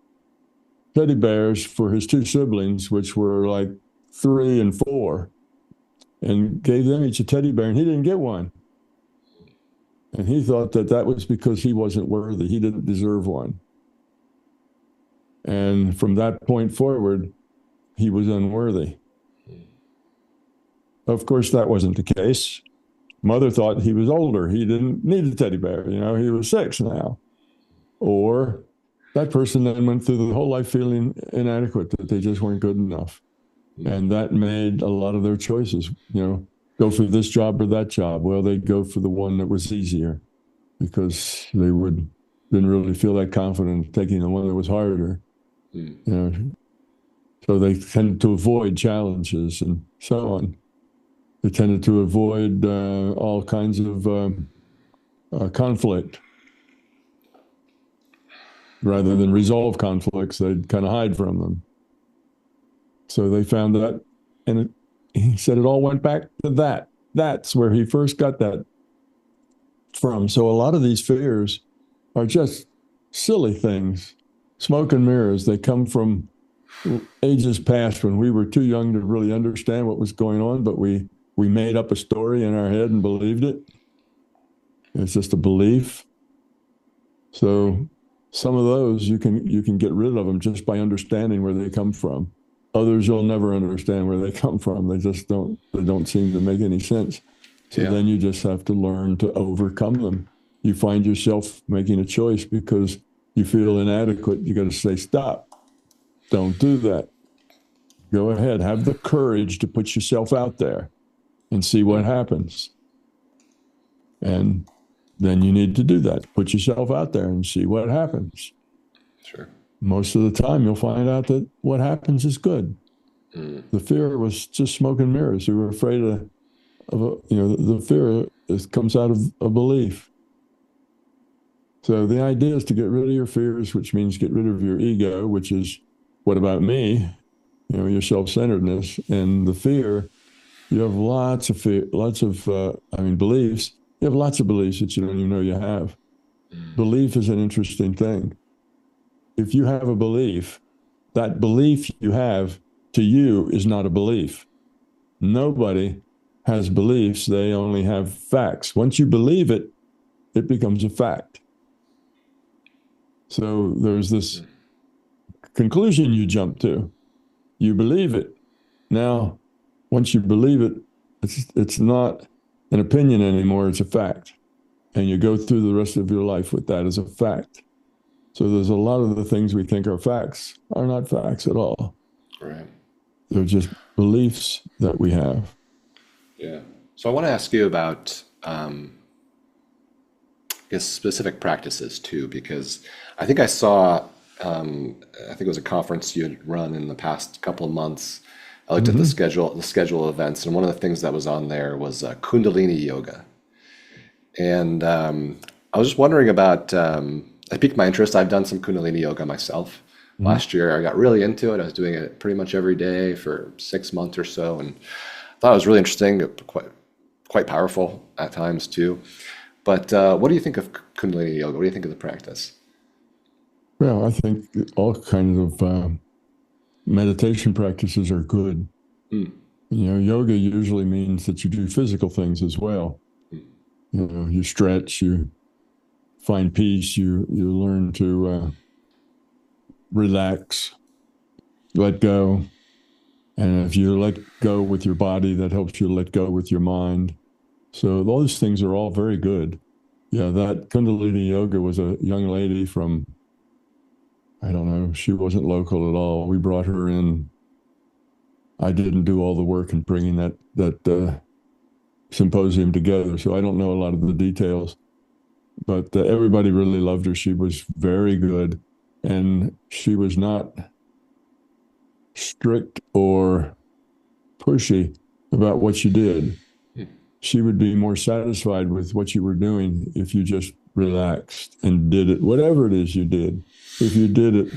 teddy bears for his 2 siblings, which were like 3 and 4, and gave them each a teddy bear, and he didn't get one. And he thought that was because he wasn't worthy. He didn't deserve one. And from that point forward, he was unworthy. Of course, that wasn't the case. Mother thought he was older. He didn't need a teddy bear. He was 6 now. Or that person then went through the whole life feeling inadequate, that they just weren't good enough. And that made a lot of their choices, go for this job or that job. Well, they'd go for the one that was easier, because they didn't really feel that confident taking the one that was harder. So they tended to avoid challenges and so on. They tended to avoid all kinds of conflict. Rather than resolve conflicts, they'd kind of hide from them. So they found that, and he said it all went back to that. That's where he first got that from. So a lot of these fears are just silly things, smoke and mirrors. They come from ages past, when we were too young to really understand what was going on, but we made up a story in our head and believed it. It's just a belief. So some of those you can get rid of them just by understanding where they come from. Others you'll never understand where they come from. They don't seem to make any sense. So then you just have to learn to overcome them. You find yourself making a choice because you feel inadequate. You got to say, stop. Don't do that. Go ahead. Have the courage to put yourself out there and see what happens. And then you need to do that. Put yourself out there and see what happens. Sure. Most of the time, you'll find out that what happens is good. The fear was just smoke and mirrors. We were afraid the fear comes out of a belief. So the idea is to get rid of your fears, which means get rid of your ego, which is what about me? Your self-centeredness. And the fear, you have lots of fear, beliefs. You have lots of beliefs that you don't even know you have. Belief is an interesting thing. If you have a belief, that belief you have to you is not a belief. Nobody has beliefs. They only have facts. Once you believe it, it becomes a fact. So there's this conclusion you jump to. You believe it. Now, once you believe it, it's not an opinion anymore. It's a fact. And you go through the rest of your life with that as a fact. So there's a lot of the things we think are facts are not facts at all. Right. They're just beliefs that we have. Yeah. So I want to ask you about specific practices too, because I think I saw, I think it was a conference you had run in the past couple of months. I looked at the schedule of events, and one of the things that was on there was Kundalini yoga. And I was just wondering about, it piqued my interest. I've done some Kundalini yoga myself. Last year, I got really into it. I was doing it pretty much every day for 6 months or so, and I thought it was really interesting, quite powerful at times too. But what do you think of Kundalini yoga? What do you think of the practice? Well, I think all kinds of meditation practices are good. Yoga usually means that you do physical things as well. You stretch, you find peace, you learn to relax, let go. And if you let go with your body, that helps you let go with your mind. So those things are all very good. Yeah, that Kundalini yoga was a young lady from, I don't know, she wasn't local at all. We brought her in. I didn't do all the work in bringing that symposium together, so I don't know a lot of the details. But everybody really loved her. She was very good, and she was not strict or pushy about what you did. She would be more satisfied with what you were doing if you just relaxed and did it, whatever it is you did. If you did it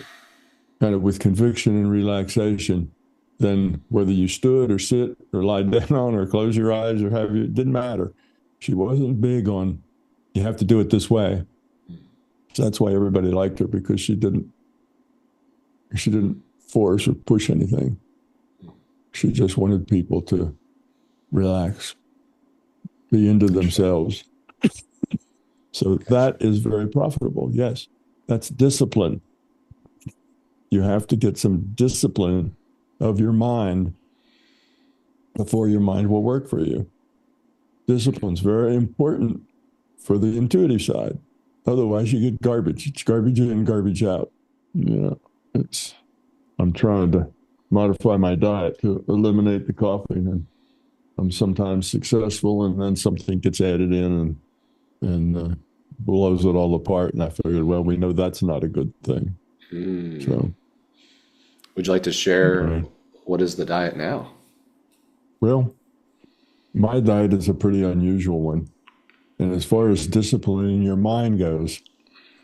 kind of with conviction and relaxation, then whether you stood or sit or lie down or close your eyes or have you, it didn't matter. She wasn't big on, you have to do it this way. So that's why everybody liked her, because she didn't force or push anything. She just wanted people to relax, be into themselves. So that is very profitable. Yes, that's discipline. You have to get some discipline of your mind before your mind will work for you. Discipline's very important for the intuitive side. Otherwise, you get garbage. It's garbage in, garbage out. I'm trying to modify my diet to eliminate the coffee, and I'm sometimes successful, and then something gets added in and blows it all apart. And I figured, well, we know that's not a good thing. So, would you like to share what is the diet now? Well, my diet is a pretty unusual one. And as far as disciplining your mind goes,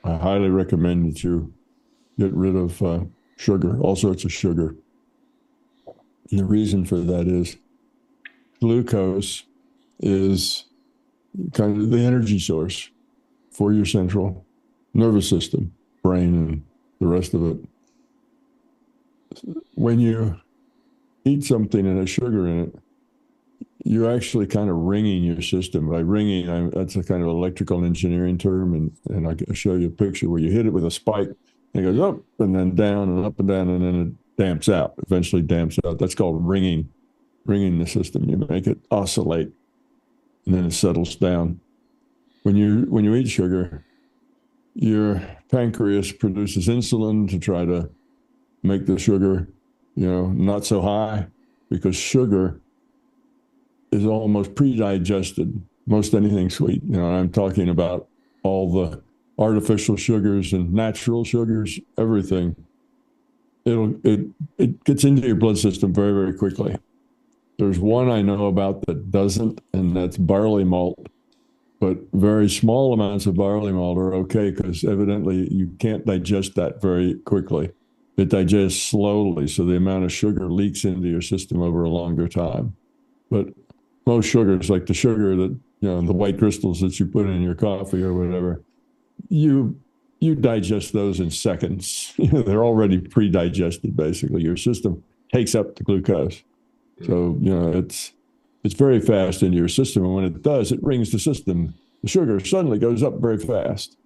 I highly recommend that you get rid of sugar, all sorts of sugar. And the reason for that is glucose is kind of the energy source for your central nervous system, brain, and the rest of it. When you eat something that has sugar in it, you're actually kind of ringing your system. By ringing, that's a kind of electrical engineering term, and I'll show you a picture where you hit it with a spike, and it goes up and then down and up and down, and then it damps out, eventually damps out. That's called ringing the system. You make it oscillate, and then it settles down. When you eat sugar, your pancreas produces insulin to try to make the sugar, not so high, because sugar is almost pre-digested. Most anything sweet. I'm talking about all the artificial sugars and natural sugars, everything, it gets into your blood system very, very quickly. There's one I know about that doesn't, and that's barley malt. But very small amounts of barley malt are okay because evidently you can't digest that very quickly. It digests slowly, so the amount of sugar leaks into your system over a longer time. But most sugars, like the sugar that, the white crystals that you put in your coffee or whatever, you digest those in seconds. They're already pre-digested, basically. Your system takes up the glucose. So, it's very fast into your system. And when it does, it rings the system. The sugar suddenly goes up very fast.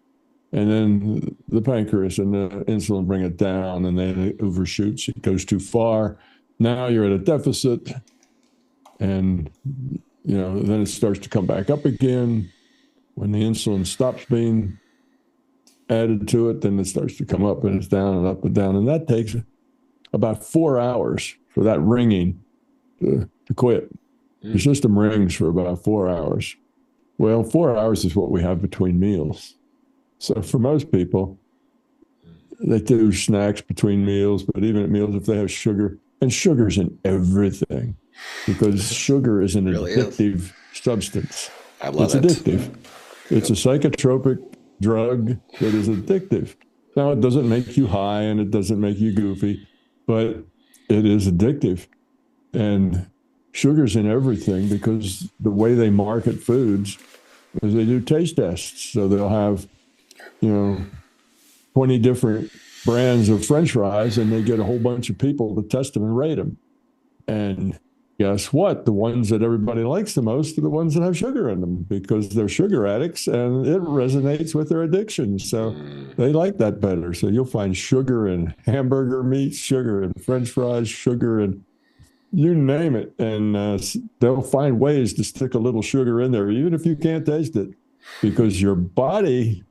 And then the pancreas and the insulin bring it down, and then it overshoots. It goes too far. Now you're at a deficit. And, then it starts to come back up again. When the insulin stops being added to it, then it starts to come up, and it's down and up and down. And that takes about 4 hours for that ringing to quit. Your system rings for about 4 hours. Well, 4 hours is what we have between meals. So for most people, they do snacks between meals, but even at meals, if they have sugar, and sugar's in everything, because sugar is an addictive substance. I love it. It's addictive. It's a psychotropic drug that is addictive. Now, it doesn't make you high and it doesn't make you goofy, but it is addictive. And sugar's in everything because the way they market foods is they do taste tests. So they'll have, 20 different brands of French fries, and they get a whole bunch of people to test them and rate them. And guess what? The ones that everybody likes the most are the ones that have sugar in them because they're sugar addicts and it resonates with their addiction. So they like that better. So you'll find sugar in hamburger meat, sugar in French fries, sugar in you name it. And they'll find ways to stick a little sugar in there, even if you can't taste it, because your body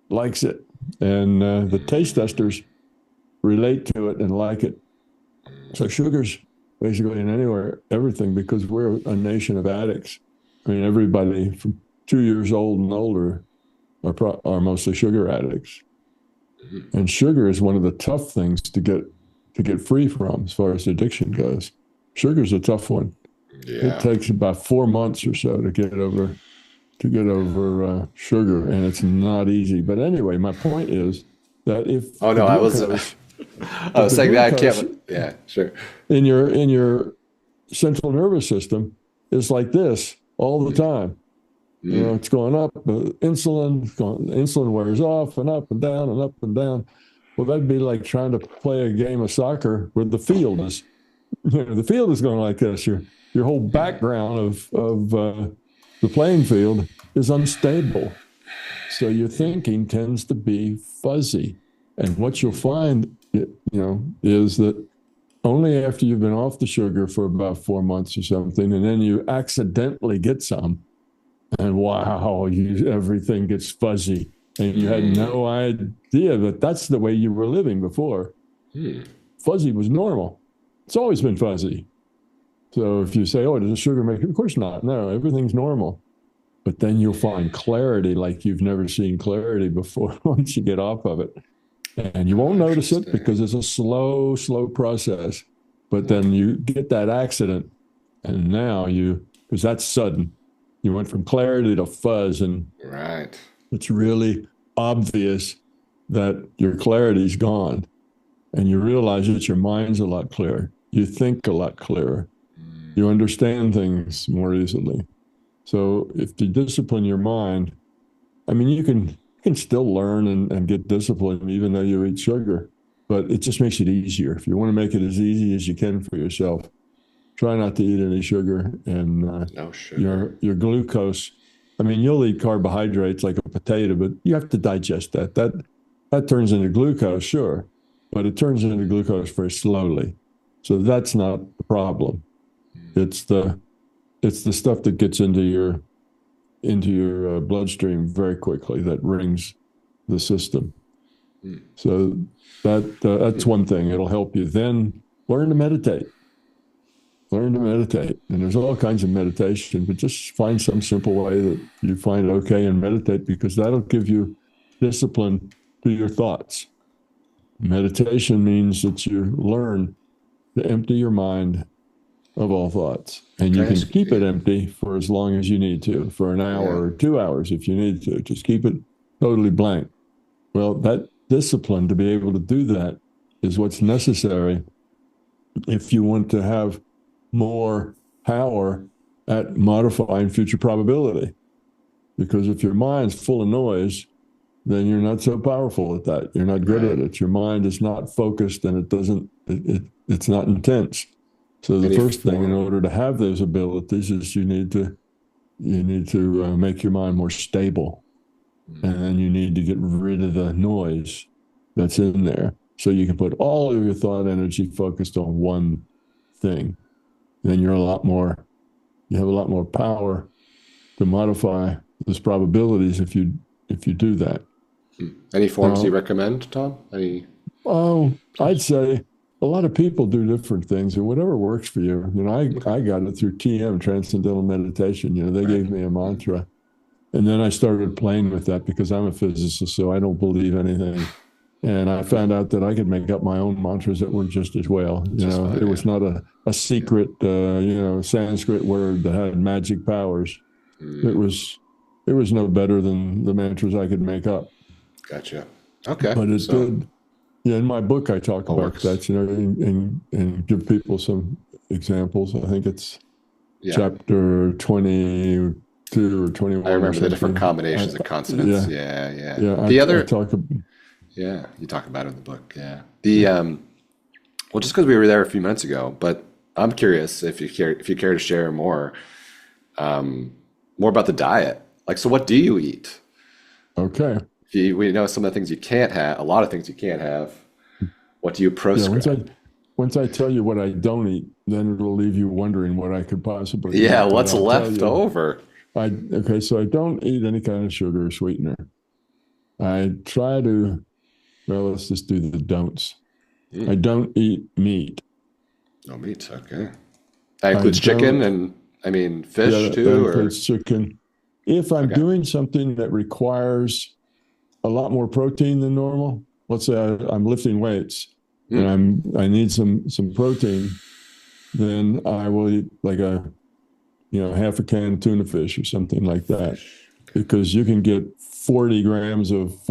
likes it. And the taste testers relate to it and like it. So sugar's basically in anywhere, everything, because we're a nation of addicts. I mean, everybody from 2 years old and older are mostly sugar addicts. And sugar is one of the tough things to get free from as far as addiction goes. Sugar's a tough one. Yeah. It takes about 4 months or so to get over sugar, and it's not easy. But anyway, my point is that if I was saying that I can't. Yeah, sure. In your central nervous system is like this all the time. It's going up. Insulin wears off and up and down and up and down. Well, that'd be like trying to play a game of soccer where the field is. The field is going like this. Your whole background of the playing field is unstable. So your thinking tends to be fuzzy. And what you'll find, is that only after you've been off the sugar for about 4 months or something, and then you accidentally get some, and wow, everything gets fuzzy. And you had no idea that that's the way you were living before. Fuzzy was normal. It's always been fuzzy. So if you say, oh, does the sugar make it? Of course not. No, everything's normal. But then you'll find clarity like you've never seen clarity before once you get off of it. And you won't notice it because it's a slow process. But then you get that accident, and now because that's sudden. You went from clarity to fuzz, and right. It's really obvious that your clarity's gone. And you realize that your mind's a lot clearer. You think a lot clearer. You understand things more easily. So if you discipline your mind, I mean, you can still learn and get disciplined even though you eat sugar, but it just makes it easier. If you want to make it as easy as you can for yourself, try not to eat any sugar and no sugar. Your glucose. I mean, you'll eat carbohydrates like a potato, but you have to digest that. That turns into glucose, sure, but it turns into glucose very slowly. So that's not the problem. It's the stuff that gets into your bloodstream very quickly that rings the system. So that's one thing. It'll help you. Then learn to meditate. And there's all kinds of meditation, but just find some simple way that you find okay and meditate, because that'll give you discipline to your thoughts. Meditation means that you learn to empty your mind of all thoughts. And you can keep it empty for as long as you need to, for an hour or 2 hours if you need to. Just keep it totally blank. Well, that discipline to be able to do that is what's necessary if you want to have more power at modifying future probability. Because if your mind's full of noise, then you're not so powerful at that. You're not good at it. Your mind is not focused, and it's not intense. So the first thing, in order to have those abilities, is you need to make your mind more stable, and then you need to get rid of the noise that's in there, so you can put all of your thought energy focused on one thing. Then you have a lot more power to modify those probabilities if you do that. Any forms you recommend, Tom? I'd say a lot of people do different things, and whatever works for you. I got it through TM, Transcendental Meditation. They gave me a mantra, and then I started playing with that because I'm a physicist, so I don't believe anything. And I found out that I could make up my own mantras that worked just as well. It was not a secret, Sanskrit word that had magic powers. It was no better than the mantras I could make up. Gotcha. Okay. But it did. Yeah, in my book, I talk about that, and give people some examples. I think it's chapter 22 or 21. I remember the different combinations of consonants. Yeah. You talk about it in the book. Yeah. Well, just because we were there a few minutes ago, but I'm curious if you care to share more about the diet. So what do you eat? Okay. We know some of the things you can't have, a lot of things you can't have. What do you proscribe? Once I tell you what I don't eat, then it'll leave you wondering what I could possibly eat. Yeah, what's left over? So I don't eat any kind of sugar or sweetener. I try to, let's just do the don'ts. I don't eat meat. No meat, okay. That includes chicken and, fish too? That includes chicken. If I'm doing something that requires a lot more protein than normal, let's say I'm lifting weights and I need some protein, then I will eat like half a can of tuna fish or something like that, because you can get 43 grams of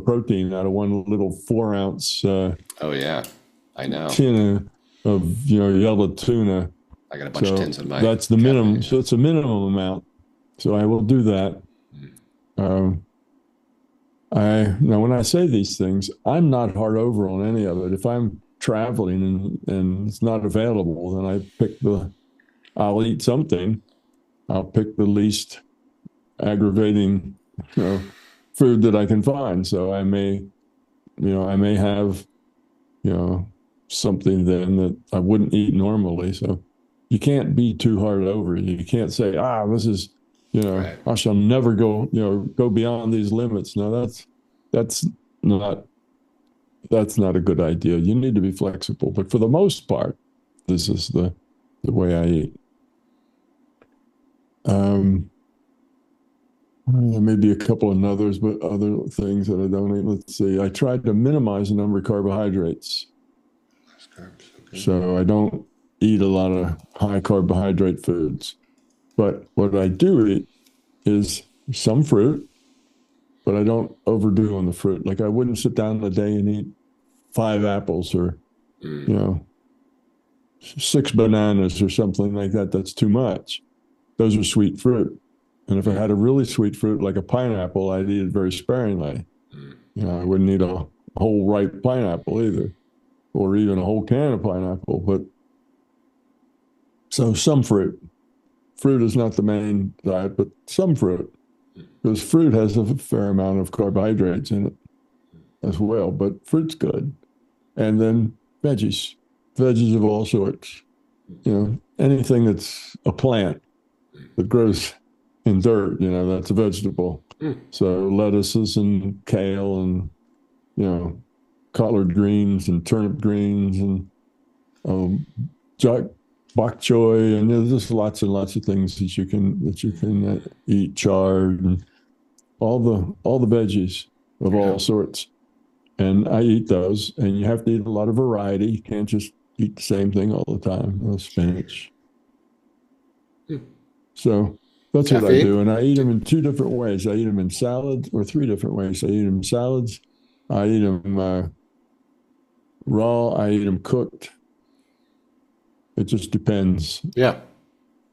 protein out of one little 4 ounce. I know. Tin of yellow tuna. I got a bunch of tins in my. That's the minimum. So it's a minimum amount. So I will do that. Now, when I say these things, I'm not hard over on any of it. If I'm traveling and it's not available, then I'll eat something. I'll pick the least aggravating, food that I can find. So I may have, something then that I wouldn't eat normally. So you can't be too hard over. You can't say, this is, I shall never go beyond these limits. No, that's not a good idea. You need to be flexible. But for the most part, this is the way I eat. Maybe a couple of others, but other things that I don't eat. Let's see. I tried to minimize the number of carbohydrates. So I don't eat a lot of high carbohydrate foods. But what I do eat is some fruit, but I don't overdo on the fruit. Like I wouldn't sit down in a day and eat 5 apples or, 6 bananas or something like that. That's too much. Those are sweet fruit. And if I had a really sweet fruit like a pineapple, I'd eat it very sparingly. I wouldn't eat a whole ripe pineapple either, or even a whole can of pineapple. But so some fruit. Fruit is not the main diet, but some fruit. Because fruit has a fair amount of carbohydrates in it as well, but fruit's good. And then veggies of all sorts. Anything that's a plant that grows in dirt, that's a vegetable. So lettuces and kale and, collard greens and turnip greens and bok choy, and there's just lots and lots of things that you can eat, chard, and all the veggies of Yeah. all sorts, and I eat those. And you have to eat a lot of variety. You can't just eat the same thing all the time. Spinach. Hmm. So that's what I Caffeine? do, and I eat them in two different ways. I eat them in salads, or three different ways. I eat them in salads. I eat them raw. I eat them cooked. It just depends Yeah.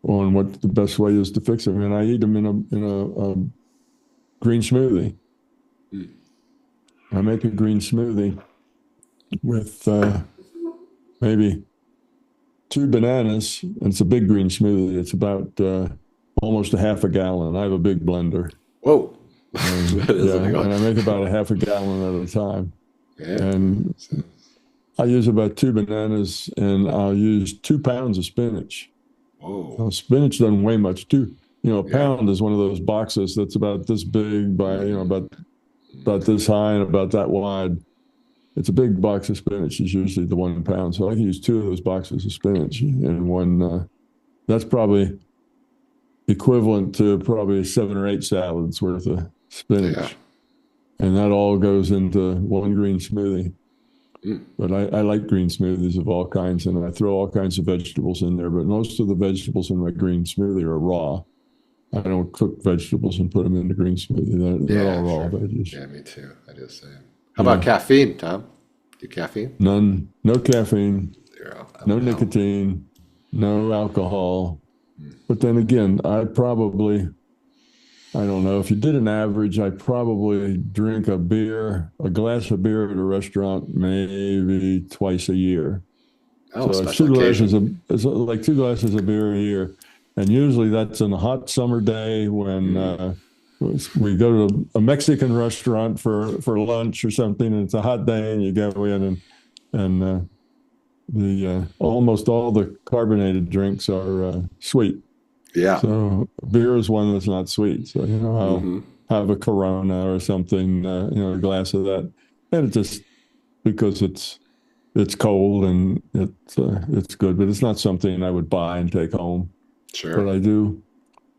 on what the best way is to fix them. And I eat them in a green smoothie. Hmm. I make a green smoothie with maybe two bananas. And it's a big green smoothie. It's about almost a half a gallon. I have a big blender. Whoa. That is a Yeah, big one. and I make about a half a gallon at a time. Yeah. And I use about two bananas, and I'll use 2 pounds of spinach. Whoa. Now, spinach doesn't weigh much. A Yeah. pound is one of those boxes that's about this big by, about this high and about that wide. It's a big box of spinach is usually the 1 pound. So I can use two of those boxes of spinach in one. That's probably equivalent to probably 7 or 8 salads worth of Yeah. spinach. And that all goes into one green smoothie. Mm. But I like green smoothies of all kinds, and I throw all kinds of vegetables in there. But most of the vegetables in my green smoothie are raw. I don't cook vegetables and put them in the green smoothie. They're all Yeah, raw sure. veggies. Yeah, me too. I do the same. How about Yeah, caffeine, Tom? Do caffeine? none, no caffeine, Zero. Oh, no no. nicotine, no alcohol. Mm. But then again, I don't know, if you did an average, I probably drink a glass of beer at a restaurant maybe twice a year. Oh, So it's special occasion. it's like 2 glasses of beer a year. And usually that's on a hot summer day when Mm. we go to a Mexican restaurant for lunch or something, and it's a hot day, and you go in and the almost all the carbonated drinks are sweet. Yeah. So beer is one that's not sweet. So Mm-hmm. I'll have a Corona or something, a glass of that, and it just because it's cold and it's good, but it's not something I would buy and take home. Sure.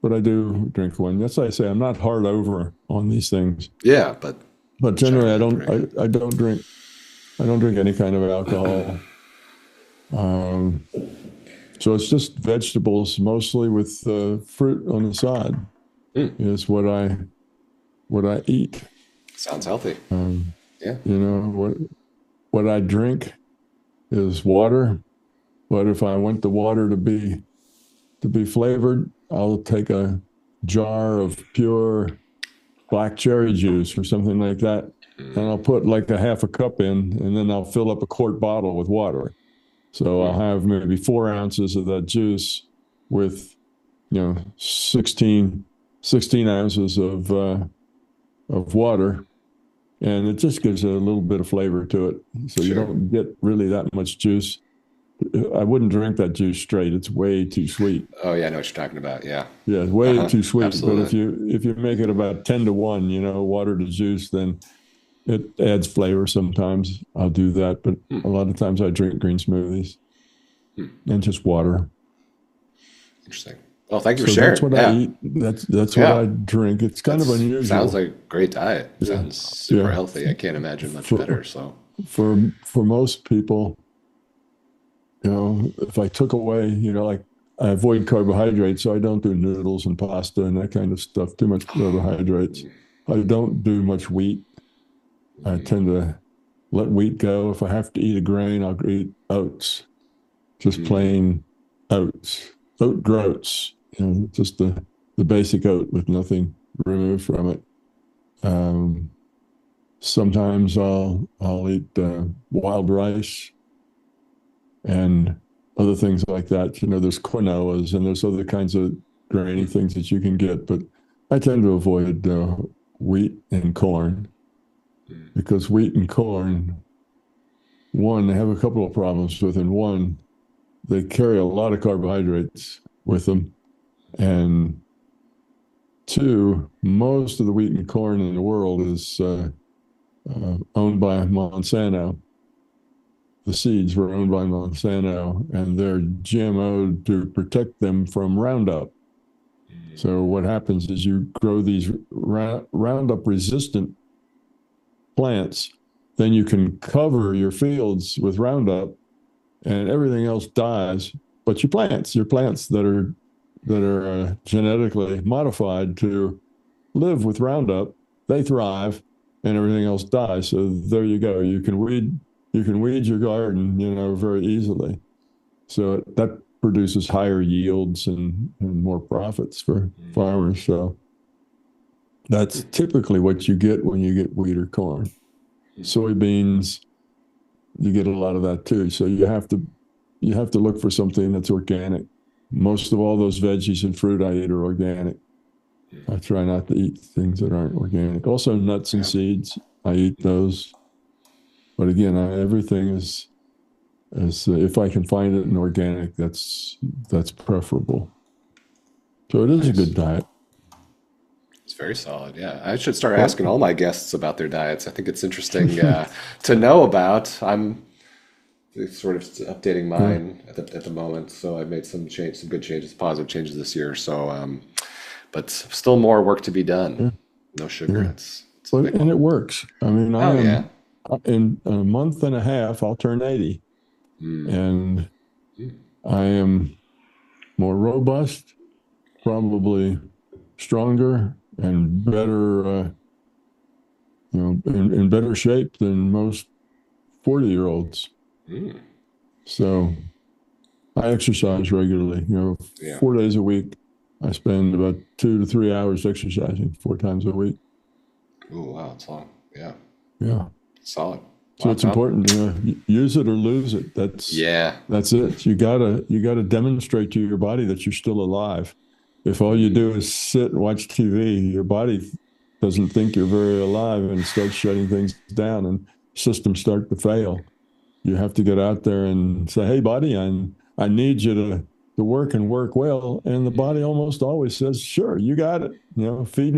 But I do drink one. That's why I say I'm not hard over on these things. Yeah, but But generally, generally pretty good. I don't drink any kind of alcohol. Um, so it's just vegetables, mostly with fruit on the side. Mm. Is what I eat. Sounds healthy. Um, Yeah. what I drink is water. But if I want the water to be flavored, I'll take a jar of pure black cherry juice or something like that, and I'll put like a half a cup in, and then I'll fill up a quart bottle with water. So I'll Mm. have maybe 4 ounces of that juice with 16 ounces of water, and it just gives a little bit of flavor to it. So you Sure. don't get really that much juice. I wouldn't drink that juice straight. It's way too sweet. Oh, yeah, I know what you're talking about. Yeah. Yeah, it's way Uh-huh. too sweet. But Absolutely. if you make it about 10 to 1, water to juice, then it adds flavor sometimes. I'll do that. But Hmm. a lot of times I drink green smoothies Hmm. and just water. Interesting. Well, thank you for So sharing. that's what I Yeah. eat. That's what Yeah. I drink. It's kind of That's sounds unusual. like a great diet. Yeah. Sounds super Yeah. healthy. I can't imagine much For better. So, for most people, if I took away, like I avoid carbohydrates, so I don't do noodles and pasta and that kind of stuff, too much carbohydrates. I don't do much wheat. I tend to let wheat go. If I have to eat a grain, I'll eat oats, just mm, plain oats, oat groats, just the basic oat with nothing removed from it. Um, Sometimes I'll eat wild rice and other things like that. There's quinoas and there's other kinds of grainy things that you can get, but I tend to avoid wheat and corn mm, because wheat and corn, one, they have a couple of problems with, and one, they carry a lot of carbohydrates with them, and two, most of the wheat and corn in the world is owned by Monsanto. The seeds were owned by Monsanto, and they're GMO'd to protect them from Roundup. So what happens is you grow these Roundup resistant plants, then you can cover your fields with Roundup and everything else dies, but your plants that are genetically modified to live with Roundup, they thrive, and everything else dies. So there you go. You can weed your garden, very easily. So that produces higher yields and more profits for farmers. So that's typically what you get when you get wheat or corn. Soybeans, you get a lot of that too. So you have to look for something that's organic. Most of all those veggies and fruit I eat are organic. I try not to eat things that aren't organic. Also, nuts and seeds, I eat those. But again, everything is if I can find it in organic, that's preferable. So it is a good diet. It's very solid. Yeah, I should start asking all my guests about their diets. I think it's interesting to know about. I'm sort of updating mine at the moment, so I made some good changes, positive changes this year. So, but still more work to be done. No sugar. And it works. I mean, in a month and a half, I'll turn 80, and I am more robust, probably stronger and better, in better shape than most 40-year-olds. So I exercise regularly, 4 days a week. I spend about 2 to 3 hours exercising 4 times a week. Oh, wow, that's long. Yeah. Yeah. Solid. So it's important, use it or lose it. That's it. You gotta demonstrate to your body that you're still alive. If all you do is sit and watch TV, your body doesn't think you're very alive and starts shutting things down and systems start to fail. You have to get out there and say, hey, body, I need you to work and work well. And the body almost always says, sure, you got it. Feed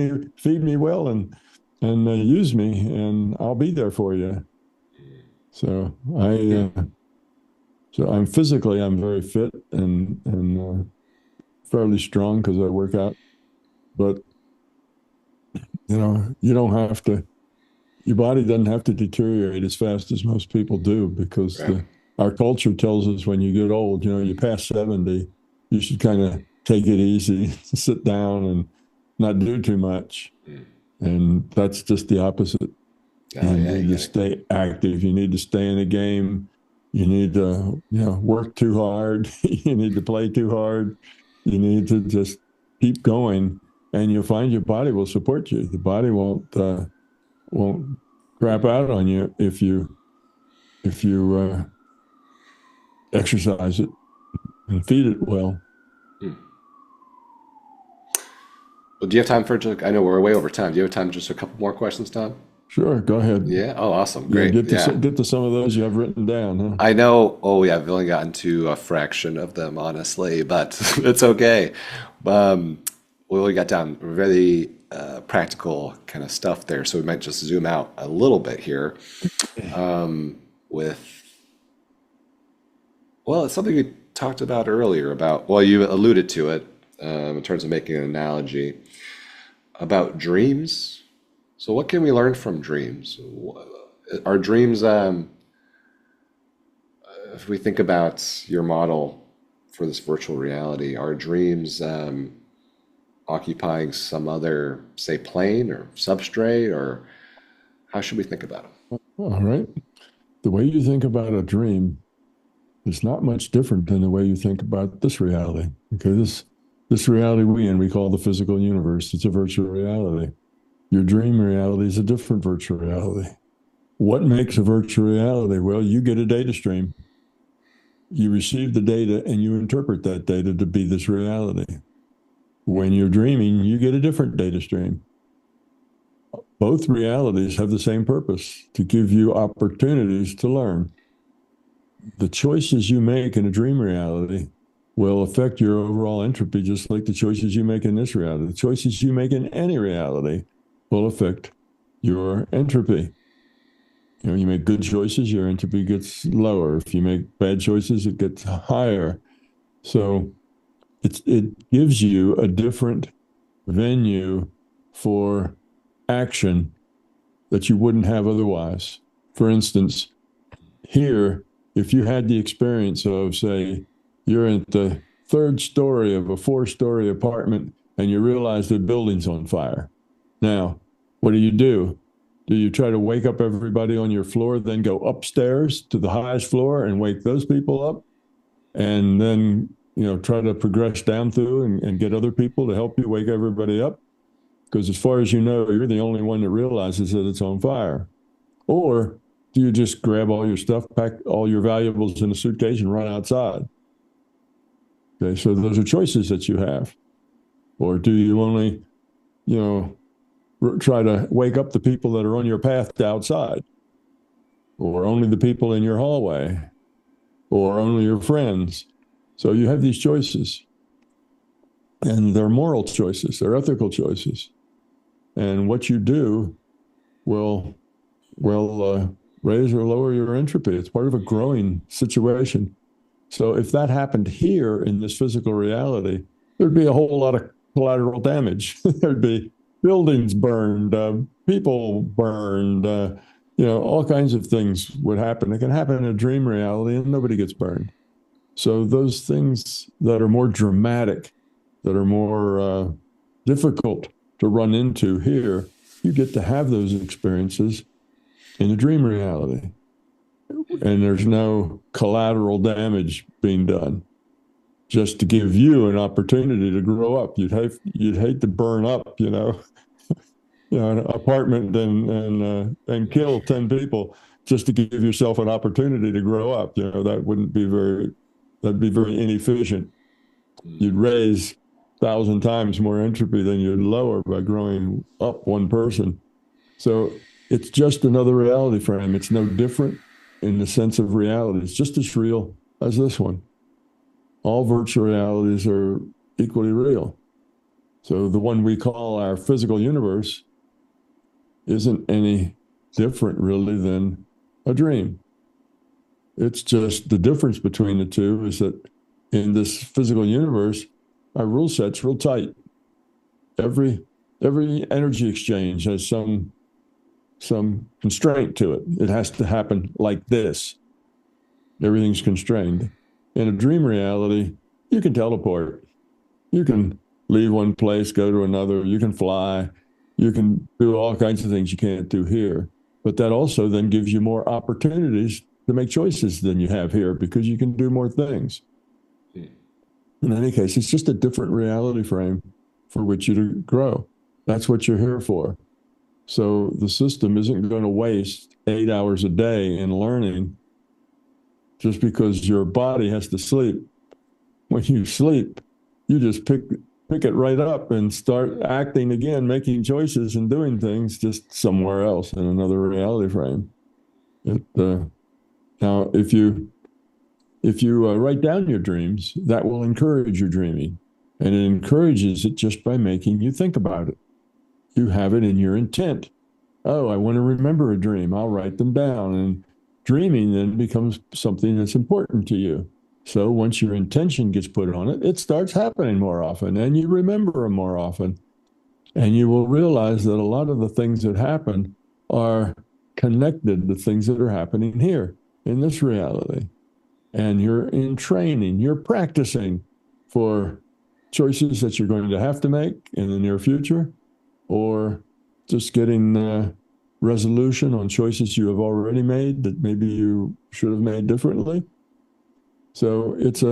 me well and use me, and I'll be there for you. So I'm physically, I'm very fit and fairly strong because I work out. But you don't have to. Your body doesn't have to deteriorate as fast as most people do because our culture tells us when you get old, you pass 70, you should kind of take it easy, sit down, and not do too much. And that's just the opposite. You need to stay active. You need to stay in the game. You need to, work too hard. You need to play too hard. You need to just keep going, and you'll find your body will support you. The body won't crap out on you if you exercise it and feed it well. Well, do you have time for I know we're way over time. Do you have time for just a couple more questions, Tom? Sure, go ahead. Yeah. Oh, awesome. Great. Get to some of those you have written down. Huh? I know. Oh, yeah. I've only gotten to a fraction of them, honestly, but it's okay. We only got down very practical kind of stuff there, so we might just zoom out a little bit here it's something we talked about earlier about, well, you alluded to it in terms of making an analogy about dreams. So what can we learn from dreams? Are dreams, if we think about your model for this virtual reality, are dreams occupying some other, say, plane or substrate, or how should we think about them? All right. The way you think about a dream is not much different than the way you think about this reality. Okay, this reality we call the physical universe. It's a virtual reality. Your dream reality is a different virtual reality. What makes a virtual reality? Well, you get a data stream. You receive the data and you interpret that data to be this reality. When you're dreaming, you get a different data stream. Both realities have the same purpose, to give you opportunities to learn. The choices you make in a dream reality will affect your overall entropy, just like the choices you make in this reality. The choices you make in any reality will affect your entropy. You make good choices, your entropy gets lower. If you make bad choices, it gets higher. So it gives you a different venue for action that you wouldn't have otherwise. For instance, here, if you had the experience of, say, you're at the third story of a four-story apartment and you realize the building's on fire. Now, what do? Do you try to wake up everybody on your floor, then go upstairs to the highest floor and wake those people up? And then, try to progress down through and get other people to help you wake everybody up? Because as far as you know, you're the only one that realizes that it's on fire. Or do you just grab all your stuff, pack all your valuables in a suitcase and run outside? Okay, so those are choices that you have. Or do you only, try to wake up the people that are on your path to outside? Or only the people in your hallway? Or only your friends? So you have these choices. And they're moral choices, they're ethical choices. And what you do will raise or lower your entropy. It's part of a growing situation. So if that happened here in this physical reality, there'd be a whole lot of collateral damage. There'd be buildings burned, people burned, all kinds of things would happen. It can happen in a dream reality and nobody gets burned. So those things that are more dramatic, that are more difficult to run into here, you get to have those experiences in a dream reality. And there's no collateral damage being done, just to give you an opportunity to grow up. You'd hate to burn up, an apartment and kill 10 people just to give yourself an opportunity to grow up. That'd be very inefficient. You'd raise 1,000 times more entropy than you'd lower by growing up one person. So it's just another reality frame. It's no different in the sense of reality. It's just as real as this one. All virtual realities are equally real. So the one we call our physical universe isn't any different really than a dream. It's just the difference between the two is that in this physical universe, our rule set's real tight. Every energy exchange has some constraint to it. It has to happen like this. Everything's constrained. In a dream reality, you can teleport. You can leave one place, go to another. You can fly. You can do all kinds of things you can't do here. But that also then gives you more opportunities to make choices than you have here because you can do more things. In any case, it's just a different reality frame for which you to grow. That's what you're here for. So the system isn't going to waste 8 hours a day in learning just because your body has to sleep. When you sleep, you just pick it right up and start acting again, making choices and doing things just somewhere else in another reality frame. Now, if you write down your dreams, that will encourage your dreaming. And it encourages it just by making you think about it. You have it in your intent. Oh, I want to remember a dream. I'll write them down. And dreaming then becomes something that's important to you. So once your intention gets put on it, it starts happening more often and you remember them more often. And you will realize that a lot of the things that happen are connected to things that are happening here in this reality. And you're in training, you're practicing for choices that you're going to have to make in the near future, or just getting resolution on choices you have already made that maybe you should have made differently. So it's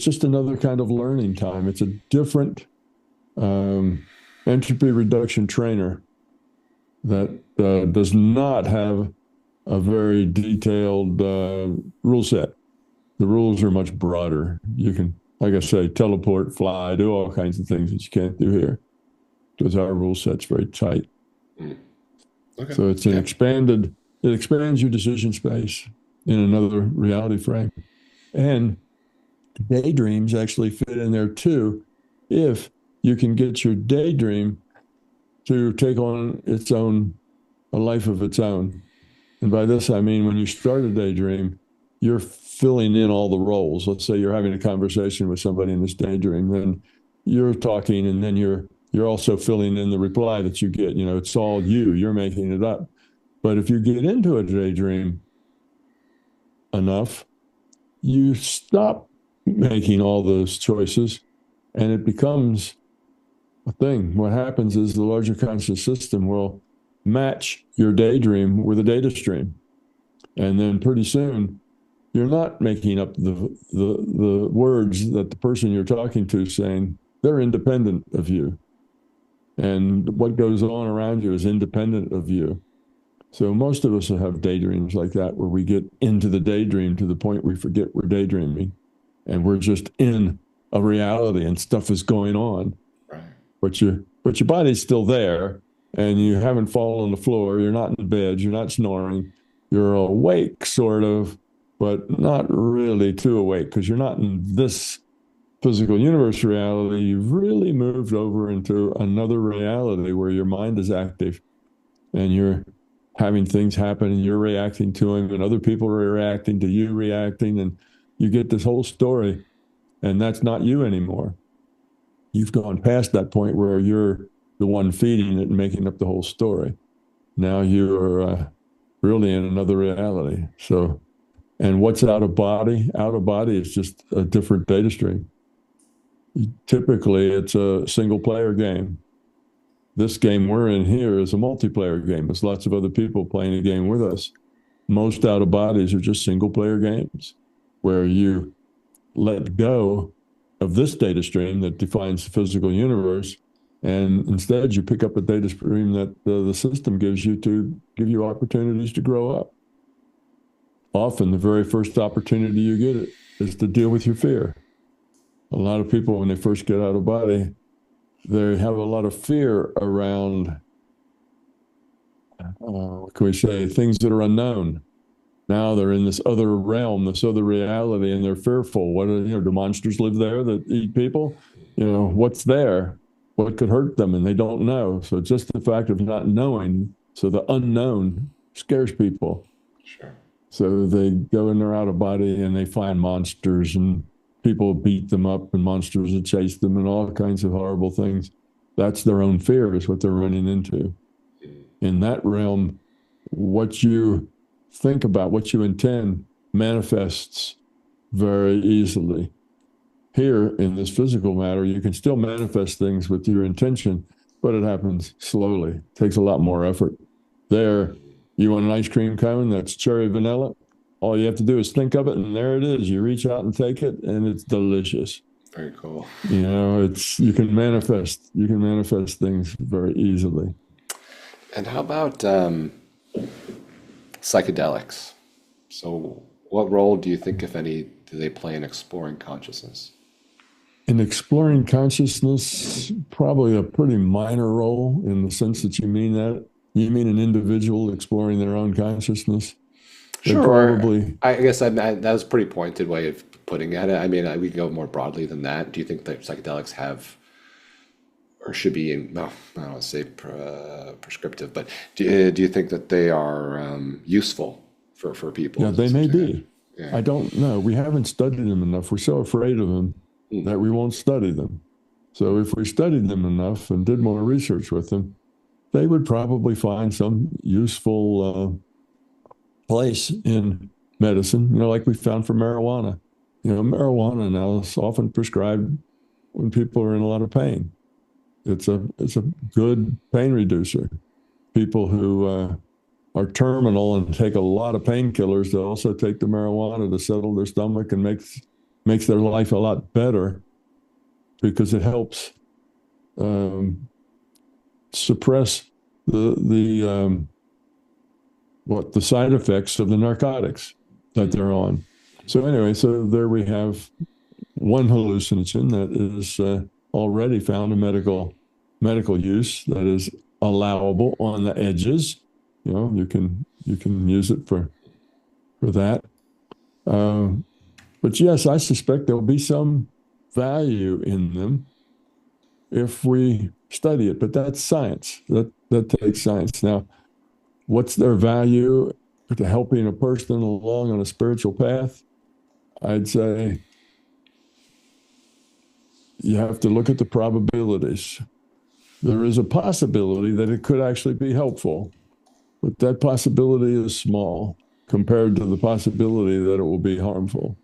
just another kind of learning time. It's a different entropy reduction trainer that does not have a very detailed rule set. The rules are much broader. You can, like I say, teleport, fly, do all kinds of things that you can't do here because our rule set's very tight. Okay. So it's it expands your decision space in another reality frame. And daydreams actually fit in there too, if you can get your daydream to take on a life of its own. And by this, I mean, when you start a daydream, you're filling in all the roles. Let's say you're having a conversation with somebody in this daydream, then you're talking, and then you're also filling in the reply that you get. You know, it's all you. You're making it up. But if you get into a daydream enough, you stop making all those choices, and it becomes a thing. What happens is the larger conscious system will match your daydream with a data stream. And then pretty soon, you're not making up the words that the person you're talking to is saying. They're independent of you. And what goes on around you is independent of you. So most of us have daydreams like that, where we get into the daydream to the point we forget we're daydreaming. And we're just in a reality and stuff is going on. Right. But your body's still there, and you haven't fallen on the floor. You're not in bed. You're not snoring. You're awake, sort of, but not really too awake, because you're not in this physical universe reality. You've really moved over into another reality where your mind is active, and you're having things happen, and you're reacting to them, and other people are reacting to you reacting, and you get this whole story, and that's not you anymore. You've gone past that point where you're the one feeding it and making up the whole story. Now you're really in another reality. So, and what's out of body? Out of body is just a different data stream. Typically, it's a single player game. This game we're in here is a multiplayer game. There's lots of other people playing a game with us. Most out of bodies are just single player games where you let go of this data stream that defines the physical universe, and instead you pick up a data stream that the system gives you to give you opportunities to grow up. Often the very first opportunity you get is to deal with your fear. A lot of people, when they first get out of body, they have a lot of fear around, what can we say, things that are unknown. Now they're in this other realm, this other reality, and they're fearful. What are, do monsters live there that eat people? What's there? What could hurt them? And they don't know. So just the fact of not knowing, so the unknown scares people. Sure. So they go in their out of body and they find monsters, and people beat them up, and monsters will chase them, and all kinds of horrible things. That's their own fear, is what they're running into. In that realm, what you think about, what you intend, manifests very easily. Here in this physical matter, you can still manifest things with your intention, but it happens slowly. It takes a lot more effort. There, you want an ice cream cone that's cherry vanilla? All you have to do is think of it, and there it is. You reach out and take it, and it's delicious. Very cool. You can manifest things very easily. And how about psychedelics? So what role do you think, if any, do they play in exploring consciousness? In exploring consciousness, probably a pretty minor role, in the sense that you mean that. You mean an individual exploring their own consciousness? Sure. Probably. I guess that was a pretty pointed way of putting at it. I mean, we can go more broadly than that. Do you think that psychedelics have, or should be, I don't want to say prescriptive, but do you think that they are useful for people? Yeah, they may be. Yeah. I don't know. We haven't studied them enough. We're so afraid of them that we won't study them. So if we studied them enough and did more research with them, they would probably find some useful place in medicine, like we found for marijuana. Marijuana now is often prescribed when people are in a lot of pain. It's a good pain reducer. People who are terminal and take a lot of painkillers, they'll also take the marijuana to settle their stomach, and makes their life a lot better, because it helps suppress the side effects of the narcotics that they're on. So anyway, so there we have one hallucinogen that is already found in medical use, that is allowable on the edges. You can use it for that. But yes, I suspect there'll be some value in them if we study it. But that's science. That takes science. Now, what's their value to helping a person along on a spiritual path, I'd say you have to look at the probabilities. There is a possibility that it could actually be helpful, but that possibility is small compared to the possibility that it will be harmful.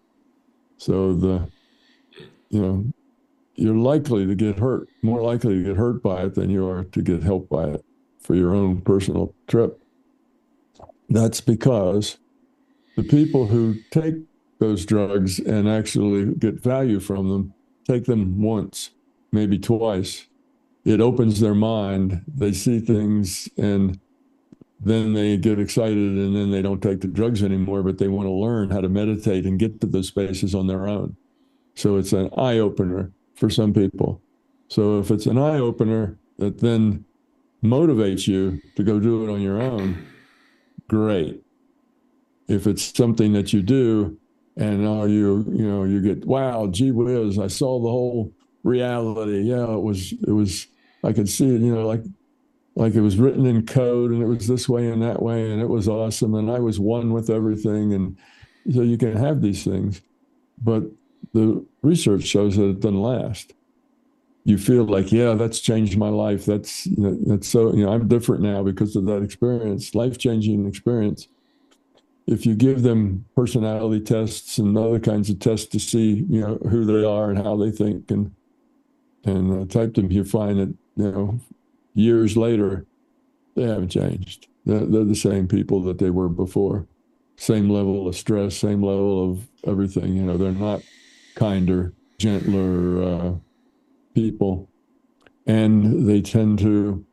So you're likely to get hurt, more likely to get hurt by it than you are to get helped by it for your own personal trip. That's because the people who take those drugs and actually get value from them take them once, maybe twice. It opens their mind. They see things and then they get excited and then they don't take the drugs anymore, but they want to learn how to meditate and get to those spaces on their own. So it's an eye opener for some people. So if it's an eye opener that then motivates you to go do it on your own, great. If it's something that you do and you get, wow, gee whiz, I saw the whole reality. Yeah, it was I could see it, like it was written in code and it was this way and that way and it was awesome and I was one with everything. And so you can have these things, but the research shows that it doesn't last. You feel like, yeah, that's changed my life. That's so, I'm different now because of that experience, life-changing experience. If you give them personality tests and other kinds of tests to see, who they are and how they think and type them, you find that, years later, they haven't changed. They're the same people that they were before. Same level of stress, same level of everything. They're not kinder, gentler people. And they tend to,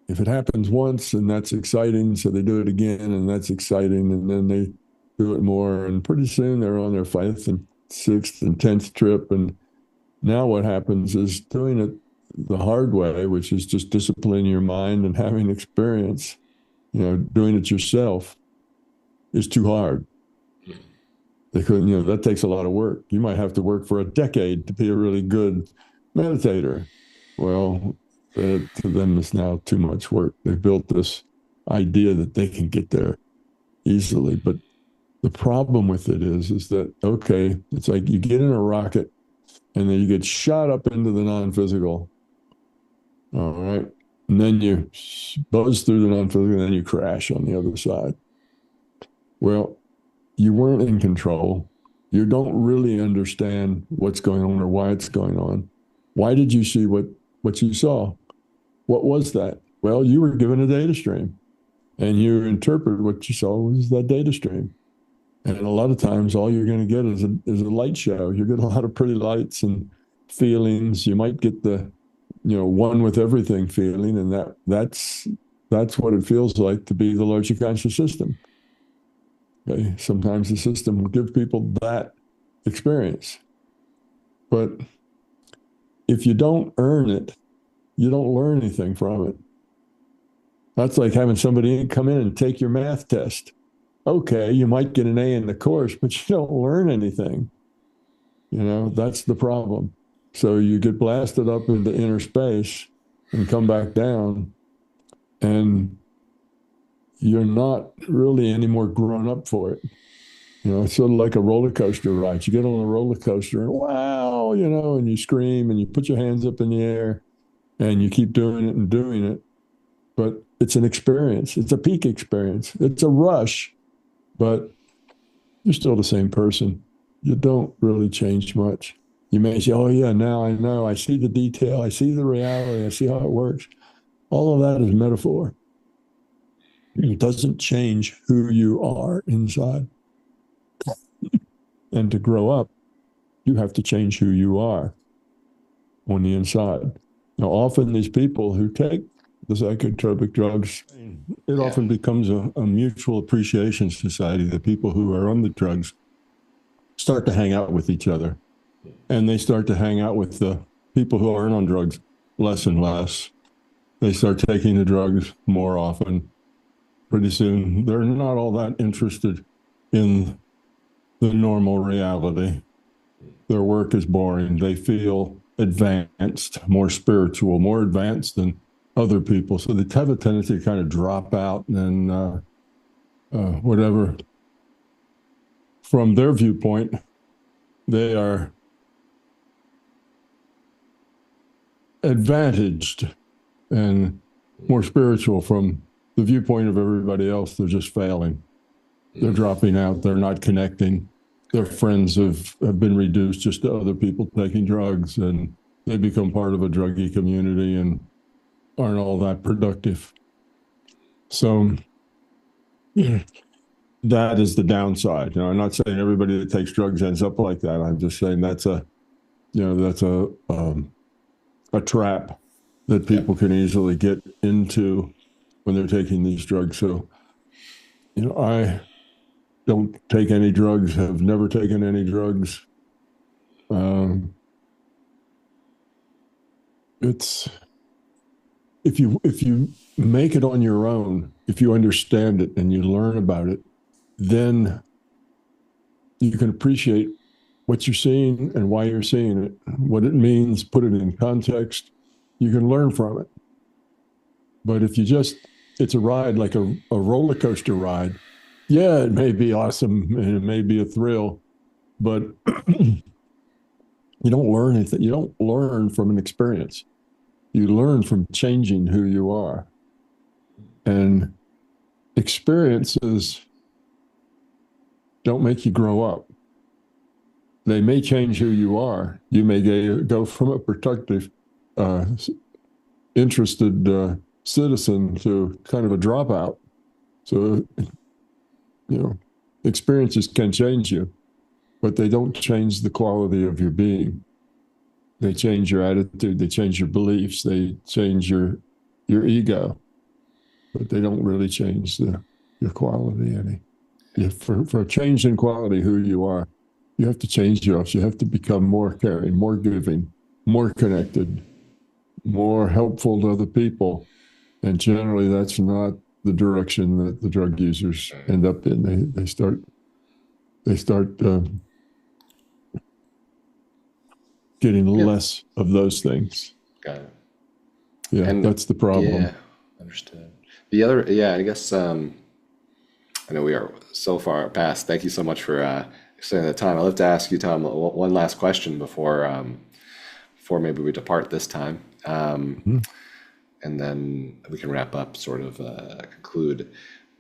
if it happens once and that's exciting, so they do it again and that's exciting, and then they do it more. And pretty soon they're on their 5th and 6th and 10th trip. And now what happens is doing it the hard way, which is just disciplining your mind and having experience, doing it yourself is too hard. They couldn't, that takes a lot of work. You might have to work for a decade to be a really good meditator. Well, to them, it's now too much work. They've built this idea that they can get there easily. But the problem with it is that, okay, it's like you get in a rocket and then you get shot up into the non-physical. All right. And then you buzz through the non-physical and then you crash on the other side. Well, you weren't in control. You don't really understand what's going on or why it's going on. Why did you see what you saw? What was that? Well, you were given a data stream and you interpreted what you saw was that data stream. And a lot of times all you're going to get is a light show. You get a lot of pretty lights and feelings. You might get the, one with everything feeling. And that's what it feels like to be the larger conscious system. Okay. Sometimes the system will give people that experience. But if you don't earn it, you don't learn anything from it. That's like having somebody come in and take your math test. Okay, you might get an A in the course, but you don't learn anything. That's the problem. So you get blasted up into inner space and come back down, and you're not really any more grown up for it. It's sort of like a roller coaster ride. You get on a roller coaster and wow, and you scream and you put your hands up in the air and you keep doing it and doing it. But it's an experience. It's a peak experience. It's a rush, but you're still the same person. You don't really change much. You may say, oh yeah, now I know. I see the detail. I see the reality. I see how it works. All of that is metaphor. It doesn't change who you are inside. And to grow up, you have to change who you are on the inside. Now, often these people who take the psychotropic drugs, it often becomes a mutual appreciation society. The people who are on the drugs start to hang out with each other. And they start to hang out with the people who aren't on drugs less and less. They start taking the drugs more often. Pretty soon, they're not all that interested in the normal reality. Their work is boring. They feel advanced, more spiritual, more advanced than other people. So they have a tendency to kind of drop out and whatever. From their viewpoint, they are advantaged and more spiritual. From the viewpoint of everybody else, they're just failing. They're dropping out. They're not connecting. Their friends have been reduced just to other people taking drugs, and they become part of a druggy community and aren't all that productive. So that is the downside. I'm not saying everybody that takes drugs ends up like that. I'm just saying that's a trap that people can easily get into when they're taking these drugs. So, I don't take any drugs, have never taken any drugs. It's if you make it on your own, if you understand it and you learn about it, then you can appreciate what you're seeing and why you're seeing it, what it means, put it in context. You can learn from it. But if it's a ride, like a roller coaster ride. Yeah, it may be awesome and it may be a thrill, but you don't learn anything. You don't learn from an experience. You learn from changing who you are. And experiences don't make you grow up. They may change who you are. You may go from a productive, interested citizen to kind of a dropout. So, experiences can change you, but they don't change the quality of your being. They change your attitude. They change your beliefs. They change your ego, but they don't really change your quality any. For a change in quality, who you are, you have to change yourself. You have to become more caring, more giving, more connected, more helpful to other people. And generally, that's not the direction that the drug users end up in. They start getting less of those things. Got it. Yeah, and that's the problem. Yeah, understood. The other, I guess, I know we are so far past. Thank you so much for extending the time. I'd love to ask you, Tom, one last question before maybe we depart this time. And then we can wrap up, sort of conclude.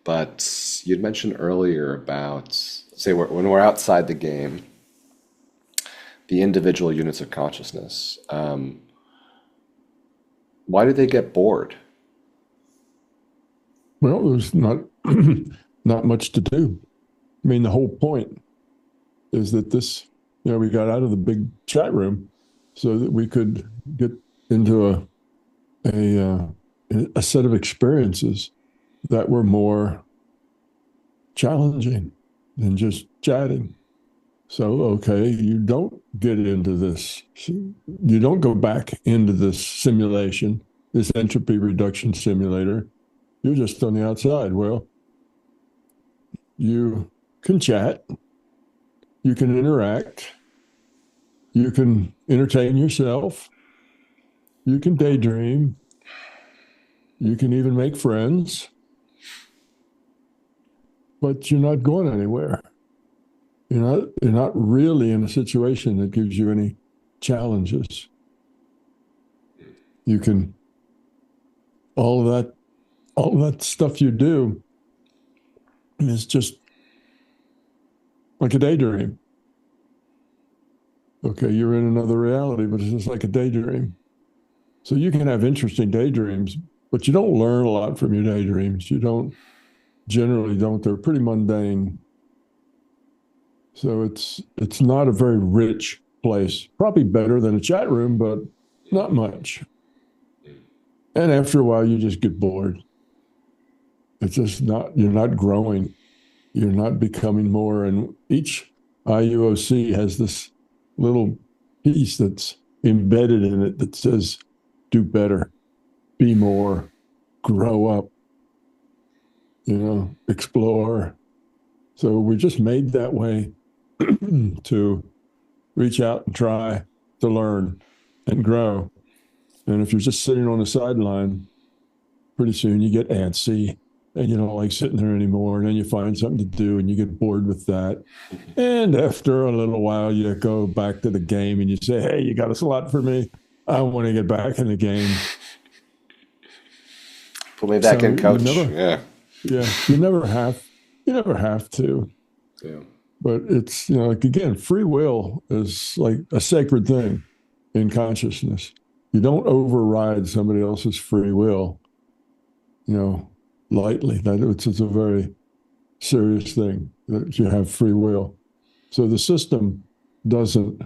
But you'd mentioned earlier about, say, when we're outside the game, the individual units of consciousness. Why do they get bored? Well, there's not much to do. I mean, the whole point is that we got out of the big chat room so that we could get into a set of experiences that were more challenging than just chatting. So, okay, you don't get into this. You don't go back into this simulation, this entropy reduction simulator. You're just on the outside. Well, you can chat. You can interact. You can entertain yourself. You can daydream. You can even make friends. But you're not going anywhere. You're not really in a situation that gives you any challenges. You can, all of that stuff you do is just like a daydream. Okay, you're in another reality, but it's just like a daydream. So you can have interesting daydreams, but you don't learn a lot from your daydreams. You generally don't. They're pretty mundane. So it's not a very rich place. Probably better than a chat room, but not much. And after a while, you just get bored. It's just you're not growing. You're not becoming more. And each IUOC has this little piece that's embedded in it that says, do better, be more, grow up, explore. So we're just made that way to reach out and try to learn and grow. And if you're just sitting on the sideline, pretty soon you get antsy and you don't like sitting there anymore. And then you find something to do and you get bored with that. And after a little while, you go back to the game and you say, hey, you got a slot for me? I want to get back in the game. Put me back in, coach. Yeah. You never have to. Yeah. But it's, like, again, free will is like a sacred thing in consciousness. You don't override somebody else's free will, lightly. It's a very serious thing that you have free will. So the system doesn't,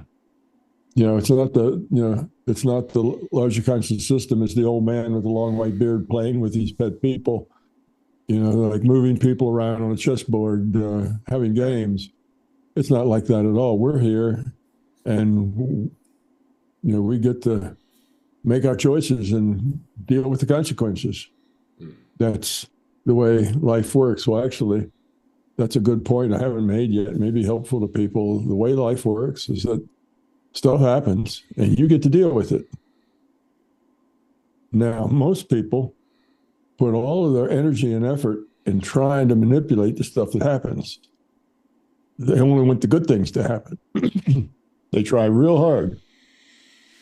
it's not the larger conscious system. It's the old man with the long white beard playing with these pet people, like moving people around on a chessboard, having games. It's not like that at all. We're here and, we get to make our choices and deal with the consequences. That's the way life works. Well, actually, that's a good point I haven't made yet. Maybe helpful to people. The way life works is that stuff happens and you get to deal with it. Now, most people put all of their energy and effort in trying to manipulate the stuff that happens. They only want the good things to happen. They try real hard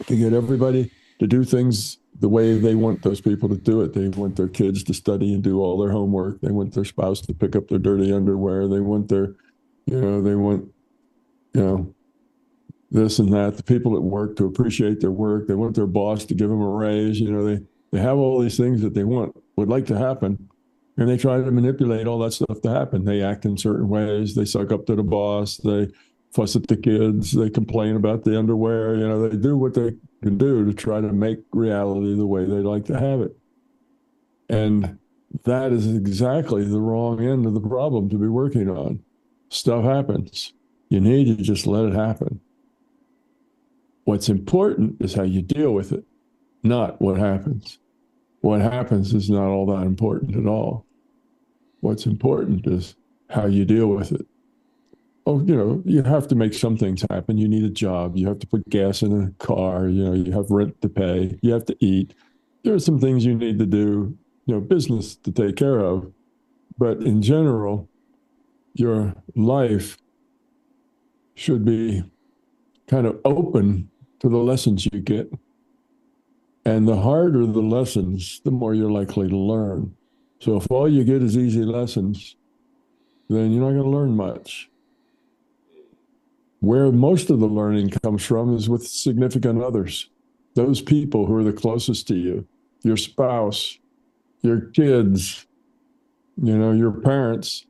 to get everybody to do things the way they want those people to do it. They want their kids to study and do all their homework. They want their spouse to pick up their dirty underwear. They want this and that. The people at work to appreciate their work. They want their boss to give them a raise. They have all these things that they would like to happen. And they try to manipulate all that stuff to happen. They act in certain ways. They suck up to the boss. They fuss at the kids. They complain about the underwear. They do what they can do to try to make reality the way they like to have it. And that is exactly the wrong end of the problem to be working on. Stuff happens. You need to just let it happen. What's important is how you deal with it, not what happens. What happens is not all that important at all. What's important is how you deal with it. Oh, you have to make some things happen. You need a job. You have to put gas in a car. You have rent to pay. You have to eat. There are some things you need to do, business to take care of. But in general, your life should be kind of open to the lessons you get. And the harder the lessons, the more you're likely to learn. So if all you get is easy lessons, then you're not going to learn much. Where most of the learning comes from is with significant others, those people who are the closest to you, your spouse, your kids, your parents.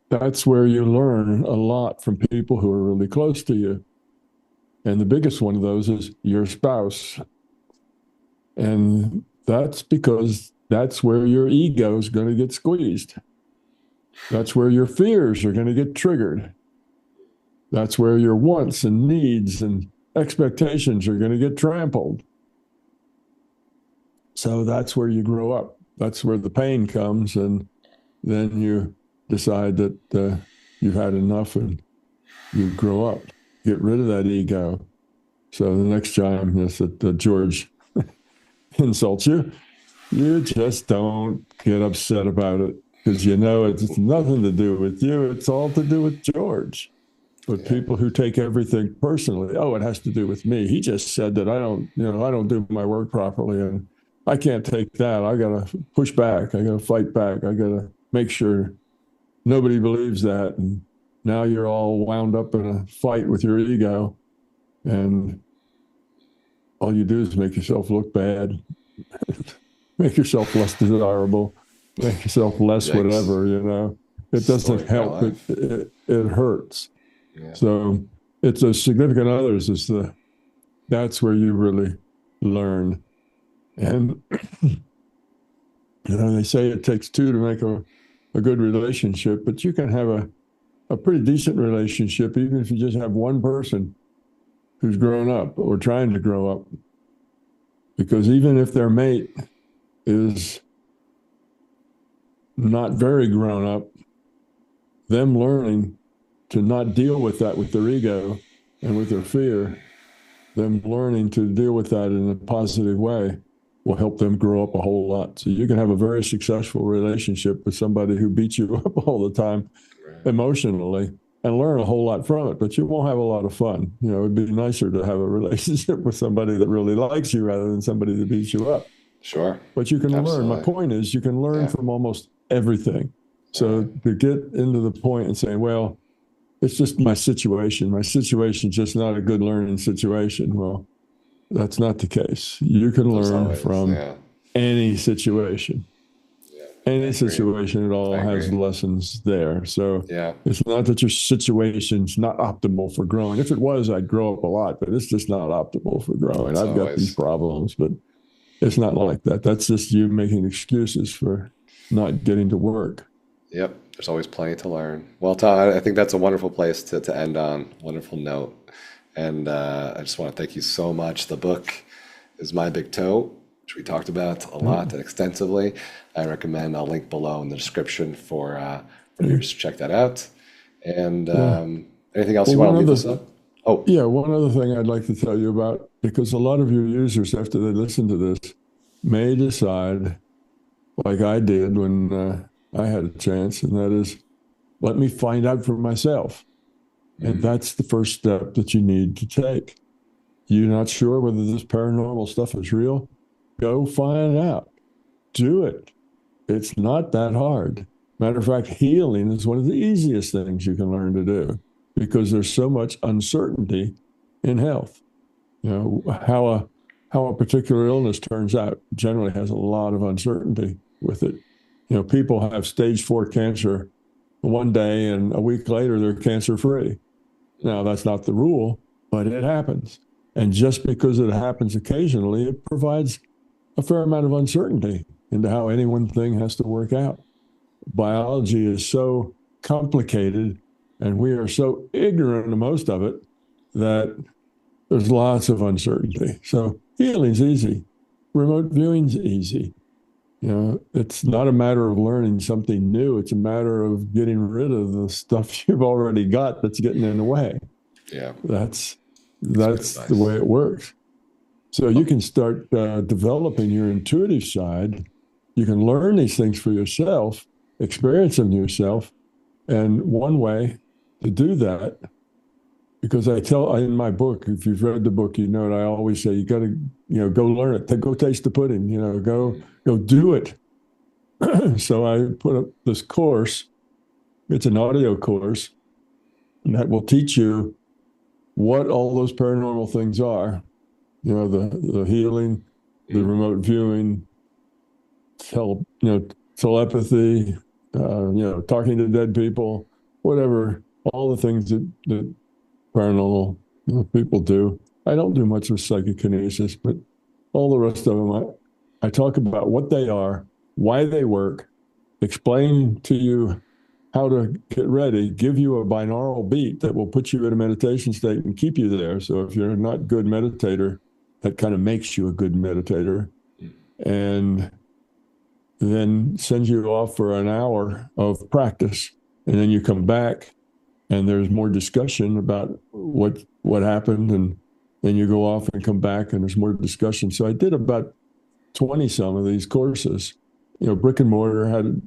That's where you learn a lot from people who are really close to you. And the biggest one of those is your spouse. And that's because that's where your ego is going to get squeezed. That's where your fears are going to get triggered. That's where your wants and needs and expectations are going to get trampled. So that's where you grow up. That's where the pain comes. And then you decide that you've had enough and you grow up, get rid of that ego. So the next time that George insults you, you just don't get upset about it because it's nothing to do with you. It's all to do with George. But people who take everything personally, it has to do with me. He just said that I don't do my work properly, and I can't take that. I got to push back. I got to fight back. I got to make sure nobody believes that. And now you're all wound up in a fight with your ego, and all you do is make yourself look bad, make yourself less desirable, make yourself less whatever, It doesn't help. It hurts. Yeah. So it's those significant others that's where you really learn. And, they say it takes two to make a good relationship, but you can have a pretty decent relationship even if you just have one person who's grown up or trying to grow up. Because even if their mate is not very grown up, them learning to not deal with that with their ego and with their fear, them learning to deal with that in a positive way will help them grow up a whole lot. So you can have a very successful relationship with somebody who beats you up all the time emotionally and learn a whole lot from it, but you won't have a lot of fun. It'd be nicer to have a relationship with somebody that really likes you rather than somebody that beats you up. Sure. But you can learn. My Absolutely. point is, you can learn Yeah. from almost everything. So to get into the point and saying, well, it's just my situation. My situation's just not a good learning situation. Well, that's not the case. You can There's learn always, from any situation. yeah, I Any agree. situation at all I has agree. lessons there. So Yeah, it's not that your situation's not optimal for growing. If it was, I'd grow up a lot, but it's just not optimal for growing. it's I've got these always, problems, but it's not like that. That's just you making excuses for not getting to work. yep, there's always plenty to learn. Well, Tom, I think that's a wonderful place to end on, wonderful note. And I just want to thank you so much. The book is My Big Toe, which we talked about a lot and extensively. I recommend, I'll link below in the description for viewers to check that out. And Yeah. anything else Well, you want to leave us on? Oh, one other thing I'd like to tell you about, because a lot of your users, after they listen to this, may decide, like I did when I had a chance, and that is, let me find out for myself. And that's the first step that you need to take. You're not sure whether this paranormal stuff is real? Go find out. Do it. It's not that hard. Matter of fact, healing is one of the easiest things you can learn to do because there's so much uncertainty in health. How a particular illness turns out generally has a lot of uncertainty with it. People have stage 4 cancer one day and a week later they're cancer free. Now, that's not the rule, but it happens. And just because it happens occasionally, it provides a fair amount of uncertainty into how any one thing has to work out. Biology is so complicated, and we are so ignorant of most of it that there's lots of uncertainty. So healing's easy. Remote viewing's easy. It's not a matter of learning something new. It's a matter of getting rid of the stuff you've already got that's getting in the way. yeah, That's that's good the advice. way it works. So you can start developing your intuitive side. You can learn these things for yourself, experience them yourself. And one way to do that, because I tell in my book, if you've read the book, I always say you got to, go learn it. Go taste the pudding. Go do it. So I put up this course. It's an audio course that will teach you what all those paranormal things are. The healing, the remote viewing, telepathy, talking to dead people, whatever, all the things that paranormal people do. I don't do much with psychokinesis, but all the rest of them, I talk about what they are, why they work, explain to you how to get ready, give you a binaural beat that will put you in a meditation state and keep you there. So if you're not a good meditator, that kind of makes you a good meditator. And then sends you off for an hour of practice. And then you come back and there's more discussion about what happened. And then you go off and come back and there's more discussion. So I did about 20 some of these courses. Brick and mortar had,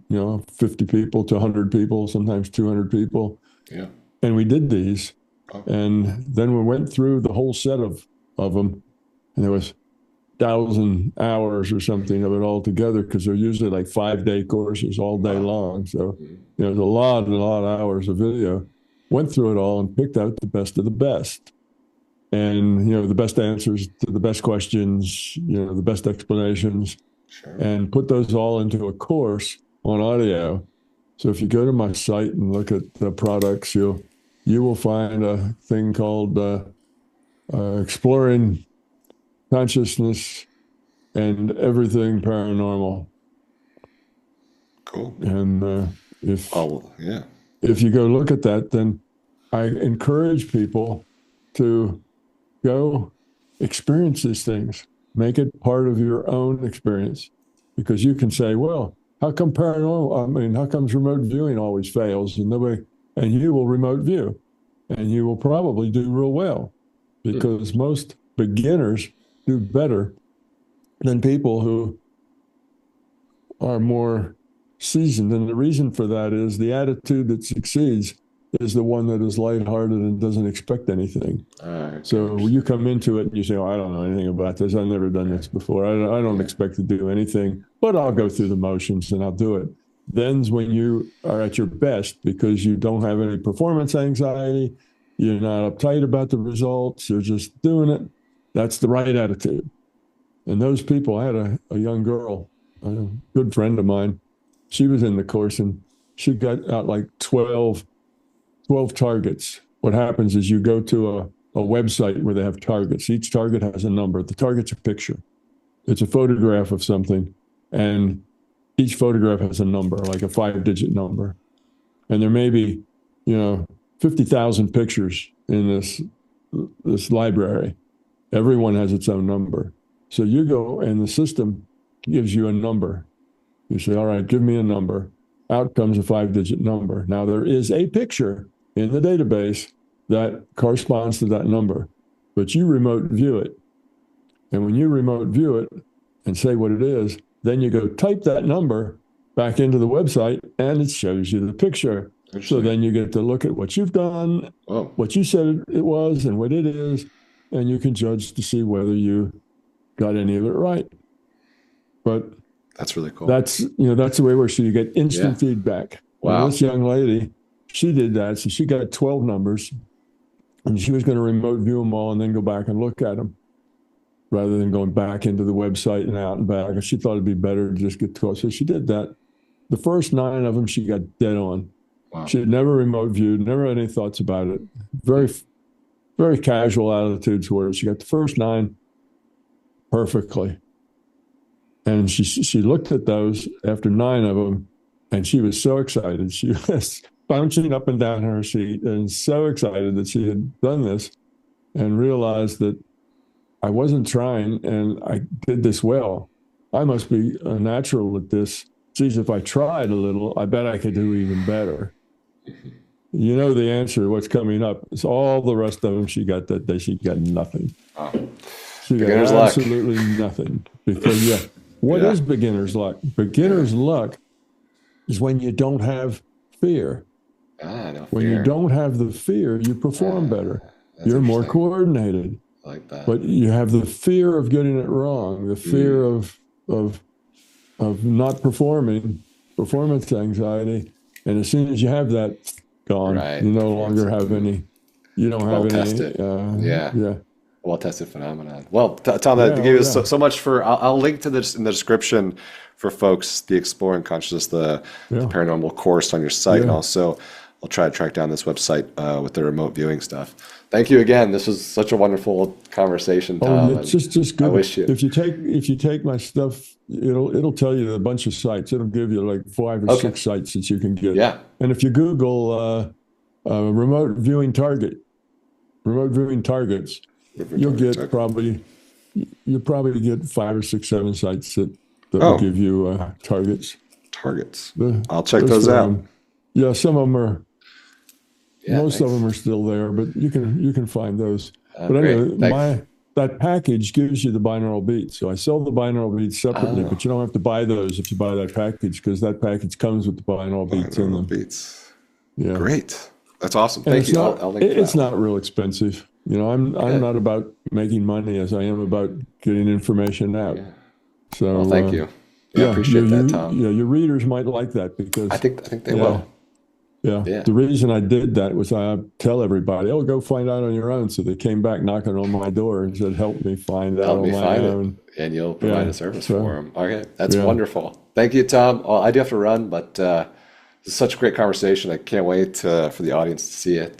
50 people to 100 people, sometimes 200 people. Yeah. And we did these. Oh. And then we went through the whole set of them. And there was 1,000 hours or something of it all together because they're usually like 5-day courses all day long. So there's a lot of hours of video. Went through it all and picked out the best of the best. And, the best answers to the best questions, the best explanations, Sure. and put those all into a course on audio. So if you go to my site and look at the products, you will find a thing called Exploring Consciousness and Everything Paranormal. Cool. And Yeah. if you go look at that, then I encourage people to go experience these things. Make it part of your own experience. Because you can say, well, how come how comes remote viewing always fails and you will remote view and you will probably do real well because most beginners do better than people who are more seasoned. And the reason for that is the attitude that succeeds is the one that is lighthearted and doesn't expect anything. So you come into it and you say, oh, I don't know anything about this. I've never done this before. I don't expect to do anything, but I'll go through the motions and I'll do it. Then's when you are at your best, because you don't have any performance anxiety. You're not uptight about the results. You're just doing it. That's the right attitude. And those people, I had a young girl, a good friend of mine. She was in the course and she got out like 12 targets. What happens is you go to a website where they have targets. Each target has a number. The target's a picture. It's a photograph of something. And each photograph has a number, like a 5-digit number. And there may be, 50,000 pictures in this library. Everyone has its own number. So you go and the system gives you a number. You say, all right, give me a number. Out comes a 5-digit number. Now there is a picture in the database that corresponds to that number, but you remote view it. And when you remote view it and say what it is, then you go type that number back into the website and it shows you the picture. So then you get to look at what you've done, what you said it was and what it is, and you can judge to see whether you got any of it right. But that's really cool. That's the way it works. So you get instant feedback. Wow. Now, this young lady, she did that. So she got 12 numbers and she was going to remote view them all and then go back and look at them rather than going back into the website and out and back. And she thought it'd be better to just get 12. So she did that. The first 9 of them, she got dead on. Wow. She had never remote viewed, never had any thoughts about it. Very, very casual attitude toward it. She got the first 9 perfectly. And she looked at those after 9 of them, and she was so excited. She was bouncing up and down in her seat and so excited that she had done this and realized that I wasn't trying and I did this well. I must be a natural at this. Geez, if I tried a little, I bet I could do even better. You know the answer, what's coming up. It's all the rest of them she got that day. She got nothing. Oh. She got absolutely nothing. Because, what is beginner's luck? Beginner's luck is when you don't have fear. No fear. When you don't have the fear, you perform better. You're more coordinated. I like that. But you have the fear of getting it wrong, the fear of not performing, performance anxiety. And as soon as you have that gone, you no longer have any, you don't have any. Well-tested phenomenon. Well, Tom, that gave us so much for, I'll link to this in the description for folks, the Exploring Consciousness, the paranormal course on your site. And also, I'll try to track down this website with the remote viewing stuff. Thank you again. This was such a wonderful conversation, Tom. It's just good. I wish you. If you take my stuff, it'll tell you a bunch of sites. It'll give you like 5 or 6 sites that you can get. Yeah. And if you Google remote viewing targets, you'll probably get 5 or 6, 7 sites that will give you targets. I'll check those out. Some of them are. Most of them are still there, but you can find those. But anyway, that package gives you the binaural beats. So I sell the binaural beats separately, but you don't have to buy those if you buy that package, because that package comes with the binaural beats in them. Yeah. Great. That's awesome. Thank you. I'll link to that. It's not real expensive. I'm not about making money as I am about getting information out. Yeah. So thank you. I appreciate that, Tom. Your readers might like that because I think they will. Yeah. The reason I did that was I tell everybody, go find out on your own. So they came back knocking on my door and said, help me find out on my own. And you'll provide a service for them. Okay. That's wonderful. Thank you, Tom. I do have to run, but this is such a great conversation. I can't wait for the audience to see it.